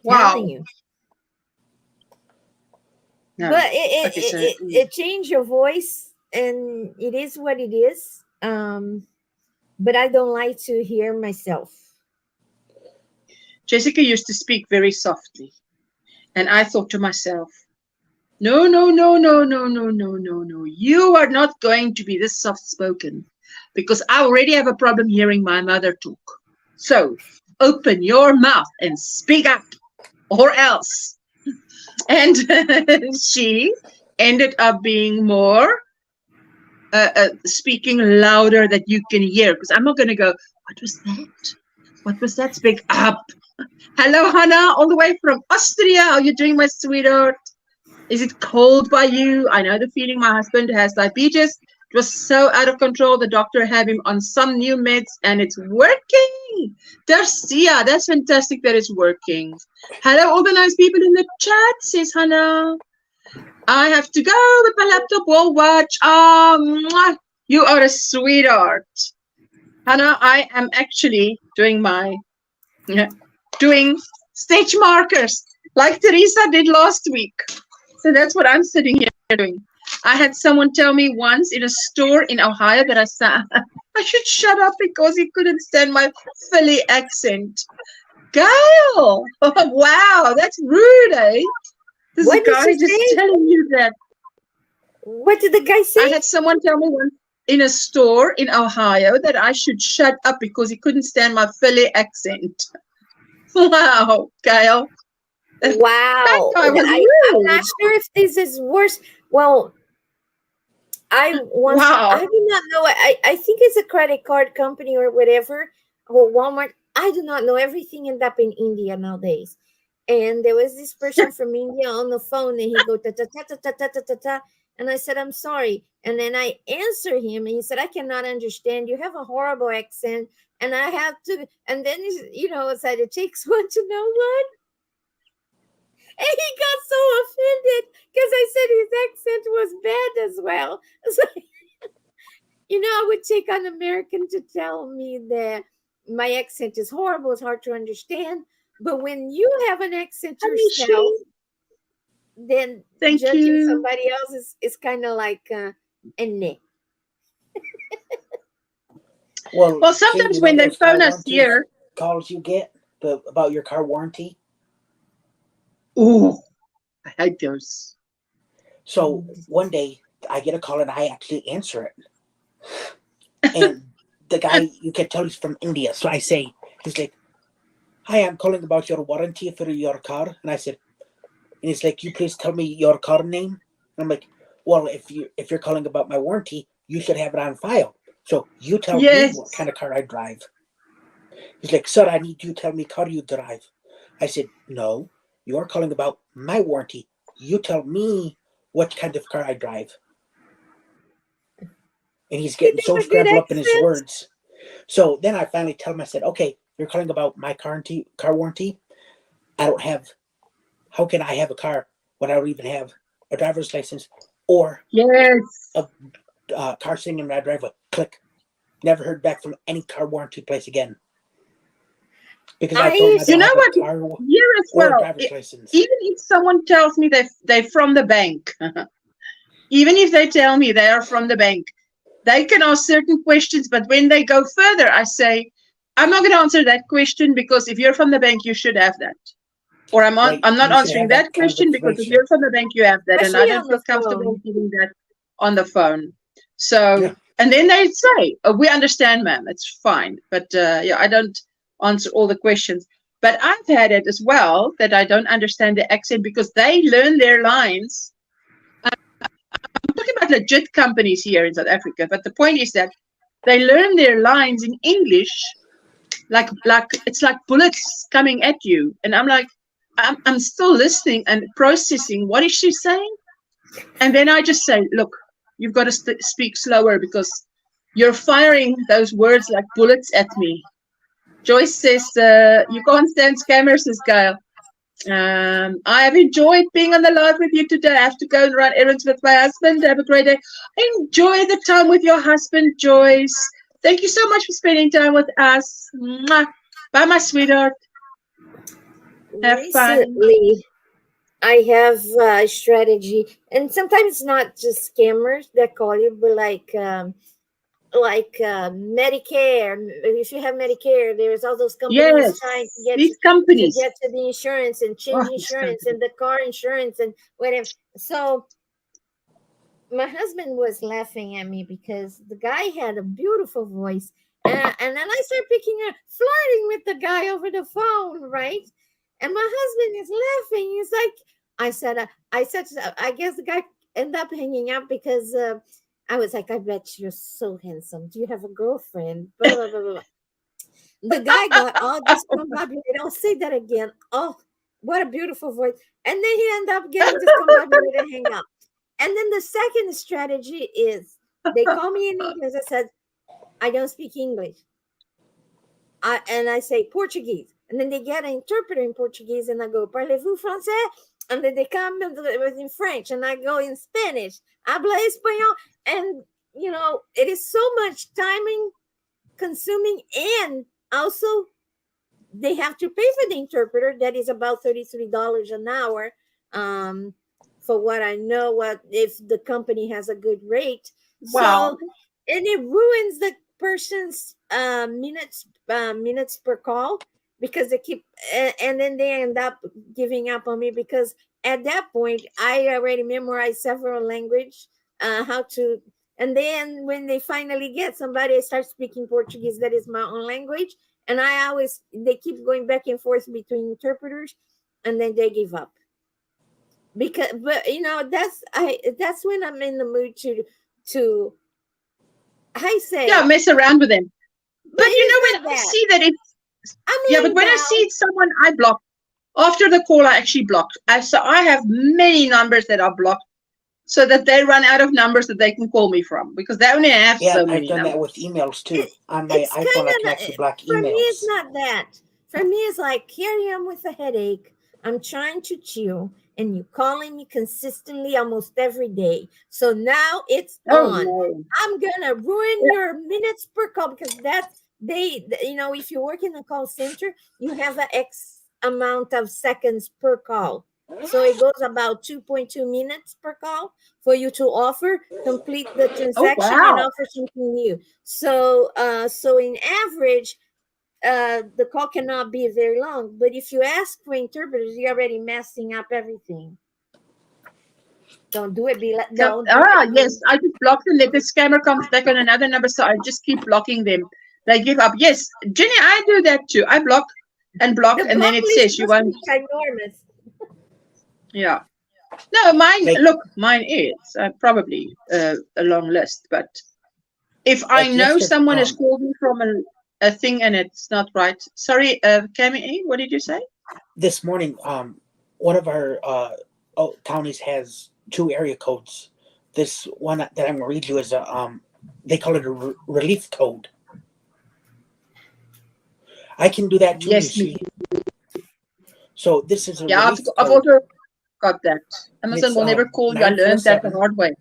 Wow. Telling you. No. But it changed your voice, and it is what it is. But I don't like to hear myself. Jessica used to speak very softly, and I thought to myself, no. You are not going to be this soft-spoken, because I already have a problem hearing my mother talk. So open your mouth and speak up, or else. And she ended up being more speaking louder that you can hear, because I'm not going to go, what was that? What was that? Speak up. Hello, Hannah, all the way from Austria. How are you doing, my sweetheart? Is it cold by you? I know the feeling. My husband has diabetes. It was so out of control. The doctor had him on some new meds, and it's working. Darcia, that's fantastic that it's working. Hello, all the nice people in the chat, says Hannah. I have to go with my laptop. We'll watch. You are a sweetheart. Hannah, I am actually doing stitch markers like Teresa did last week. So that's what I'm sitting here doing. I had someone tell me once in a store in Ohio that I should shut up because he couldn't stand my Philly accent. Gail! Wow, that's rude, eh? This guy just telling you that. What did the guy say? I had someone tell me once in a store in Ohio that I should shut up because he couldn't stand my Philly accent. Wow, Gail. Wow. I'm not sure if this is worse. Well, I do not know. I think it's a credit card company or whatever, or Walmart. I do not know. Everything ended up in India nowadays. And there was this person from India on the phone, and he go ta ta ta ta ta ta ta ta ta. And I said, I'm sorry. And then I answer him, and he said, I cannot understand. You have a horrible accent, and I have to. And then it's like it takes one to know one. And he got so offended because I said his accent was bad as well. So, I would take an American to tell me that my accent is horrible, it's hard to understand. But when you have an accent yourself, then judging somebody else is kind of like a ne. Well, sometimes when they phone us here, calls you get about your car warranty. Oh, I hate those. So one day I get a call and I actually answer it. And the guy, you can tell he's from India. So I say, he's like, hi, I'm calling about your warranty for your car. And I said, and he's like, you please tell me your car name. And I'm like, well, if you're calling about my warranty, you should have it on file. So you tell me what kind of car I drive. He's like, sir, I need you to tell me car you drive. I said, no. You're calling about my warranty. You tell me what kind of car I drive. And he's getting so scrambled up in his words. So then I finally tell him, I said, okay, you're calling about my car warranty. How can I have a car when I don't even have a driver's license or a car sitting in my driveway? Click. Never heard back from any car warranty place again. Because I told you know what? Here as well. Even if someone tells me they're from the bank, even if they tell me they are from the bank, they can ask certain questions. But when they go further, I say, I'm not going to answer that question because if you're from the bank, you should have that. Or I'm not answering that question because if you're from the bank, you have that, and I don't feel comfortable giving that on the phone. So, and then they say, we understand, ma'am, it's fine. But I don't answer all the questions. But I've had it as well that I don't understand the accent because they learn their lines. I'm talking about legit companies here in South Africa, but the point is that they learn their lines in English like it's like bullets coming at you. And I'm like, I'm still listening and processing. What is she saying? And then I just say, look, you've got to speak slower because you're firing those words like bullets at me. Joyce says, you can't stand scammers, says Gail. I have enjoyed being on the live with you today. I have to go and run errands with my husband. Have a great day. Enjoy the time with your husband, Joyce. Thank you so much for spending time with us. Mwah. Bye, my sweetheart. Have Recently, fun. I have a strategy, and sometimes it's not just scammers that call you, but like Medicare. If you have Medicare, there's all those companies trying to get companies to get to the insurance and change insurance and the car insurance and whatever. So my husband was laughing at me because the guy had a beautiful voice, and then I started flirting with the guy over the phone, right? And my husband is laughing. He's like, I guess the guy ended up hanging up because I was like, I bet you're so handsome. Do you have a girlfriend? Blah, blah, blah, blah. The guy got all discombobulated. Don't say that again. Oh, what a beautiful voice. And then he ended up getting discombobulated and hang up. And then the second strategy is they call me in English. I said, I don't speak English. And I say Portuguese. And then they get an interpreter in Portuguese and I go, parlez-vous français? And then they come in French and I go in Spanish. Habla español. And, you know, it is so much timing consuming, and also they have to pay for the interpreter. That is about $33 an hour. For what I know, what if the company has a good rate. Wow. So, and it ruins the person's minutes per call, because they keep and then they end up giving up on me, because at that point I already memorized several language, how to. And then when they finally get somebody, I start speaking Portuguese, that is my own language. And they keep going back and forth between interpreters, and then they give up. But you know, that's when I'm in the mood to I say, yeah, mess around with them. But you know, when I see that but when I see it's someone I block, after the call I actually blocked. So I have many numbers that are blocked, so that they run out of numbers that they can call me from, because they only have so many. Yeah, I've done that with emails too. On my iPhone, I can actually block emails. For me, it's not that. For me, it's like, here I am with a headache. I'm trying to chill, and you're calling me consistently almost every day. So now it's on. No. I'm gonna ruin your minutes per call, because you know, if you work in a call center, you have an X amount of seconds per call. So it goes about 2.2 minutes per call for you to complete the transaction and offer something new. So in average, the call cannot be very long. But if you ask for interpreters, you're already messing up everything. Don't do it. Yes, I just block them. Let the scammer comes back on another number, so I just keep blocking them. They give up. Yes, Jenny, I do that too. I block, and then it says you won't. Enormous. Yeah. No, mine is probably a long list, but if I know someone has called me from a thing and it's not right. Sorry, Cammy, what did you say? This morning, one of our counties has 2 area codes. This one that I'm going to read you is they call it a relief code. I can do that too. Yes, so this is a I've also got that. Amazon will never call you. I learned that the hard way.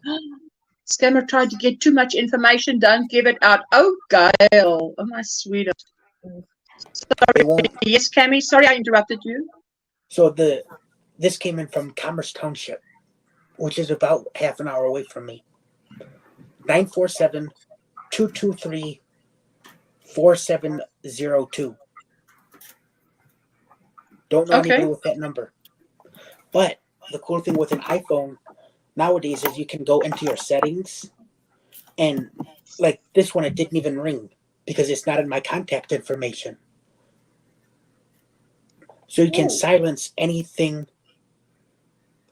Scammer tried to get too much information. Don't give it out. Oh, Gail. Oh, my sweetheart. Sorry. Yes, Cammy. Sorry, I interrupted you. So this came in from Commerce Township, which is about half an hour away from me. 947-223-4702. Don't know anybody with that number. But the cool thing with an iPhone nowadays is you can go into your settings, and like this one, it didn't even ring because it's not in my contact information. So you can silence anything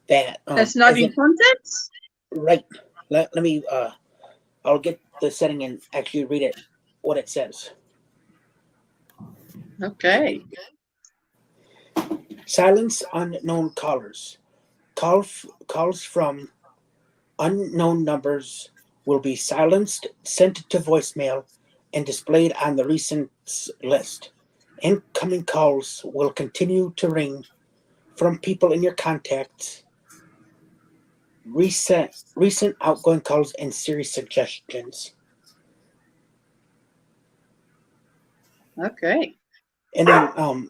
that's not in contacts. Right. Let me. I'll get the setting and actually read it. What it says. Okay. Silence unknown callers. Calls from unknown numbers will be silenced, sent to voicemail, and displayed on the recent list. Incoming calls will continue to ring from people in your contacts. Recent outgoing calls and Siri suggestions. Okay. And then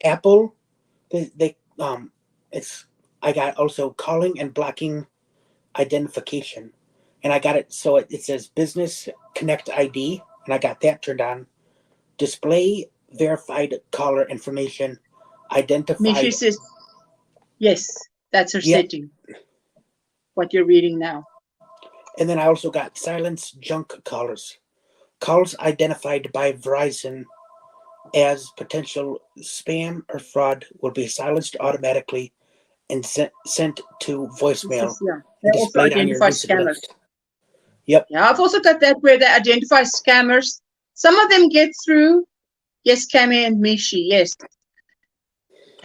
Apple, I got also calling and blocking identification, and I got it so it says Business Connect ID, and I got that turned on. Display verified caller information. Identified. She says, yes, that's her setting. What you're reading now. And then I also got silence junk callers. Calls identified by Verizon as potential spam or fraud will be silenced automatically and sent to voicemail. They also identify scammers. Yep. Yeah, I've also got that where they identify scammers, Some of them get through. Yes, Cami and Mishi, yes.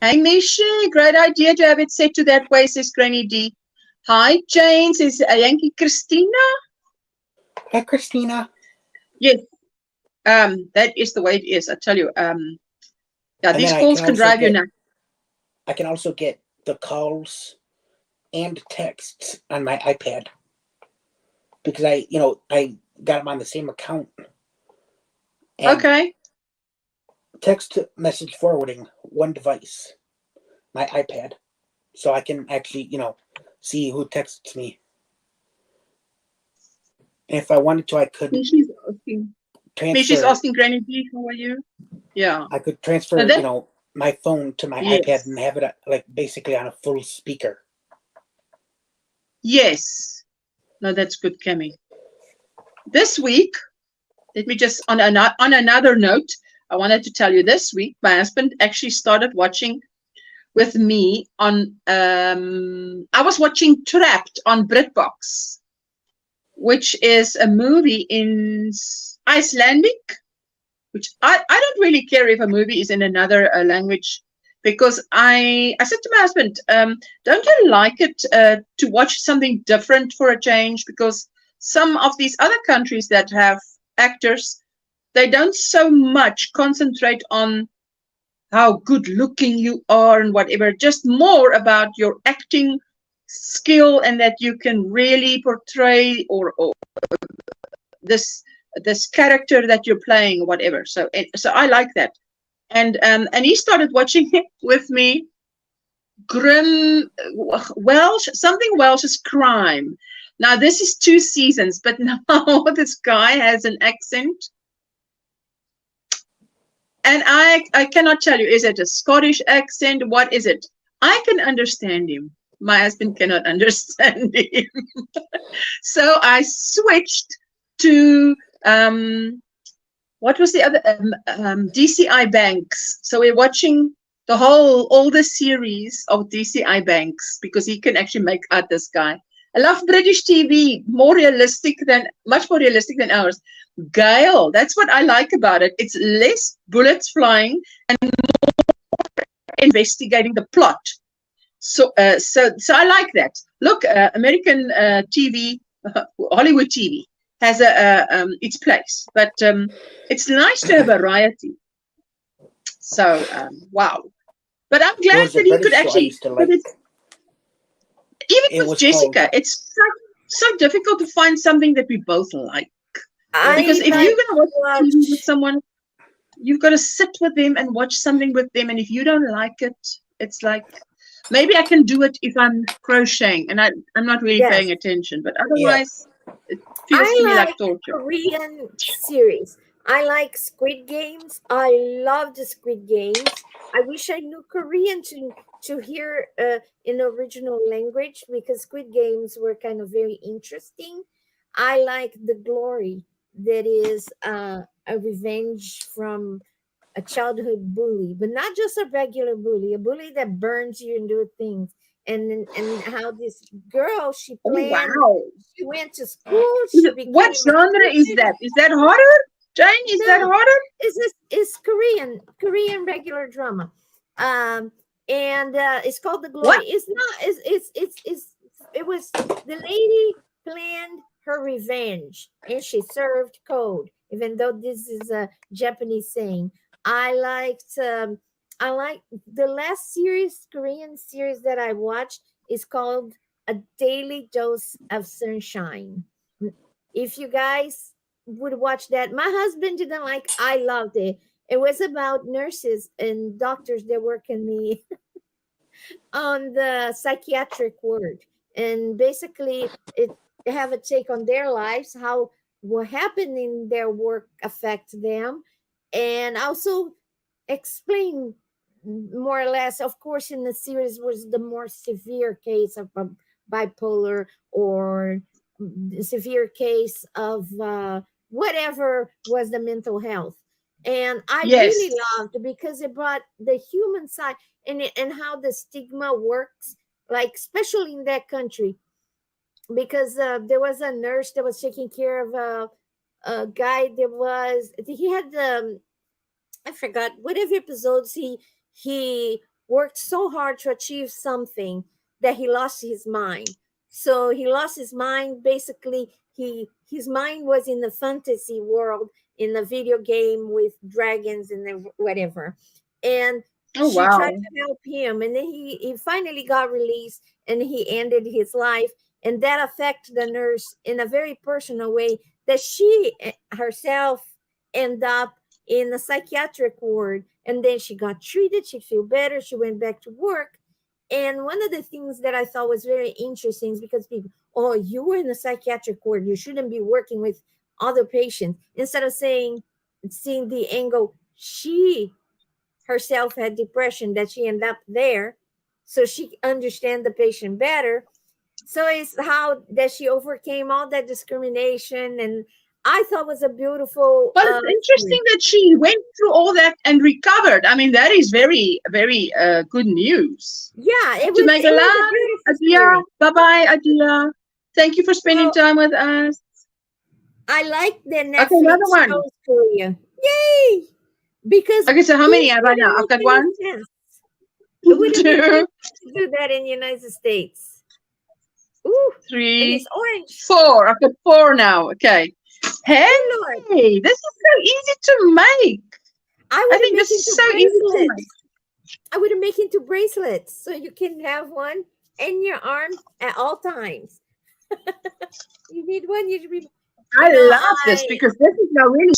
Hey, Mishi, great idea to have it set to that way, says Granny D. Hi, Jane, says Yankee Christina. Hi, Christina. Yes, that is the way it is, I tell you. Yeah, and these calls can drive you nuts. I can also get the calls and texts on my iPad because I got them on the same account. And okay. Text message forwarding, one device, my iPad, so I can actually, see who texts me. And if I wanted to, I could. She's asking Granny D, how are you? Yeah. I could transfer, my phone to my iPad and have it basically on a full speaker. Yes. No, that's good, Cami. This week, let me just on another note, I wanted to tell you this week, my husband actually started watching with me on, I was watching Trapped on BritBox, which is a movie in Icelandic, which I don't really care if a movie is in another language, because I said to my husband, don't you like it to watch something different for a change? Because some of these other countries that have actors, they don't so much concentrate on how good looking you are and whatever, just more about your acting skill and that you can really portray or this character that you're playing or whatever. So I like that. And he started watching it with me. Welsh is crime. Now this is 2 seasons, but now this guy has an accent. And I cannot tell you, is it a Scottish accent? What is it? I can understand him. My husband cannot understand him. So I switched to, what was the other? DCI Banks. So we're watching all the series of DCI Banks because he can actually make out this guy. I love British TV, much more realistic than ours. Gail, that's what I like about it. It's less bullets flying and more investigating the plot. So I like that. Look, American TV, Hollywood TV has its place, but it's nice to have variety. So wow! But I'm glad that he could actually. Even with Jessica, it's so difficult to find something that we both like. Because if you're going to watch TV with someone, you've got to sit with them and watch something with them. And if you don't like it, it's like, maybe I can do it if I'm crocheting and I'm not really paying attention. But otherwise, it feels to me like torture. Korean series. I like Squid Games. I love the Squid Games. I wish I knew Korean to hear in original language because Squid Games were kind of very interesting. I like The Glory. That is a revenge from a childhood bully, but not just a regular bully, a bully that burns you and do things. And how this girl, she planned, she went to school. What genre is that? Is that horror? Jane, is that horror? It's Korean regular drama. And it's called The Glory. What? It's not, it was the lady planned her revenge and she served code, even though this is a Japanese saying. I like the last Korean series that I watched is called A Daily Dose of Sunshine. If you guys would watch that, my husband didn't like. I loved it. It was about nurses and doctors that work in the on the psychiatric ward, and basically it have a take on their lives, how what happened in their work affects them, and also explain more or less. Of course, in the series was the more severe case of bipolar or the severe case of whatever was the mental health. And I really loved because it brought the human side and how the stigma works, like especially in that country, because there was a nurse that was taking care of guy he had I forgot whatever episodes he worked so hard to achieve something that he lost his mind. So he lost his mind. Basically, his mind was in the fantasy world, in the video game with dragons and whatever. And she tried to help him, and then he finally got released, and he ended his life. And that affected the nurse in a very personal way, that she herself ended up in a psychiatric ward, and then she got treated. She feel better. She went back to work. And one of the things that I thought was very interesting is because people, oh, you were in a psychiatric ward, you shouldn't be working with other patients. Instead of seeing the angle, she herself had depression, that she ended up there, so she understand the patient better. So it's how that she overcame all that discrimination, and I thought was a beautiful. But it's interesting that she went through all that and recovered. I mean, that is very, very good news. Yeah, it was Adia. Bye-bye, Adia. Thank you for spending time with us. I like the Netflix shows for you. Yay! Because okay, so how many have I now? I've got 1, 2, to do that in the United States. Ooh, 3, it's orange. 4. I've got 4 now. Okay. Hey, this is so easy to make. I think this is so easy to make. I would make into bracelets so you can have one in your arm at all times. You need one. I love this because this is now really.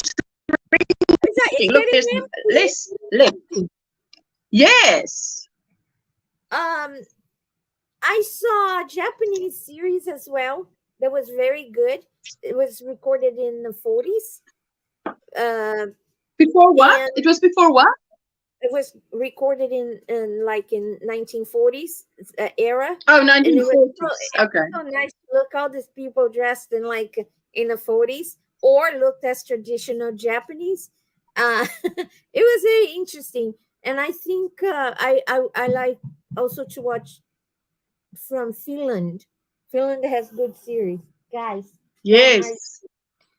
Look, there's less left. Yes. I saw a Japanese series as well that was very good. It was recorded in the 40s. Before what? It was before what? It was recorded in 1940s era. Oh, 1940s. Okay. So nice to look, all these people dressed in in the 40s, or looked as traditional Japanese. It was very interesting, and I think I like also to watch from Finland. Finland has good series, guys. Yes.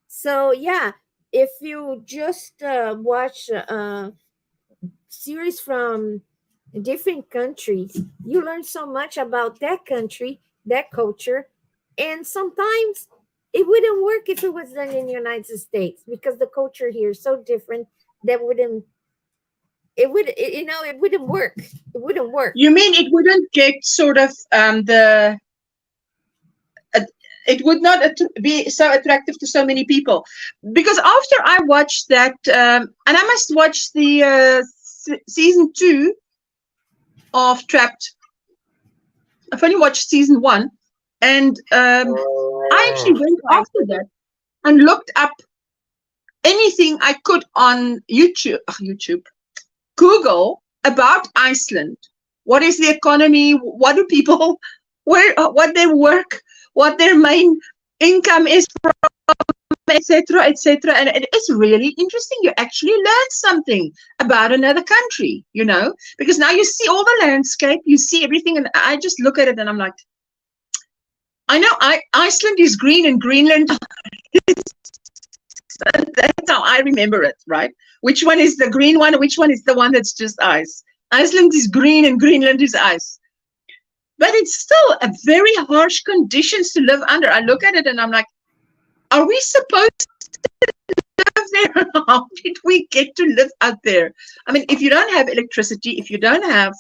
So yeah, if you just watch series from different countries, you learn so much about that country, that culture, and sometimes it wouldn't work if it was done in the United States, because the culture here is so different that it wouldn't work. It wouldn't work. You mean it wouldn't get sort of it would not be so attractive to so many people? Because after I watched that, and I must watch the season 2 of Trapped. I've only watched season 1, and I actually went after that and looked up anything I could on Google about Iceland. What is the economy? What do people, what their work, what their main income is from, etc., etc. And it is really interesting. You actually learn something about another country, because now you see all the landscape, you see everything, and I just look at it and I'm like, I know Iceland is green and Greenland that's how I remember it, right? Which one is the green one? Which one is the one that's just ice? Iceland is green and Greenland is ice. But it's still a very harsh conditions to live under. I look at it and I'm like, are we supposed to live there? How did we get to live out there? I mean, if you don't have electricity, if you don't have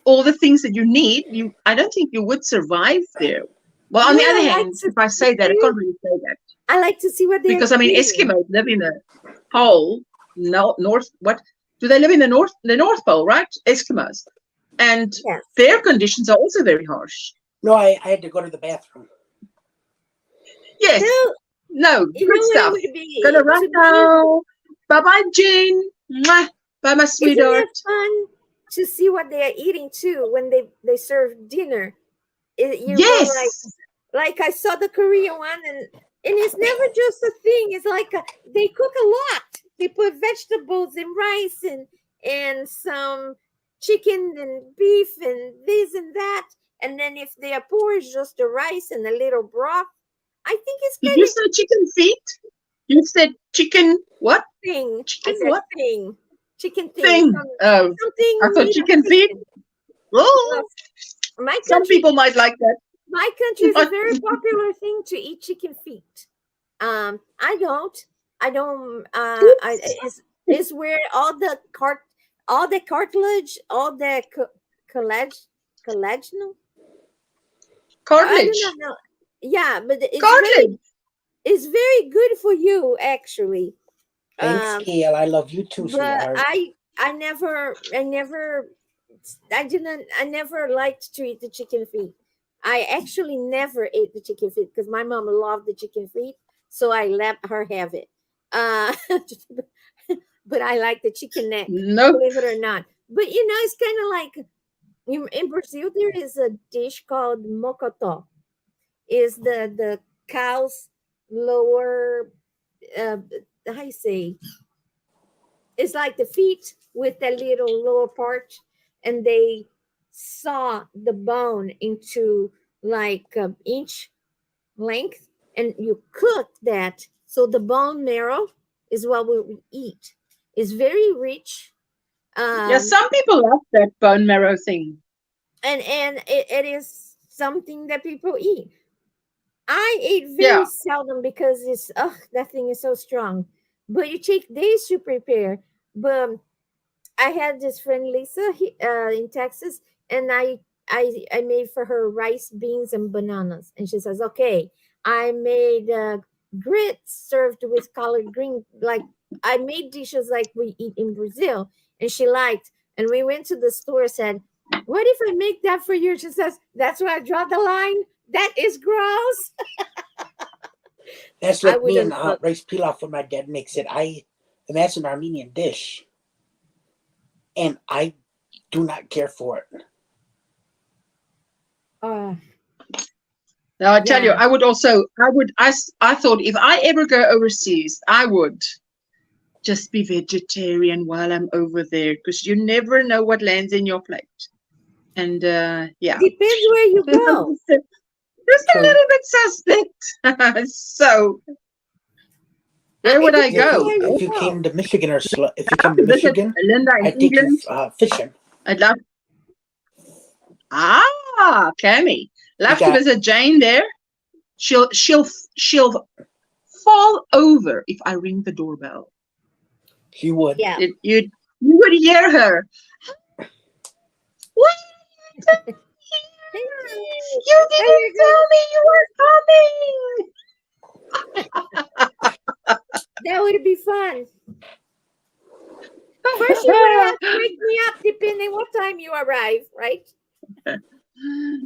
all the things that you need, I don't think you would survive there. Well, on the other hand, if I say that, I can't really say that. I like to see what they because I mean, Eskimos live in the pole, north. What do they live in the North Pole, right? Eskimos, and their conditions are also very harsh. No, I had to go to the bathroom. Yes. No, good stuff. Gonna run now. Bye bye, Jane. Mwah. Bye, my sweetheart. Isn't it fun to see what they are eating too when they serve dinner? Yes. Like I saw the Korean one, and it's never just a thing. It's like they cook a lot. They put vegetables and rice and some chicken and beef and this and that. And then if they are poor, it's just the rice and a little broth. I think it's Did you say chicken feet? You said chicken what? Thing. Chicken I said what? thing. Chicken thing. Thing. Oh, Something I thought made of chicken feet. chicken. Oh, My some country, people might like that. my country is a very popular thing to eat chicken feet. I don't. It's where all the cartilage, all the collagenal. I do Cartilage. not know. Yeah, but Cartilage. it's very good for you actually. Thanks, Gail. I love you too, But sweetheart. I never liked to eat the chicken feet. I actually never ate the chicken feet because my mom loved the chicken feet, so I let her have it. But I like the chicken neck, Nope. believe it or not. But it's kind of like in Brazil there is a dish called mocotó. Is the cow's lower how you say, it's like the feet with that little lower part, and they saw the bone into like an inch length, and you cook that. So the bone marrow is what we eat. It's very rich. Yeah, some people love that bone marrow thing. And it is something that people eat. I eat very seldom because that thing is so strong. But you take days to prepare. But I had this friend Lisa in Texas, and I made for her rice, beans, and bananas. And she says, "Okay, I made grits served with collard green. Like I made dishes like we eat in Brazil." And she liked. And we went to the store and said, "What if I make that for you?" She says, "That's where I draw the line. That is gross." That's like me and rice pilaf when my dad makes it. And that's an Armenian dish. And I do not care for it. Now I tell you, I thought if I ever go overseas, I would just be vegetarian while I'm over there, because you never know what lands in your plate. And yeah. Depends where you go. Just a little bit suspect. So where would I go? If you came to Michigan, if you come to Michigan, I'd take you fishing. I'd love. Cammy, love to visit Jane there. She'll fall over if I ring the doorbell. She would. Yeah. You would hear her. What? You didn't tell me you were coming. That would be fun. First, you would have to wake me up depending what time you arrive, right?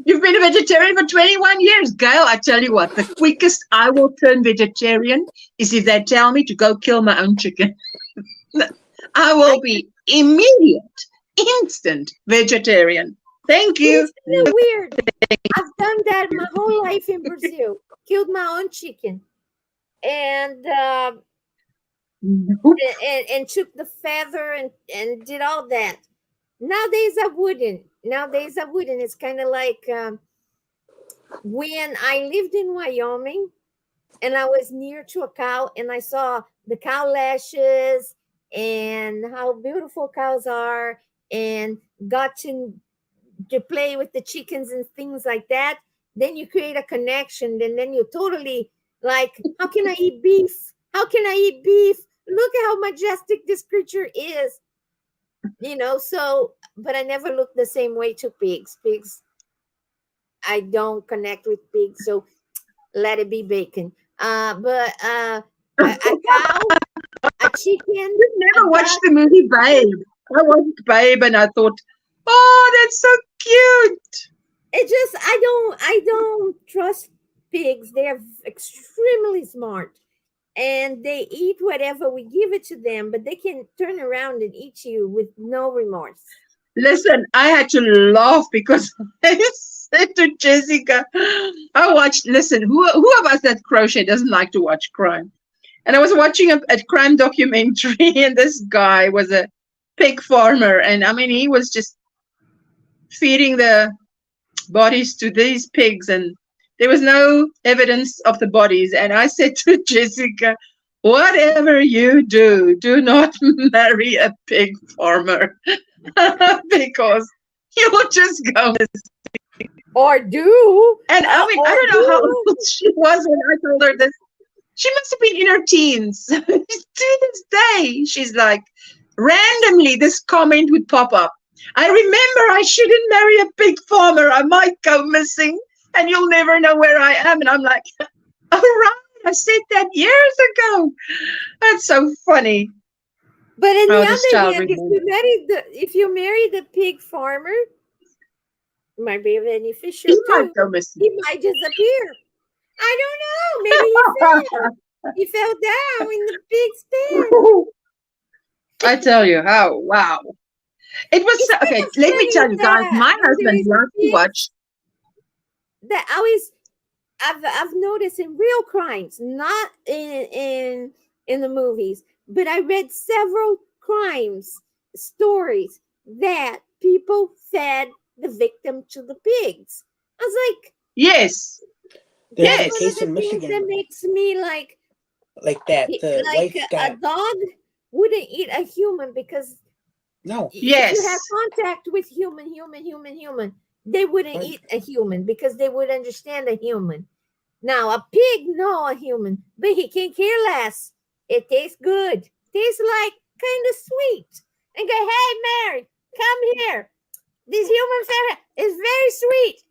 You've been a vegetarian for 21 years, Gail. I tell you what, the quickest I will turn vegetarian is if they tell me to go kill my own chicken. I will be immediate, instant vegetarian. Thank you. It's weird. I've done that my whole life in Brazil. Killed my own chicken, and took the feather and did all that. Nowadays I wouldn't. It's kind of like when I lived in Wyoming, and I was near to a cow, and I saw the cow lashes and how beautiful cows are, and got to play with the chickens and things like that. Then you create a connection, and then you totally like, how can I eat beef? How can I eat beef? Look at how majestic this creature is. So, but I never looked the same way to pigs. I don't connect with pigs, so let it be bacon. But a cow, a chicken. You've never watched the movie Babe. I watched Babe and I thought, oh, that's so cute. It just, I don't trust pigs. They're extremely smart. And they eat whatever we give it to them, but they can turn around and eat you with no remorse. Listen, I had to laugh because I said to Jessica, who of us that crochet doesn't like to watch crime? And I was watching a crime documentary, and this guy was a pig farmer. And I mean, he was just feeding the bodies to these pigs, and there was no evidence of the bodies. And I said to Jessica, whatever you do, do not marry a pig farmer because you will just go. Or do. And I mean, I Or don't know how do. old she was when I told her this. She must have been in her teens. To this day, she's like, randomly, this comment would pop up. I remember I shouldn't marry a pig farmer. I might go missing and you'll never know where I am. And I'm like, all right, I said that years ago. That's so funny. But on How the this other child hand, if you marry the pig farmer, it might be beneficial He might too. go missing. He might disappear. I don't know. Maybe he fell. He fell down in the pig's pen. I tell you how, wow. It was It's so, kind okay, of let me funny tell you guys, that my when there husband is a loves to pig watch. that I've noticed in real crimes, not in the movies, but I read several crimes stories that people fed the victim to the pigs. I was like, Yes. There's Yes. a one of case the in things Michigan that makes me like that. The like wife a got dog wouldn't eat a human because no. if you have Yes. contact with human, they wouldn't Right. eat a human because they would understand a human. Now a pig, no, a human, but he can care less. It tastes good, tastes like kind of sweet. And go, hey Mary, come here. This human fat is very sweet.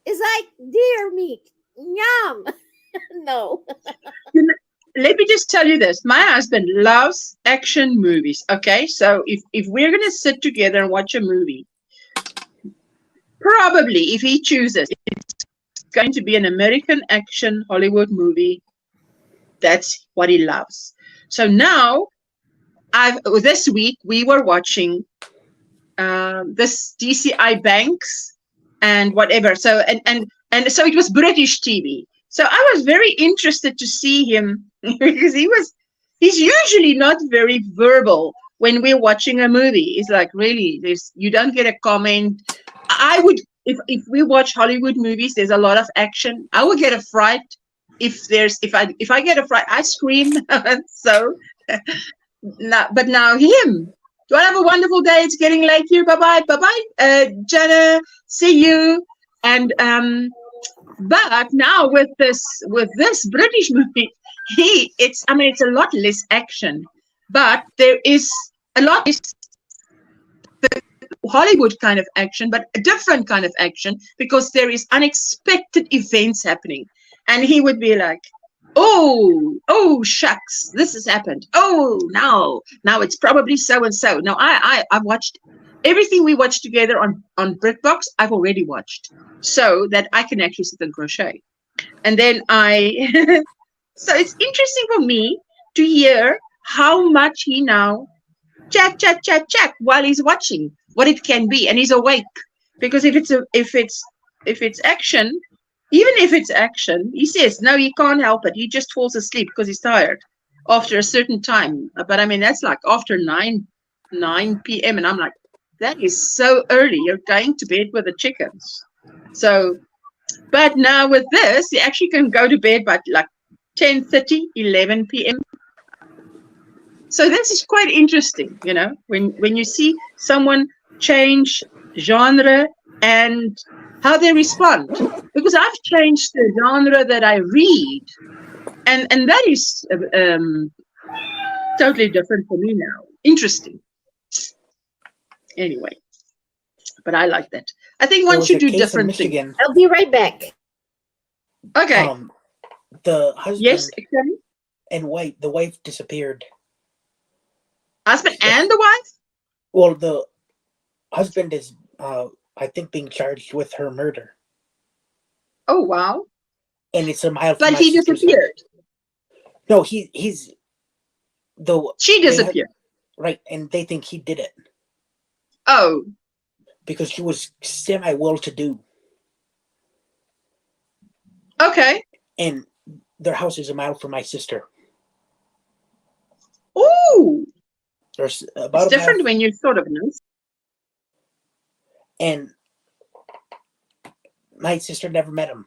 It's like deer meat. Yum. No. Let me just tell you this. My husband loves action movies. Okay, so if we're gonna sit together and watch a movie, probably if he chooses, it's going to be an American action Hollywood movie. That's what he loves. So now, this week we were watching this DCI Banks and whatever. So and so it was British TV. So I was very interested to see him because he's usually not very verbal when we're watching a movie. It's like, really, you don't get a comment. I would if we watch Hollywood movies, there's a lot of action. I would get a fright if I get a fright, I scream. So but now him. Do I have a wonderful day? It's getting late here. Bye bye, Jenna. See you. And but now with this British movie, it's a lot less action, but there is a lot less Hollywood kind of action, but a different kind of action because there is unexpected events happening, and he would be like, oh shucks, this has happened. Oh, now it's probably so and so. Now I've watched everything we watched together on BritBox. I've already watched, so that I can actually sit and crochet. And then so it's interesting for me to hear how much he now chat while he's watching what it can be, and he's awake because if it's action. Even if it's action, he says, no, he can't help it. He just falls asleep because he's tired after a certain time. But I mean, that's like after 9 p.m. And I'm like, that is so early. You're going to bed with the chickens. So, but now with this, you actually can go to bed by like 10:30, 11 p.m. So this is quite interesting, when you see someone change genre and how they respond, because I've changed the genre that I read, and that is totally different for me now. Interesting. Anyway, but I like that. I think one should do different things. I'll be right back. Okay. The husband yes, and wife. The wife disappeared. Husband and the wife? Well, the husband is, I think, being charged with her murder. Oh wow! And it's a mile. But he disappeared. No, he's. She disappeared. Right, and they think he did it. Oh. Because she was semi-well-to-do. Okay. And their house is a mile from my sister. Ooh. There's about it's different when you sort of know. And my sister never met him.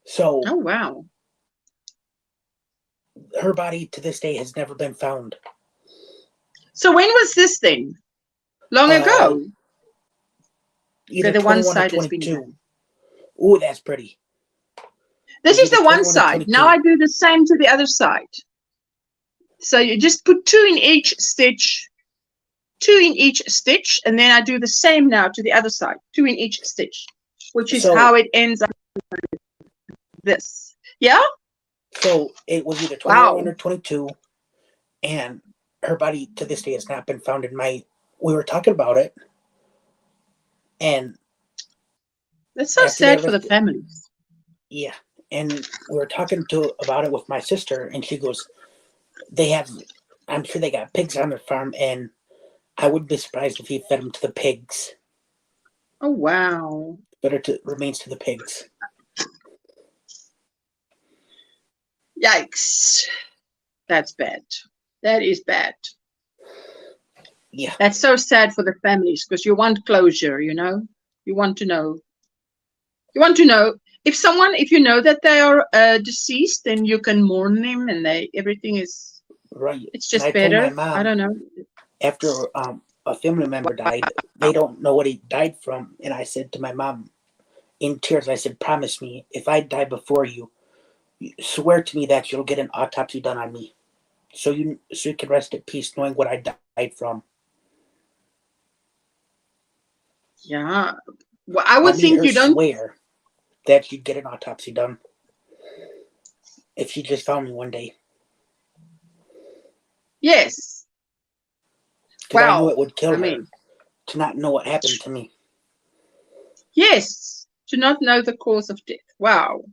So. Oh wow. her body to this day has never been found. So when was this thing? Long ago? Either the 21 one side or has been 22. done. Ooh, that's pretty. This is the one 21 or side. 22. Now I do the same to the other side. So you just put 2 in each stitch, 2 in each stitch, and then I do the same now to the other side, 2 in each stitch, which is how it ends up this. Yeah? So it was either 21 or 22, and her body to this day has not been found. We were talking about it, and that's so sad for the families. Yeah, and we were talking about it with my sister, and she goes, I'm sure they got pigs on their farm, and I wouldn't be surprised if he fed them to the pigs. Oh, wow. Remains to the pigs. Yikes. That's bad. That is bad. Yeah. That's so sad for the families because you want closure, you know? You want to know. You want to know. If you know that they are deceased, then you can mourn them and everything is right. It's just better. Told my mom, I don't know. After a family member died, they don't know what he died from. And I said to my mom in tears, I said, promise me, if I die before you, swear to me that you'll get an autopsy done on me. So you can rest at peace knowing what I died from. Yeah. Well, I would think you don't swear that you'd get an autopsy done if she just found me one day. Yes. Because I knew it would kill her to not know what happened to me. Yes. To not know the cause of death. Wow.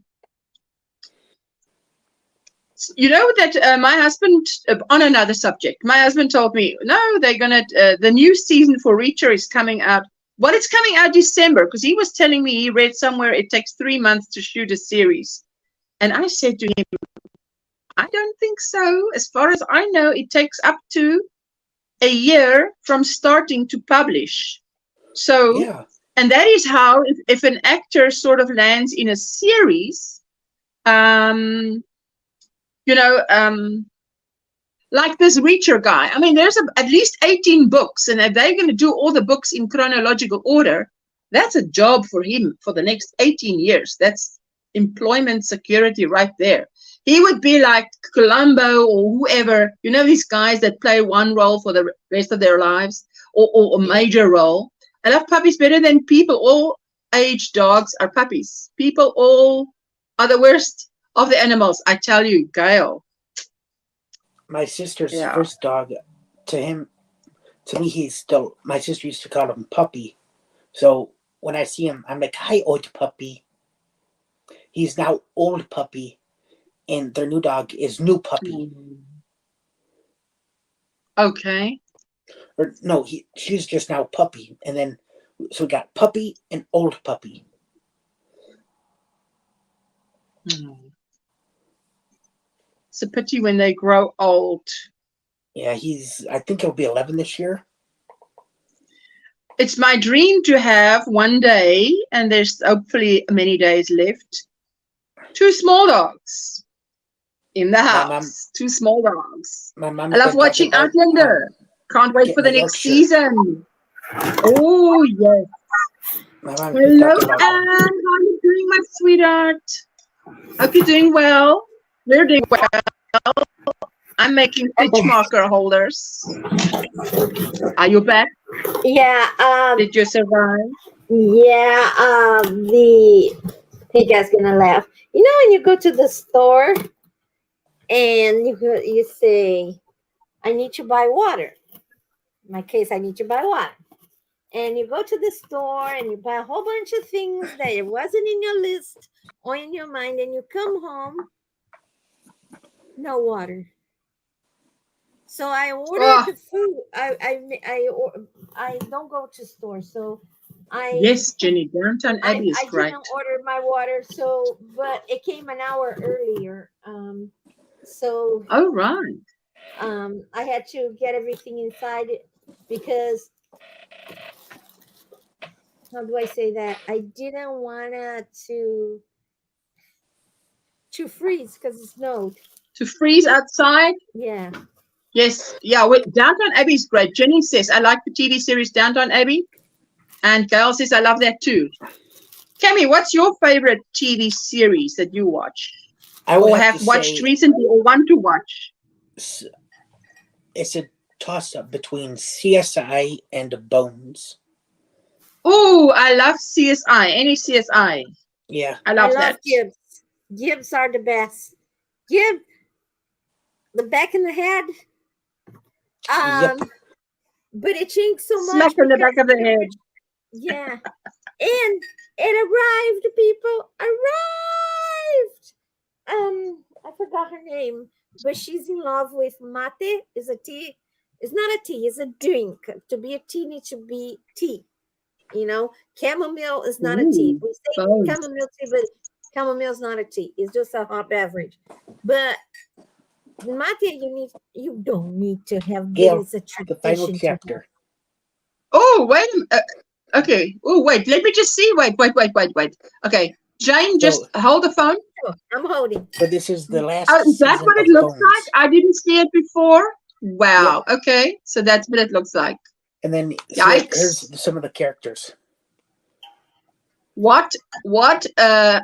You know that my husband, on another subject, my husband told me, no, they're going to, the new season for Reacher is coming out. Well, it's coming out December because he was telling me he read somewhere it takes 3 months to shoot a series. And I said to him, I don't think so. As far as I know, it takes up to a year from starting to publish. So, yeah. And that is how, if an actor sort of lands in a series, like this Reacher guy. I mean, there's at least 18 books, and if they're going to do all the books in chronological order, that's a job for him for the next 18 years. That's employment security right there. He would be like Columbo or whoever, these guys that play one role for the rest of their lives or a major role. I love puppies better than people. All age dogs are puppies. People all are the worst of the animals. I tell you, Gail. My sister's first dog, to me, my sister used to call him Puppy. So when I see him, I'm like, hi, old puppy. He's now old puppy, and their new dog is new puppy. Okay. Or no, she's just now puppy, and then so we got puppy and old puppy. It's a pity when they grow old. Yeah, I think he'll be 11 this year. It's my dream to have one day, and there's hopefully many days left, 2 small dogs in the house. 2 small dogs. My mom. I love watching Outlander. Can't wait for the next season. Oh, yes. Hello, Anne. How are you doing, my sweetheart? Hope you're doing well. We're doing well. I'm making stitch marker holders. Are you back? Yeah. Did you survive? Yeah. The pig guy's gonna laugh. When you go to the store and you say, I need to buy water. In my case, I need to buy water. And you go to the store and you buy a whole bunch of things that it wasn't in your list or in your mind, and you come home, no water. So I ordered the food. I don't go to stores, so yes, Jenny, Downtown Abbey is great. I didn't order my water, but it came an hour earlier. So. Oh, right. I had to get everything inside because, how do I say that? I didn't want to freeze because it snowed. To freeze outside. Yeah. Yes. Yeah. Downton Abbey is great. Jenny says, I like the TV series Downton Abbey. And Gail says, I love that too. Cammy, what's your favorite TV series that you watch? Or have watched recently or want to watch? It's a toss-up between CSI and Bones. Oh, I love CSI. Any CSI. Yeah. I love that. Gibbs. Gibbs are the best. Gibbs, the back in the head. Yep. But it changed so much. Smack in the back of the head. Yeah. And it arrived, people. Arrived. I forgot her name, but she's in love with mate. Is a tea. It's not a tea, it's a drink. To be a tea needs to be tea. You know, chamomile is not a tea. We say chamomile tea, but chamomile is not a tea. It's just a hot beverage. But mate, you don't need to have this. The final chapter. Oh, wait a minute. Okay. Oh, wait. Let me just see. Wait. Okay. Jane, just hold the phone. I'm holding. But this is the last. Is that what it looks like? I didn't see it before. Wow. Yeah. Okay. So that's what it looks like. And then here's some of the characters. What? I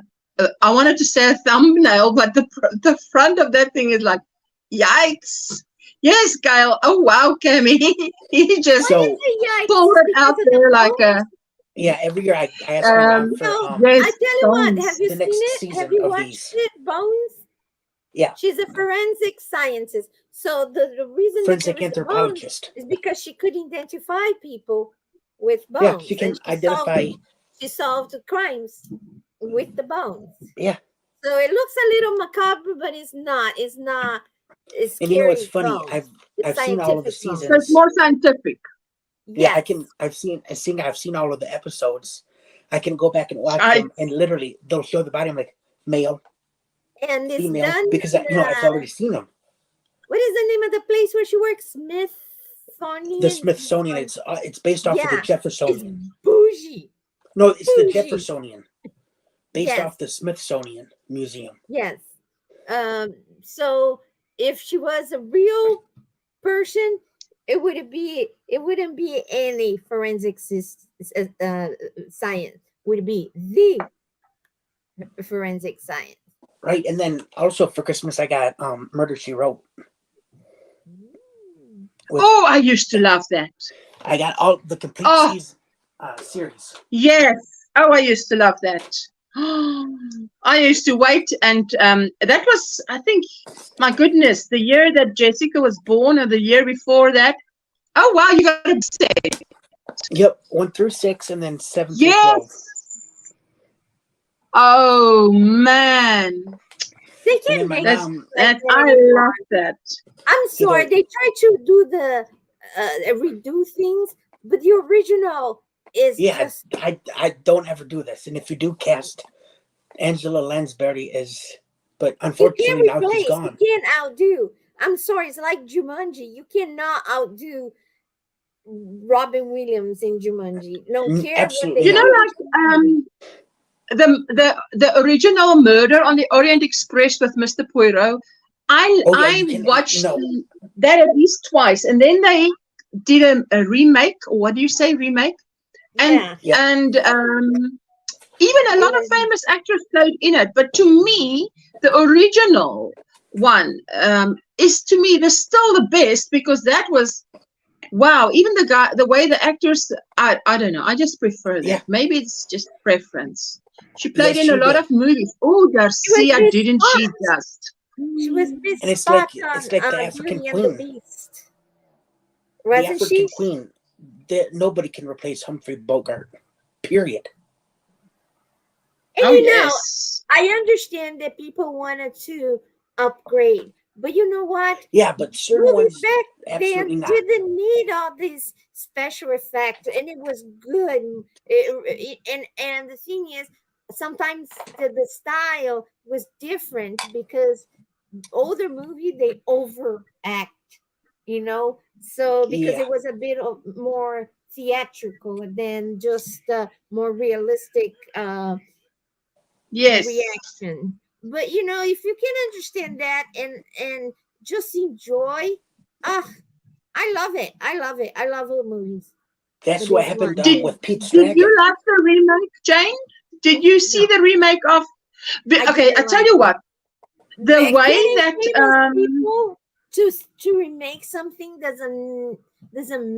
wanted to say a thumbnail, but the front of that thing is like, yikes. Yes, Gail. Oh, wow, Cammy. He just pulled it out there like a... Yeah, every year I ask her for... yes, I tell you what, have you seen it? Have you watched it, Bones? Yeah. She's a forensic scientist. So the reason forensic anthropologist is because she could identify people with bones. Yeah, she can identify. She solved the crimes with the bones. Yeah. So it looks a little macabre, but it's not. It's not. It's and you know what's funny? Bones. I've seen all of the seasons. So it's more scientific. Yeah, I've seen all of the episodes. I can go back and watch them, and literally they'll show the body. I'm like, male, and it's female, done because I've already seen them. What is the name of the place where she works? Smithsonian. The Smithsonian. It's based off of the Jeffersonian. It's bougie. No, it's the Jeffersonian. Based off the Smithsonian Museum. Yes. So if she was a real person, it wouldn't be any forensic science. Would be the forensic science. Right, and then also for Christmas I got Murder, She Wrote. I used to love that. I got all the complete series. Yes. Oh, I used to love that. I used to wait, and that was, I think, my goodness, the year that Jessica was born, or the year before that. Oh wow, you got to say. Yep, 1 through 6, and then 7 through 12. Oh man. They can't make that. I love that. I'm sorry, they try to do the redo things, but the original is just... I don't ever do this, and if you do cast Angela Lansbury but unfortunately now she's gone. You can't outdo. I'm sorry, it's like Jumanji. You cannot outdo Robin Williams in Jumanji. No care. Absolutely. You know, like the original Murder on the Orient Express with Mr. Poirot. I watched that at least twice, and then they did a remake, or what do you say, remake? And even a lot of famous actors played in it. But to me, the original one is still the best, because that was wow. Even the way the actors, I don't know. I just prefer that. Yeah. Maybe it's just preference. She played in a lot of movies. Oh, Garcia, didn't she just? She was Miss and it's like the African Queen. Wasn't she? The African Queen. Nobody can replace Humphrey Bogart. Period. And you know, I understand that people wanted to upgrade, but you know what? Yeah, but certain ones absolutely not. Didn't need all these special effects, and it was good. And the thing is, sometimes the style was different because older movie they overact, you know. So because it was a bit more theatrical than just more realistic reaction. But you know, if you can understand that and just enjoy, ah, I love it. I love it. I love the movies. That's what happened with Pete's Did Dragon. you like the remake, Jane? Did you see the remake of? Okay, I tell you what. The way that people to remake something doesn't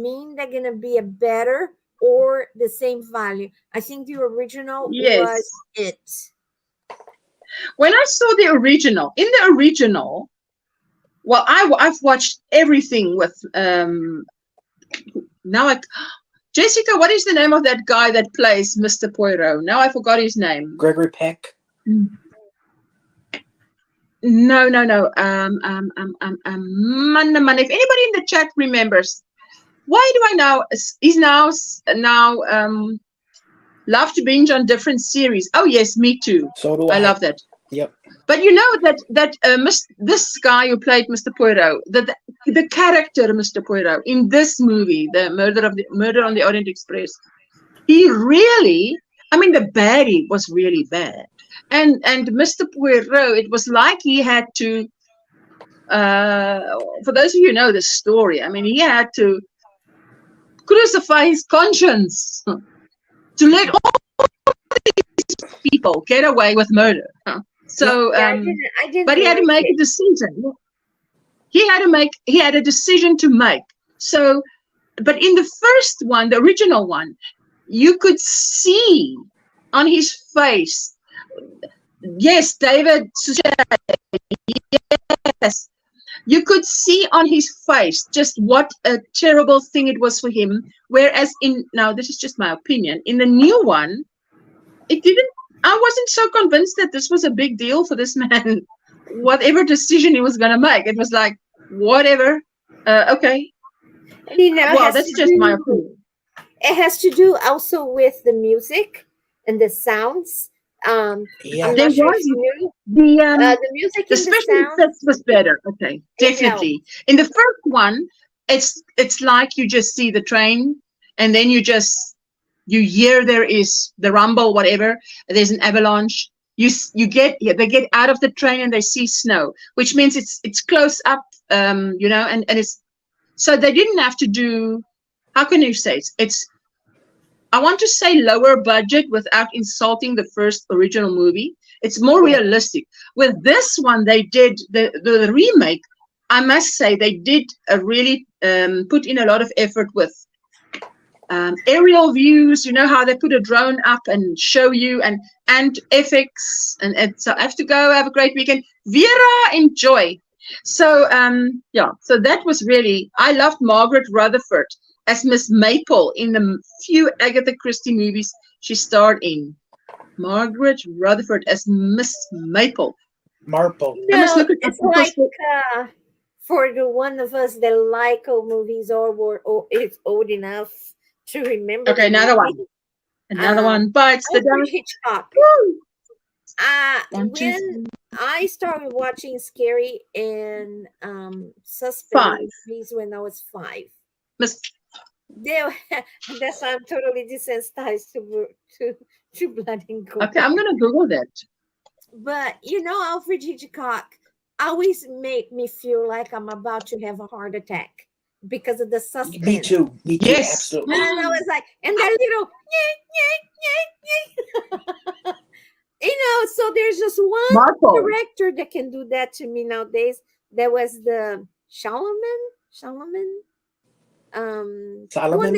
mean they're gonna be a better or the same value. I think the original was it. When I saw the original, in the original, well, I've watched everything with now Jessica, what is the name of that guy that plays Mr. Poirot? Now I forgot his name. Gregory Peck. No. If anybody in the chat remembers, why do I know? He's now love to binge on different series. Oh yes, me too. So do I. I love that. Yep. But you know that this guy who played Mr. Poirot, the character Mr. Poirot in this movie, the Murder on the Orient Express, he really, I mean, the baddie was really bad, and Mr. Poirot, it was like he had to. For those of you who know the story, I mean, he had to crucify his conscience to let all these people get away with murder. So, I didn't but he had to make a decision. He had a decision to make. So, but in the first one, the original one, you could see on his face, yes, David, yes, you could see on his face just what a terrible thing it was for him. Whereas now this is just my opinion, in the new one, it didn't. I wasn't so convinced that this was a big deal for this man. Whatever decision he was going to make, it was like, whatever. Okay. Well, that's just my opinion. It has to do also with the music and the sounds. Yeah, there was the music, the special effects was better. Okay, definitely. In the first one, it's like you just see the train, and then you hear there is the rumble, whatever. There's an avalanche. They get out of the train and they see snow, which means it's close up, and it's so they didn't have to do. How can you say it's I want to say lower budget without insulting the first original movie. It's more realistic. With this one, they did the remake. I must say they did really put in a lot of effort with aerial views. You know how they put a drone up and show you and FX and so I have to go. Have a great weekend, Vera. Enjoy. So so that was really. I loved Margaret Rutherford as Miss Maple in the few Agatha Christie movies she starred in. Margaret Rutherford as Miss Maple. Marple. No, it's like for the one of us that like old movies or it's old enough to remember. Okay, another one. But it's the Hitchcock. When I started watching scary and suspense movies when I was 5. That's why I'm totally desensitized to blood and gore. Okay, I'm gonna Google that. But Alfred Hitchcock always made me feel like I'm about to have a heart attack because of the suspense. Me too. Yes, absolutely. And I was like, and that little so there's just one director that can do that to me nowadays. There was the Solomon. The one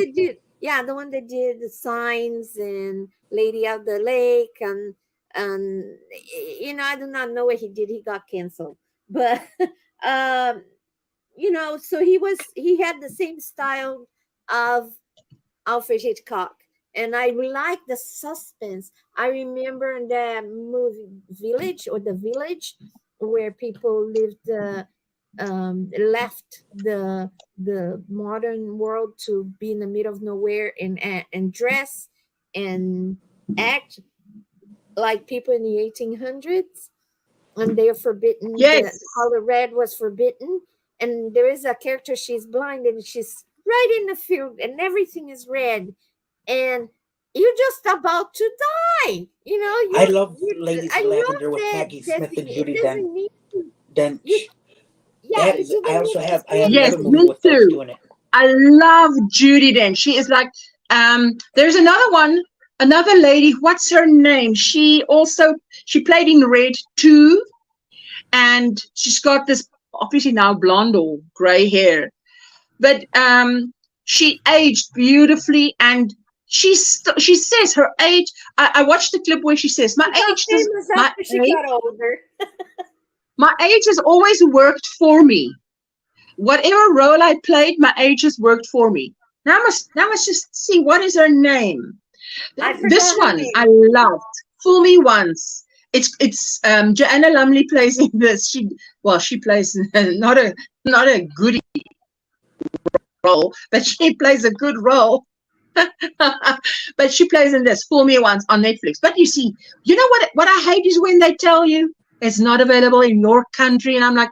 that did the Signs and Lady of the Lake and I do not know what he did. He got canceled, but so he had the same style of Alfred Hitchcock, and I like the suspense. I remember in the movie The Village, where people lived. Left the modern world to be in the middle of nowhere and dress and act like people in the 1800s, and they are forbidden. Yes, the color red was forbidden, and there is a character, she's blind and she's right in the field and everything is red, and you're just about to die. You know, I love Ladies I in Lavender love with that, Maggie Smith and Stephanie. Judy It doesn't mean Dench. yeah, That it is, doesn't I also mean have to say Yes, another movie me with those too. two in it. I love Judy Dench. She is like, there's another one, another lady, what's her name? She played in Red too, and she's got this obviously now blonde or gray hair, but she aged beautifully, and she says her age. I watched the clip where she says, she got famous after she got older. My age has always worked for me. Whatever role I played, my age has worked for me. Now I must just see, what is her name? This one I loved. Fool Me Once. It's Joanna Lumley plays in this. She plays not a goody role, but she plays a good role. But she plays in this, Fool Me Once, on Netflix. But you see, you know what I hate is when they tell you it's not available in your country, and I'm like,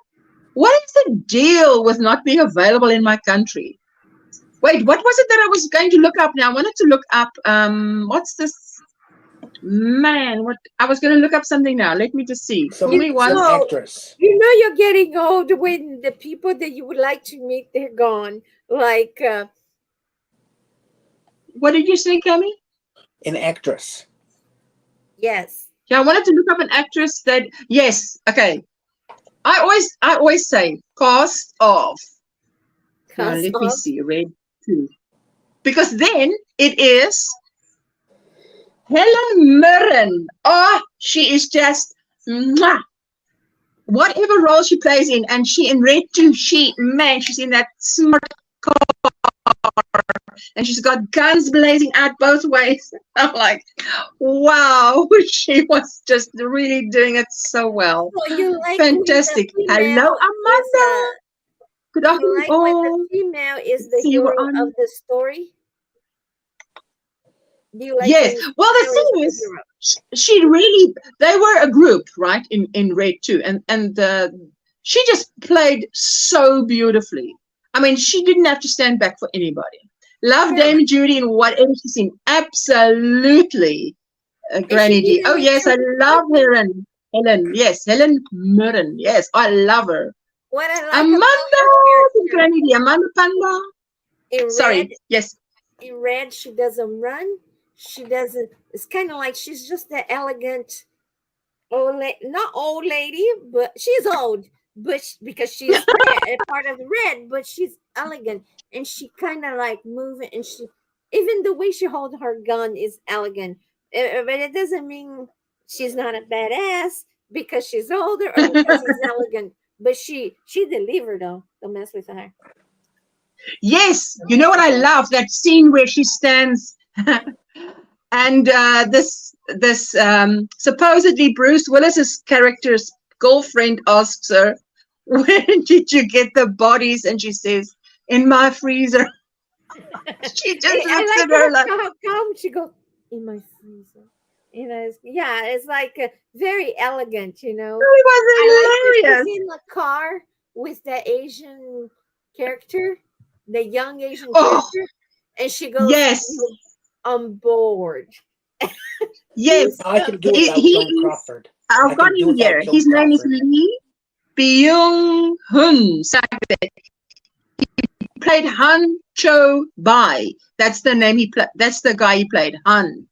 what is the deal with not being available in my country? Wait, what was it that I was going to look up now? I wanted to look up, what's this? Man, what? I was going to look up something now. Let me just see. Fool Me Once. Actress. You know you're getting old when the people that you would like to meet, they're gone. Like, what did you say, Cami? An actress. Yes. Yeah, I wanted to look up an actress that, yes, okay. I always say cast of. Let me see, Red 2. Because then it is Helen Mirren. Oh, she is just mwah. Whatever role she plays in, and she in Red 2, she's in that smart car, and she's got guns blazing out both ways. I'm like, wow, she was just really doing it so well. So you like fantastic. Hello, Amanda. Good afternoon. You like when the female is the hero of the story? Do you like? Yes. Well, the thing is, they were a group, right? In Red 2, and she just played so beautifully. I mean, she didn't have to stand back for anybody. Love Dame Judy in whatever she's in. Absolutely, Granny D. Oh yes, I love Helen. Yes, Helen Mirren. Yes, I love her. What I like Amanda, Granny D. Amanda Panda. Sorry. Yes. In Red, she doesn't run. She doesn't. It's kind of like she's just the elegant not old lady, but she's old. But because she's red, part of the red, but she's elegant, and she kind of like moving, and she even the way she holds her gun is elegant. But it doesn't mean she's not a badass because she's older or because she's elegant. But she delivered though. Don't mess with her. Yes, you know what I love? That scene where she stands and this supposedly Bruce Willis's character's girlfriend asks her, where did you get the bodies? And she says, in my freezer. She just looks at her like, how come she goes, in my freezer? You know, it's like very elegant, you know. It was hilarious. She's in the car with the Asian character, the young Asian character, and she goes, yes, on board. Yes, I can do it without Joan Crawford. I've got him here. His name is Lee Byung-hun. He played Han Cho Bai. That's the name he played. That's the guy he played, Han.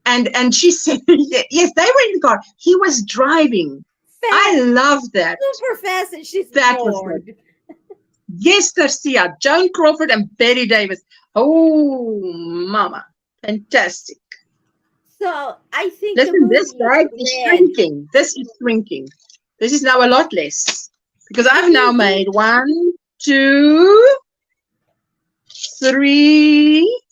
And she said, yes, they were in the car. He was driving. Fast. I love that. Super fast, and she's bored. Yes, Garcia, Joan Crawford and Betty Davis. Oh, mama, fantastic. So I think listen, this bag is shrinking. This is shrinking. This is now a lot less because I've now made 1, 2, 3,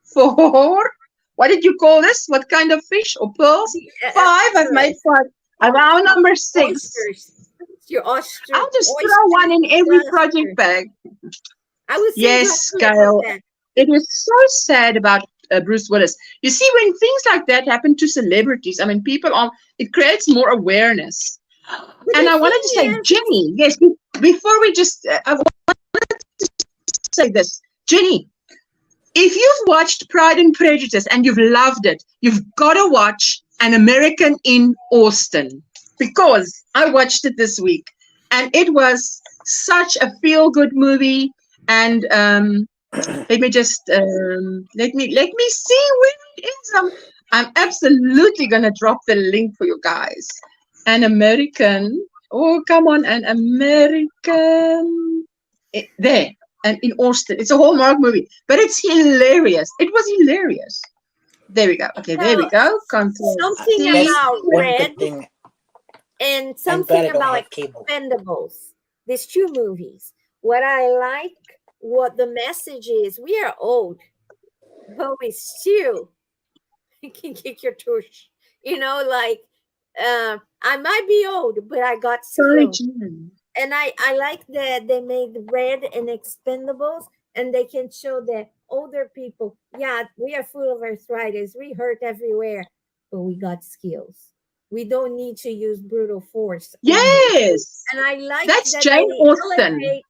4. What did you call this? What kind of fish or pearls? 5. I've made 5. I'm now number 6. Oysters. Your oyster. I'll just throw one in every project bag. Yes, Gail. It is so sad about Bruce Willis. You see, when things like that happen to celebrities, I mean, it creates more awareness. And I wanted to say, Jenny, yes, before we just, I wanted to say this. Jenny, if you've watched Pride and Prejudice and you've loved it, you've got to watch An American in Austin, because I watched it this week and it was such a feel-good movie. And let me just let me see where it is. I'm absolutely gonna drop the link for you guys. An American. Oh, come on, An American. There. And in Austin. It's a Hallmark movie, but it's hilarious. It was hilarious. There we go. Okay, there we go. Control. Something about Red and something about Expendables. These two movies. What I like, what the message is, we are old, but we still can kick your tush. You know, like I might be old, but I got skills. And I like that they made Red and Expendables, and they can show that older people, yeah, we are full of arthritis, we hurt everywhere, but we got skills. We don't need to use brutal force. Yes. And I like that's that Jane Austen.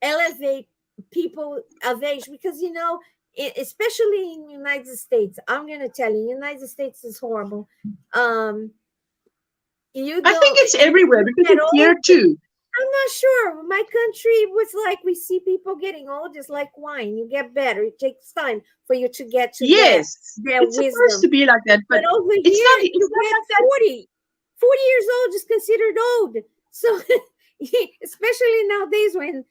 Elevate people of age, because, you know, especially in the United States, I'm going to tell you, United States is horrible. I think it's everywhere, because it's here too. I'm not sure. My country was like, we see people getting old, it's like wine. You get better. It takes time for you to get to their it's wisdom. Supposed to be like that, but over it's here, not. You get 40 years old is considered old. So, especially nowadays when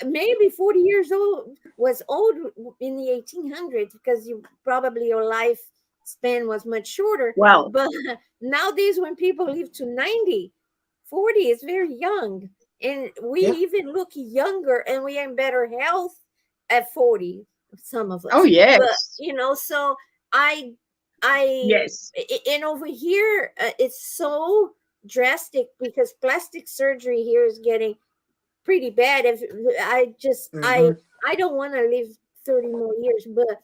maybe 40 years old was old in the 1800s, because your life span was much shorter. Wow. But nowadays when people live to 90, 40 is very young, and we even look younger, and we are in better health at 40, some of us. Oh yes. But, you know, so I yes. And over here it's so drastic, because plastic surgery here is getting pretty bad. If I don't want to live 30 more years, but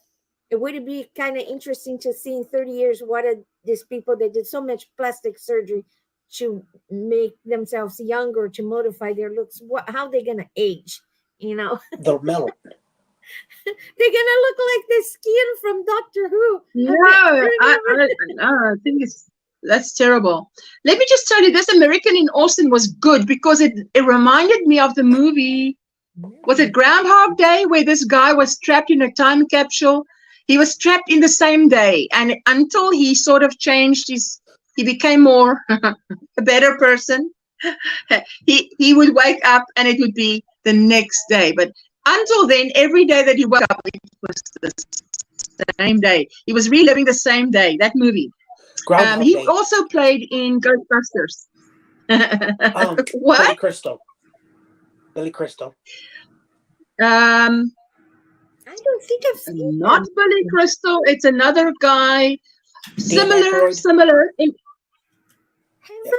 it would be kind of interesting to see in 30 years what are these people that did so much plastic surgery to make themselves younger, to modify their looks, how they're gonna age, you know. They'll melt. They're gonna look like the skin from Doctor Who. No, I think that's terrible. Let me just tell you, this American in Austin was good, because it reminded me of the movie, was it Groundhog Day, where this guy was trapped in a time capsule. He was trapped in the same day, and until he sort of changed he became more a better person. He would wake up and it would be the next day. But until then, every day that he woke up, it was the same day. He was reliving the same day, that movie. He also played in Ghostbusters. What? Billy Crystal. I don't think I've seen not him. Billy Crystal. It's another guy. Similar.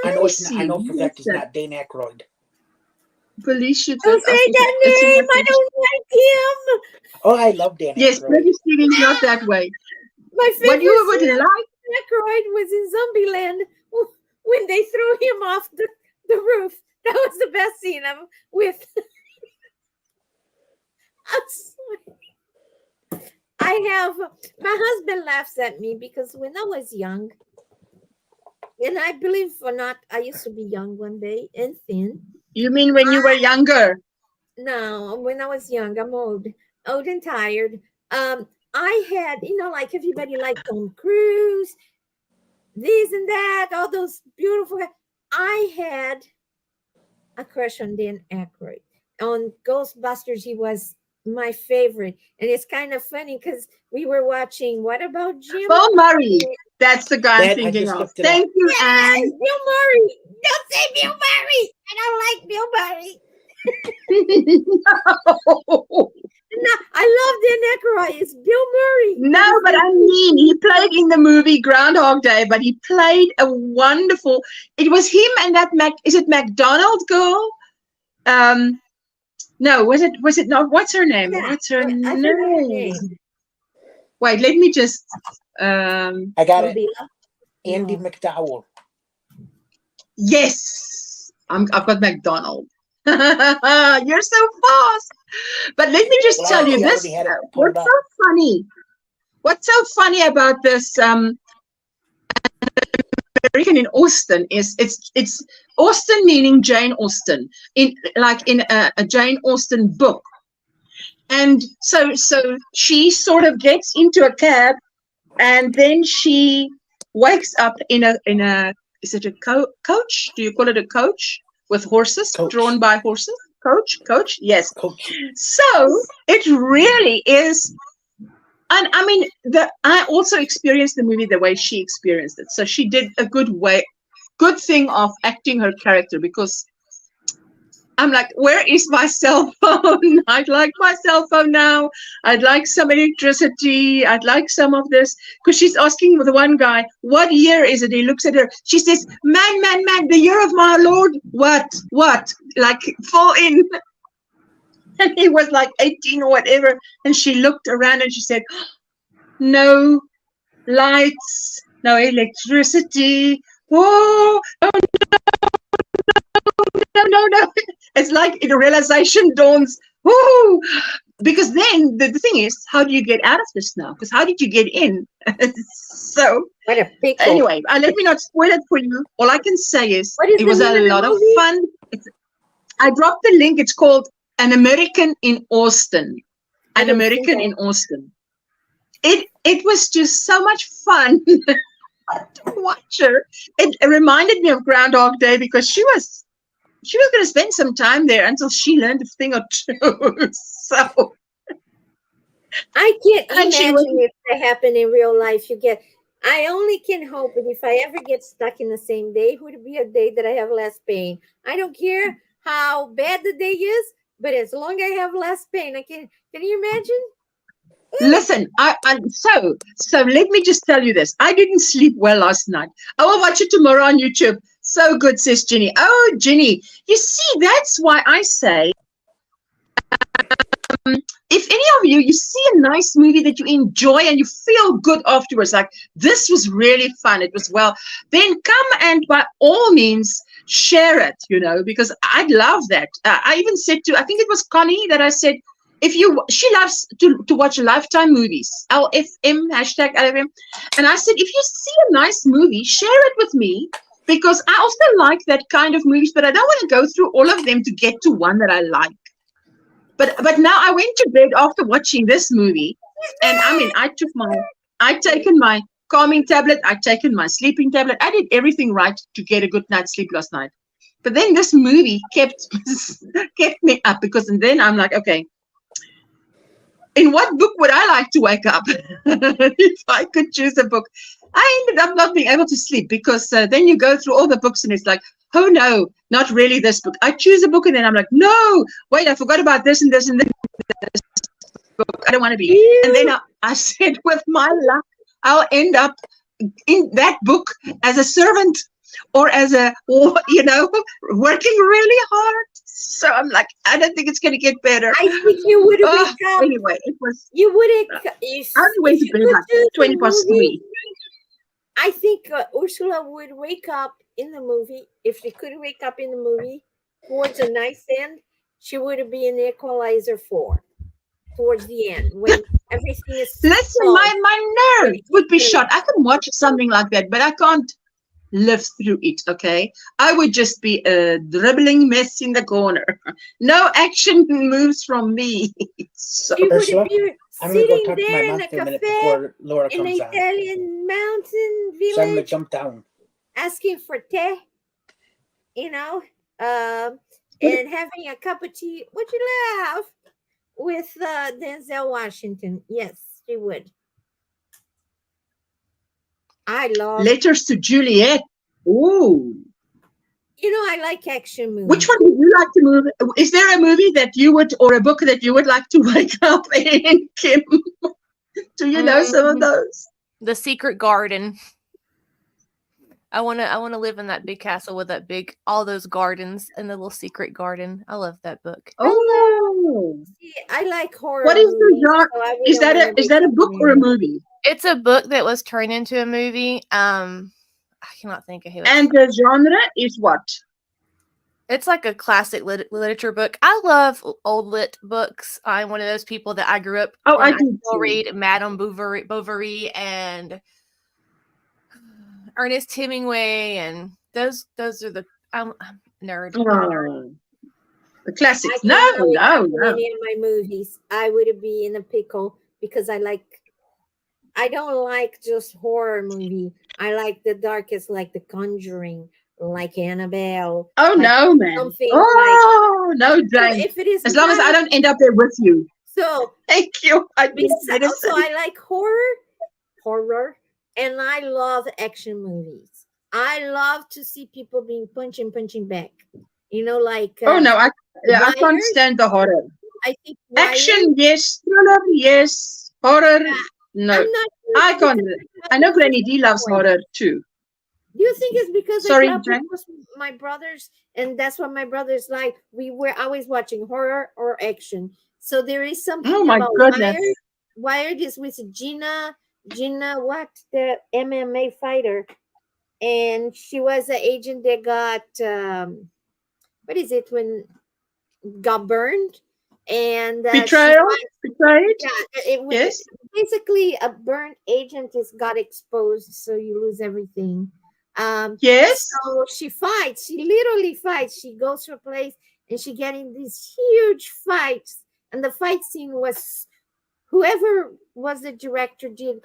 I know for a fact it's not Dan Aykroyd. Police should don't say that name. I don't like him. Oh, I love Dan Aykroyd. Yes, British TV is not that way. My favorite what you would like Aykroyd was in Zombieland when they threw him off the roof. That was the best scene with. My husband laughs at me, because when I was young, and I believe or not, I used to be young one day and thin. You mean when you were younger? No, when I was young, I'm old and tired. I had, you know, like everybody liked Tom Cruise, this and that, all those beautiful. I had a crush on Dan Aykroyd. On Ghostbusters, he was my favorite. And it's kind of funny, because we were watching What About Jim? Bill Murray. That's the guy I'm thinking of. Thank you, Anne. Bill Murray. Don't say Bill Murray. I don't like Bill Murray. No, I love Dan Aykroyd. It's Bill Murray. No, but I mean, he played in the movie Groundhog Day, but he played a wonderful. It was him and that is it McDonald girl? No, was it not? What's her name? Yeah, what's her name? Wait, let me just. I got it. Andy McDowell. Yes, I've got McDonald. You're so fast. But let me just tell you this. What's so funny? What's so funny about this American in Austen is it's Austen meaning Jane Austen in a Jane Austen book. And so she sort of gets into a cab, and then she wakes up in a is it a coach? Do you call it a coach with horses, drawn by horses? Coach, yes. Coach. So it really is, and I mean I also experienced the movie the way she experienced it. So she did a good thing of acting her character, because I'm like, where is my cell phone? I'd like my cell phone now. I'd like some electricity. I'd like some of this. Because she's asking the one guy, what year is it? He looks at her. She says, man, the year of my Lord. What? Like, fall in. And he was like 18 or whatever. And she looked around and she said, no lights, no electricity. Oh, no. It's like the realization dawns. Woo! Because then the thing is, how do you get out of this now? Because how did you get in? So what a pickle. Anyway, let me not spoil it for you. All I can say is it was a lot of fun. I dropped the link. It's called An American in Austen. An American in Austen. It was just so much fun to watch her. It reminded me of Groundhog Day, because she was going to spend some time there until she learned a thing or two. So I can't imagine if that happened in real life. I only can hope that if I ever get stuck in the same day, it would be a day that I have less pain. I don't care how bad the day is, but as long as I have less pain, I can you imagine? Listen, so let me just tell you this. I didn't sleep well last night. I will watch it tomorrow on YouTube. So good, says Ginny. Oh, Ginny, you see, that's why I say, if any of you see a nice movie that you enjoy and you feel good afterwards, like this was really fun, it was well, then come and by all means share it, because I'd love that. I even said I think it was Connie that I said, she loves to watch Lifetime movies, LFM, #LFM. And I said, if you see a nice movie, share it with me, because I also like that kind of movies, but I don't want to go through all of them to get to one that I like. But now I went to bed after watching this movie, and I mean, I'd taken my calming tablet, I'd taken my sleeping tablet, I did everything right to get a good night's sleep last night. But then this movie kept me up, because and then I'm like, okay, in what book would I like to wake up? If I could choose a book. I ended up not being able to sleep, because then you go through all the books and it's like, oh no, not really this book. I choose a book and then I'm like, no, wait, I forgot about this and this and this book. I don't want to be. And then I said, with my luck, I'll end up in that book as a servant or as working really hard. So I'm like, I don't think it's going to get better. I think you would have wake up. Anyway, it was. You would have. I went to bed like 20 past 3. I think Ursula would wake up in the movie. If she could wake up in the movie towards a nice end, she would be in Equalizer 4 towards the end when everything is. Listen, my nerve would be shot. I can watch something like that, but I can't live through it. Okay, I would just be a dribbling mess in the corner. No action moves from me. So. She would be sitting there in a cafe in the Italian mountain village. So I'm gonna jump down, asking for tea, and having a cup of tea. Would you laugh? With Denzel Washington. Yes, she would. I love Letters to Juliet. Ooh. I like action movies. Which one would you like to move? Is there a movie that you would, or a book that you would like to wake up in, Kim? Do you know some of those? The Secret Garden. I want to live in that big castle with all those gardens and the little secret garden. I love that book. Oh, I like horror. What is the genre? Is that a book or a movie? It's a book that was turned into a movie. I cannot think of who. And the genre is what? It's like a classic literature book. I love old lit books. I'm one of those people that I grew up. Oh, I and do still too. read Madame Bovary and Ernest Hemingway, and those are the I'm nerd. Oh, the classics. I No, cannot no, in no. any of my movies. I would be in a pickle because I don't like just horror movie. I like the darkest, like The Conjuring, like Annabelle. Oh like no, man. something Oh no, Jane. if it is As long as I not don't end up there with you. so Thank you. I need medicine. so I like horror, and I love action movies. I love to see people being punching back. Like Oh no, I can't Wired. stand the horror. I think Action, yes. Thriller, yes. Horror, no. I'm not sure I can't. because I know Granny D loves horror too. Do you think it's because Sorry, I grew up Jane? with my brothers, and that's what my brothers like? We were always watching horror or action. So there is something Oh my about goodness. Wired is with Gina, what, the MMA fighter, and she was an agent that got what is it when got burned and Betrayed? Yes. Basically, a burnt agent got exposed, so you lose everything. Yes. So she fights. She literally fights. She goes to a place and she get in these huge fights. And the fight scene was, whoever was the director didn't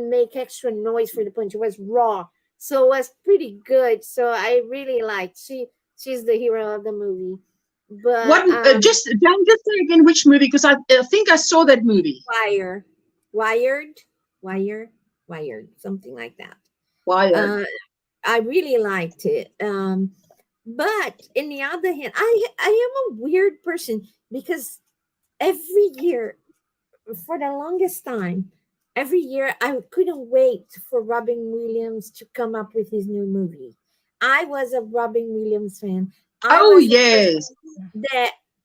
make extra noise for the punch. It was raw, so it was pretty good. So I really liked. She's the hero of the movie. But what? Just say again which movie, because I think I saw that movie. Wired, something like that. Wired. I really liked it. But in the other hand, I am a weird person because every year, for the longest time, every year I couldn't wait for Robin Williams to come up with his new movie. I was a Robin Williams fan. Yes.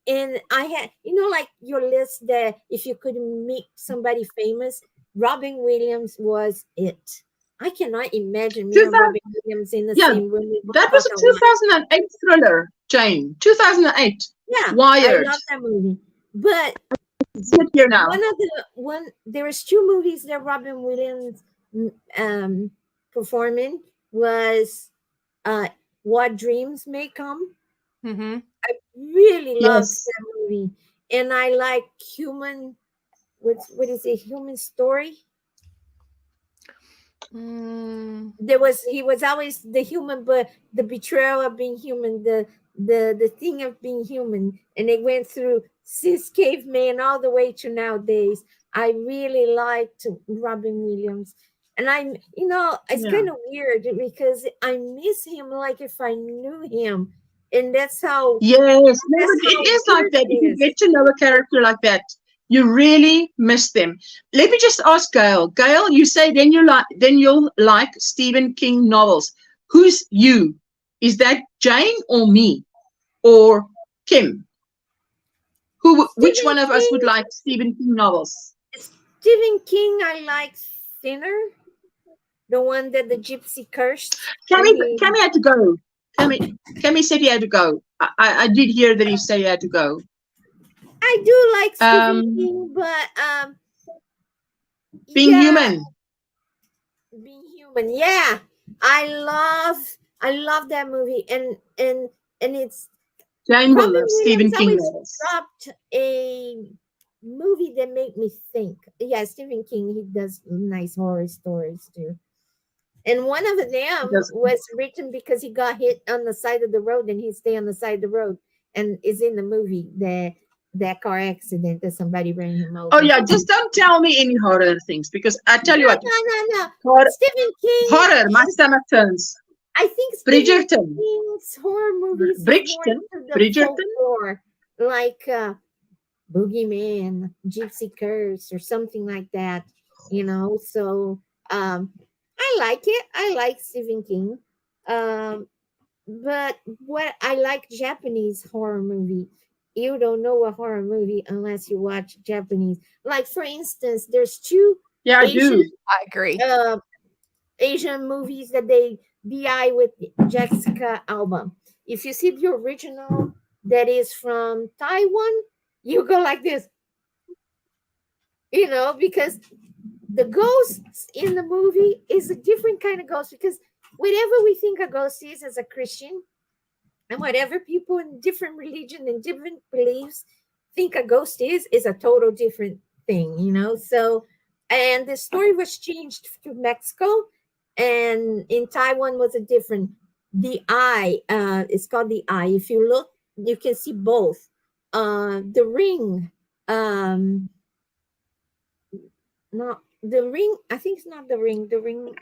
And I had, like your list that if you could meet somebody famous, Robin Williams was it. I cannot imagine me and Robin Williams in the same room. That was a 2008 thriller, Jane. 2008. Yeah, Wired. I love that movie. But here now. There was two movies that Robin Williams performing was What Dreams May Come. Mm-hmm. I really loved that movie, and I like Human. What is it? Human Story. He was always the human, but the betrayal of being human, the thing of being human, and it went through since caveman all the way to nowadays. I really liked Robin Williams, and it's kind of weird because I miss him like if I knew him, and that's how. Yes, it is like that. If you get to know a character like that, you really miss them. Let me just ask Gail. Gail, you say then you'll like Stephen King novels. Who's you? Is that Jane or me or Kim? Which one of us would like Stephen King novels? Stephen King, I like Thinner, the one that the gypsy cursed. Cammy had to go. Cammy said he had to go. I did hear that he said he had to go. I do like Stephen King, but Being Human. Being Human, yeah. I love that movie, and it's Jane will love Stephen King novels. Dropped a movie that made me think. Yeah, Stephen King, he does nice horror stories too. And one of them was written because he got hit on the side of the road, and he stayed on the side of the road, and is in the movie that car accident that somebody ran him over. Oh yeah, just don't tell me any horror things, because I tell you what. No. Stephen King. Horror, my stomach turns. I think Stephen King's horror movies. Bridgerton. Like Boogeyman, Gypsy Curse, or something like that. So I like it. I like Stephen King. But what I like Japanese horror movie. You don't know a horror movie unless you watch Japanese. Like, for instance, there's two I agree. Asian movies that they DI with Jessica Alba. If you see the original that is from Taiwan, you go like this, because the ghosts in the movie is a different kind of ghost, because whatever we think a ghost is as a Christian, and whatever people in different religion and different beliefs think a ghost is a total different thing, So, and the story was changed to Mexico, and in Taiwan was a different. The Eye, it's called The Eye. If you look, you can see both. The Ring, no, The Ring. I think it's not The Ring. The Ring.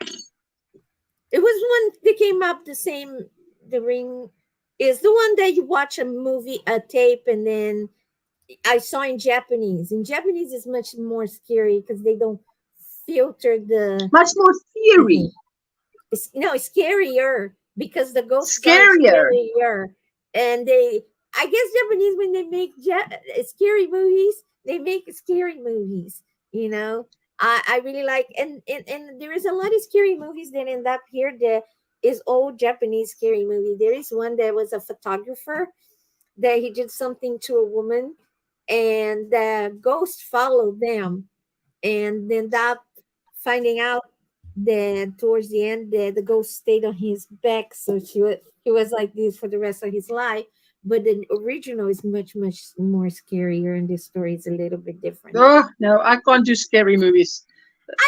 It was one that came up the same. The Ring is the one that you watch a movie, a tape, and then I saw in Japanese. In Japanese, it's much more scary because they don't filter the. Much more scary. It's scarier because the ghosts scarier. Are scarier. And I guess Japanese, when they make scary movies, they make scary movies. I really like, and there is a lot of scary movies that end up here. There is old Japanese scary movie. There is one that was a photographer that he did something to a woman, and the ghost followed them, and then that finding out that towards the end the ghost stayed on his back, so he was like this for the rest of his life. But the original is much, much more scarier, and this story is a little bit different. Oh, no, I can't do scary movies.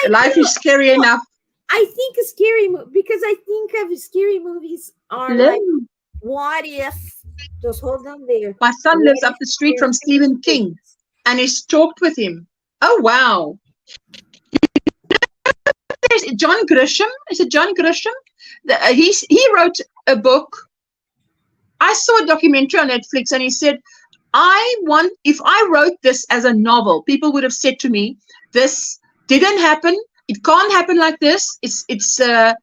Life is scary enough. I think a scary movie, because I think of scary movies are like, what if, just hold on there. My son lives up the street from Stephen King, and he's talked with him. Oh, wow. There's John Grisham. Is it John Grisham? He wrote a book. I saw a documentary on Netflix, and he said, if I wrote this as a novel, people would have said to me, this didn't happen. It can't happen like this. It's a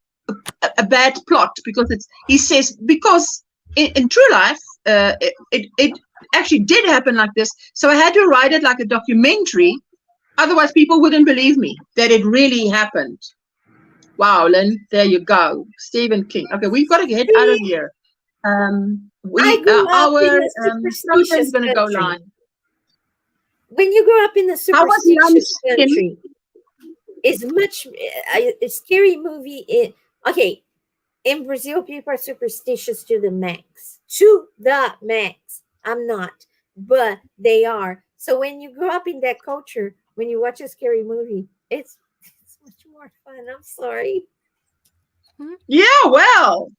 bad plot, because he says, because in true life, it actually did happen like this. So I had to write it like a documentary. Otherwise, people wouldn't believe me that it really happened. Wow, Lynn, there you go. Stephen King. Okay, we've got to get out of here. Our program is going to go live. When you grow up in the superstitious country, it's much a scary movie. Okay, in Brazil, people are superstitious to the max. To the max. I'm not, but they are. So when you grow up in that culture, when you watch a scary movie, it's much more fun. I'm sorry. Yeah, well.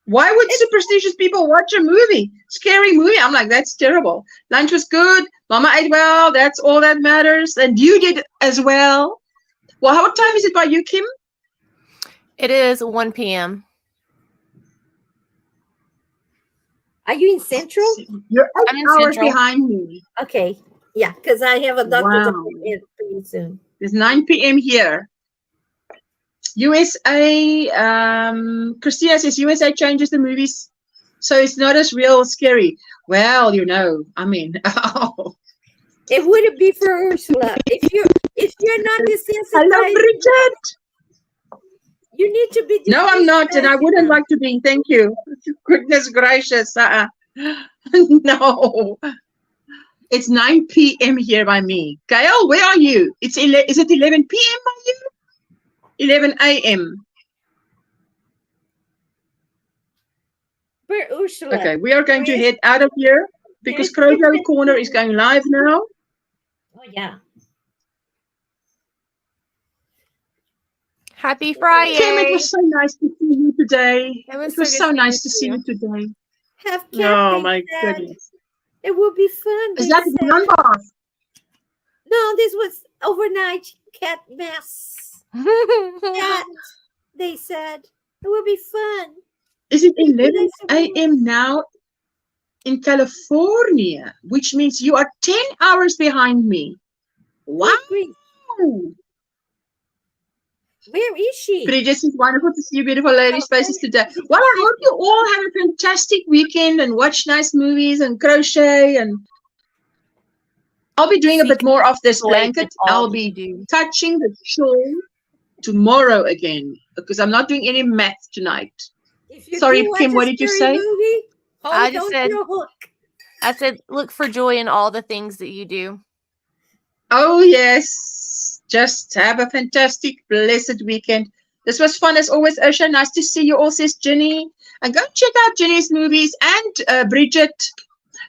Why would superstitious people watch a movie? Scary movie? I'm like, that's terrible. Lunch was good. Mama ate well. That's all that matters. And you did as well. Well, what time is it by you, Kim? It is 1 p.m. Are you in Central? You're 8 hours behind me. Okay. Yeah, because I have a doctor's appointment pretty soon. It's 9 p.m. here. USA, Christina says USA changes the movies, so it's not as real scary. Well, I mean, it wouldn't be for Ursula. If you're not desensitized. Hello, Bridget. You need to be. No, I'm not, and I wouldn't like to be. Thank you. Goodness gracious. No. It's 9 p.m. here by me. Gail, where are you? Is it 11 p.m. by you? 11 a.m. Where Ursula? Okay, we are going to head out of here because Crochet Corner is going live now. Oh, yeah. Happy Friday. Kim, it was so nice to see you today. It was so nice to see you today. Oh, my goodness. It will be fun. Is that one bath? No, this was overnight cat mess. Cat, they said. It will be fun. Is it 11 a.m. now in California, which means you are 10 hours behind me? Wow. Where is she? Bridget, it's wonderful to see you beautiful ladies' faces today. Well, I hope you all have a fantastic weekend and watch nice movies and crochet. And I'll be doing a bit more of this blanket. I'll be touching the shawl tomorrow again because I'm not doing any math tonight. Sorry, Kim, what did you say? I just said, look. I said, look for joy in all the things that you do. Oh, yes. Just have a fantastic, blessed weekend. This was fun as always, Ursha. Nice to see you all, says Jenny. And go check out Jenny's movies and Bridget.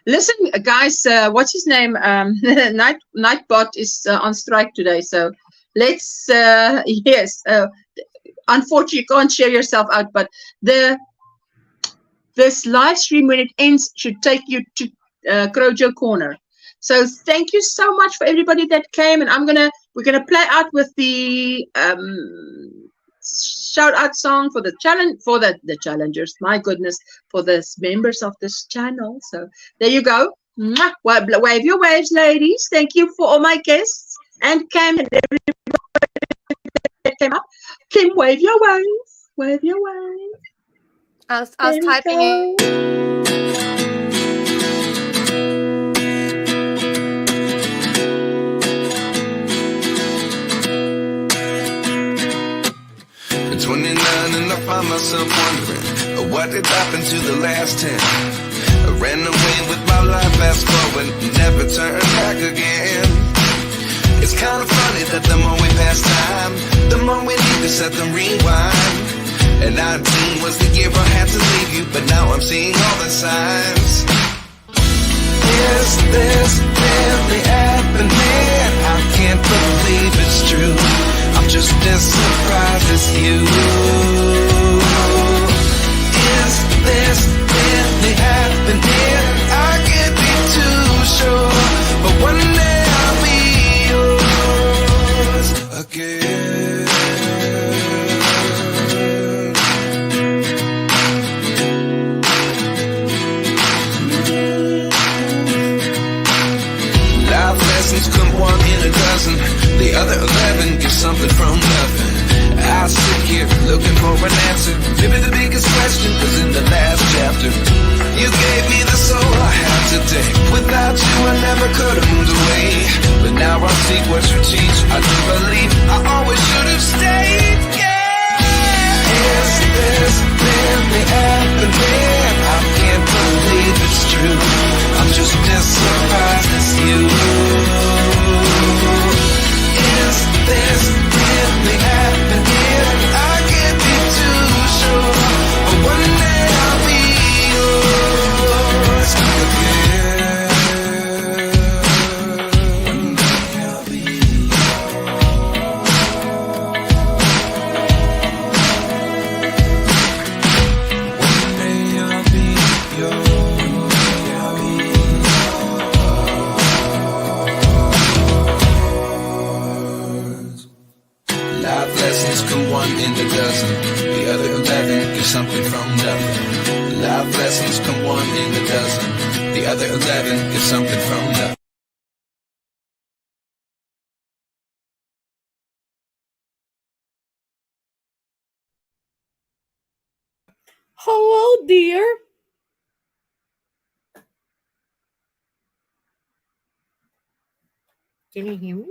Listen, guys, what's his name? Nightbot is on strike today. So let's, yes, unfortunately, you can't share yourself out, but this live stream, when it ends, should take you to Crochet Corner. So thank you so much for everybody that came, and we're gonna play out with the shout out song for the challenge, for the challengers. My goodness, for the members of this channel. So there you go. Mwah. Wave your waves, ladies. Thank you for all my guests and Cam and everybody that came up. Kim, wave your wave. Wave your wave. I was typing it. At 29 and I find myself wondering what did happen to the last 10. I ran away with my life, fast forward, never turn back again. It's kind of funny that the more we pass time, the more we need to set the rewind. And 19 was the year I had to leave you, but now I'm seeing all the signs. Is this really happening? I can't believe it's true. I'm just as surprised as you. Is this really happening? I can't be too sure, but one day I'll be yours again. Life lessons come one in a dozen. The other 11 give something from nothing. I sit here looking for an answer. Maybe the biggest question was in the last chapter. You gave me the soul I have today. Without you I never could have moved away. But now I see what you teach. I do believe I always should have stayed. Yeah. Is this really happening? I can't believe it's true. I'm just as surprised as you. Is this really happening? I can't be too sure, but one day I'll be yours again. One day I'll be One day I'll be yours. Life lessons come one in a dozen. The other 11 get something from nothing. Life lessons come one in a dozen. The other 11 get something from nothing. Hello, dear. Can you hear me?